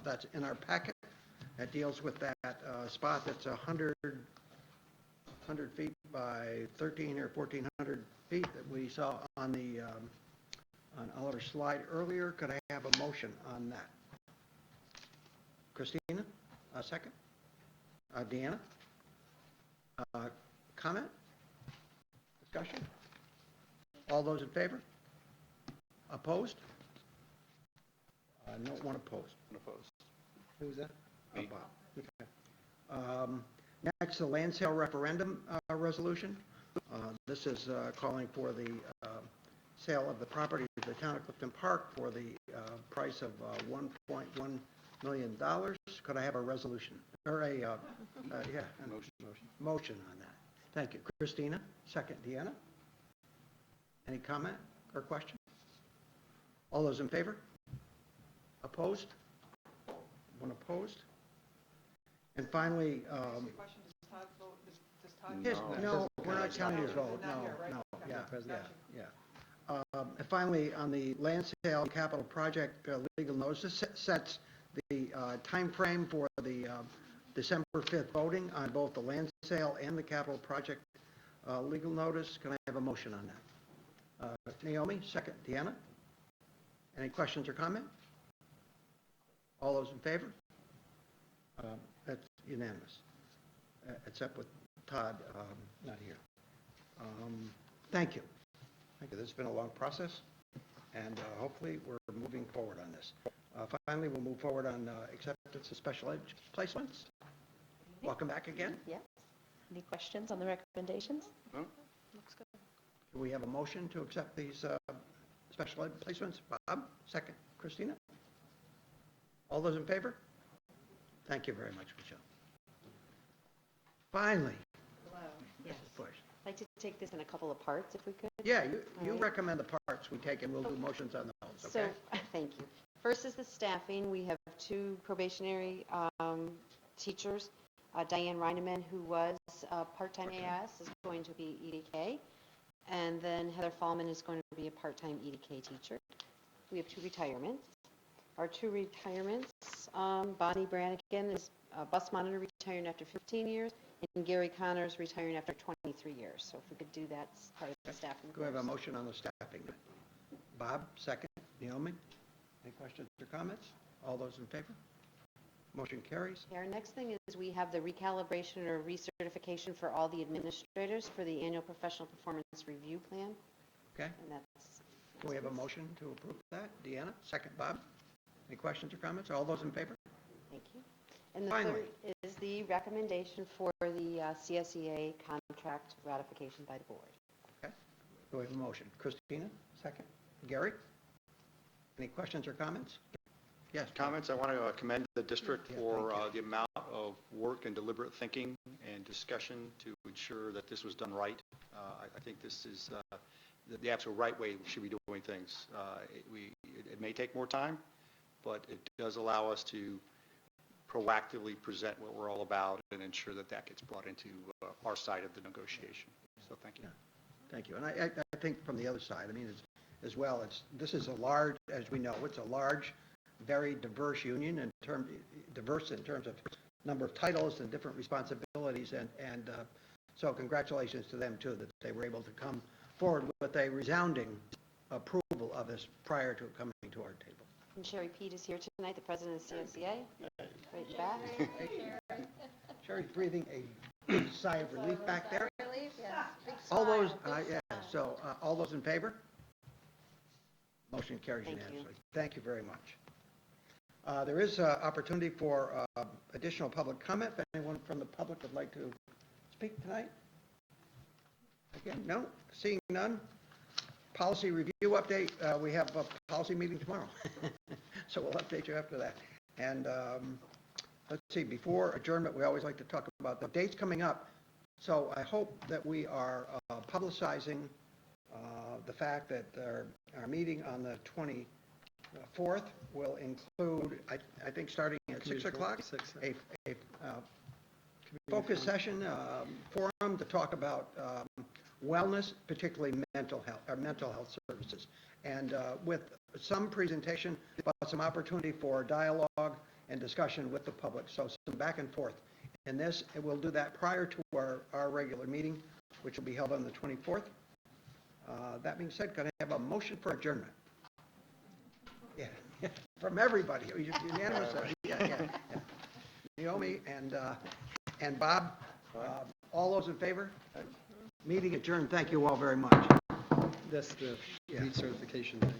that's in our packet. That deals with that spot that's 100 feet by 13 or 1,400 feet that we saw on the on Oliver's slide earlier. Could I have a motion on that? Christina, a second. Deanna, comment? Discussion? All those in favor? Opposed? No one opposed. Who's that? Me. Bob. Okay. Next, the land sale referendum resolution. This is calling for the sale of the property of the town of Clifton Park for the price of $1.1 million. Could I have a resolution, or a, motion on that? Thank you. Christina, second. Deanna? Any comment or question? All those in favor? Opposed? One opposed? And finally, no, we're not counting his vote. No, yeah. And finally, on the land sale capital project legal notice, this sets the time frame for the December 5th voting on both the land sale and the capital project legal notice. Can I have a motion on that? Naomi, second. Deanna? Any questions or comment? All those in favor? That's unanimous, except with Todd not here. Thank you. Thank you. This has been a long process, and hopefully we're moving forward on this. Finally, we'll move forward on acceptance of special ed placements. Welcome back again. Yes. Any questions on the recommendations? Looks good. Do we have a motion to accept these special ed placements? Bob, second. Christina? All those in favor? Thank you very much, Michelle. Finally. Yes. Mrs. Bush. I'd like to take this in a couple of parts, if we could. Yeah, you All right. recommend the parts we take, and we'll do motions on those, okay? So, thank you. First is the staffing. We have 2 probationary teachers. Diane Reineman, who was part-time AS, is going to be EDK. And then Heather Fallman is going to be a part-time EDK teacher. We have 2 retirements. Our 2 retirements, Bonnie Brannigan is a bus monitor retiring after 15 years, and Gary Connors retiring after 23 years. So if we could do that as part of the staffing. Do we have a motion on the staffing? Bob, second. Naomi? Any questions or comments? All those in favor? Motion carries. Our next thing is we have the recalibration or recertification for all the administrators for the annual professional performance review plan. Okay. And that's. Do we have a motion to approve that? Deanna, second. Bob? Any questions or comments? All those in favor? Thank you. And the Finally. third is the recommendation for the CSEA contract ratification by the board. Okay. Do we have a motion? Christina, second. Gary? Any questions or comments? Yes. Comments, I want to commend the district Yeah, for thank the amount of work and deliberate thinking and discussion to ensure that this was done right. I think this is the absolute right way we should be doing things. It may take more time, but it does allow us to proactively present what we're all about and ensure that that gets brought into our side of the negotiation. So thank you. Thank you. And I think from the other side, I mean, as well, this is a large, as we know, it's a large, very diverse union, diverse in terms of number of titles and different responsibilities, and so congratulations to them too, that they were able to come forward with a resounding approval of this prior to it coming to our table. And Sherry Pete is here tonight, the president of CSEA, right in the back. Sherry's breathing a sigh of relief back there. Relief, yes. Big All smile, those, big yeah, smile. so all those in favor? Motion carries Thank you. unanimously. Thank you very much. There is opportunity for additional public comment. If anyone from the public would like to speak tonight? Again, no? Seeing none? Policy review update. We have a policy meeting tomorrow. So we'll update you after that. And let's see, before adjournment, we always like to talk about the dates coming up. So I hope that we are publicizing the fact that our meeting on the 24th will include, I think, starting at 6 o'clock, a focus session, forum to talk about wellness, particularly mental health services, and with some presentation, but some opportunity for dialogue and discussion with the public, so some back and forth. And this, we'll do that prior to our regular meeting, which will be held on the 24th. That being said, can I have a motion for adjournment? Yeah, from everybody, unanimous. Yeah. Naomi and Bob, all those in favor? Meeting adjourned. Thank you all very much. That's the recertification thing.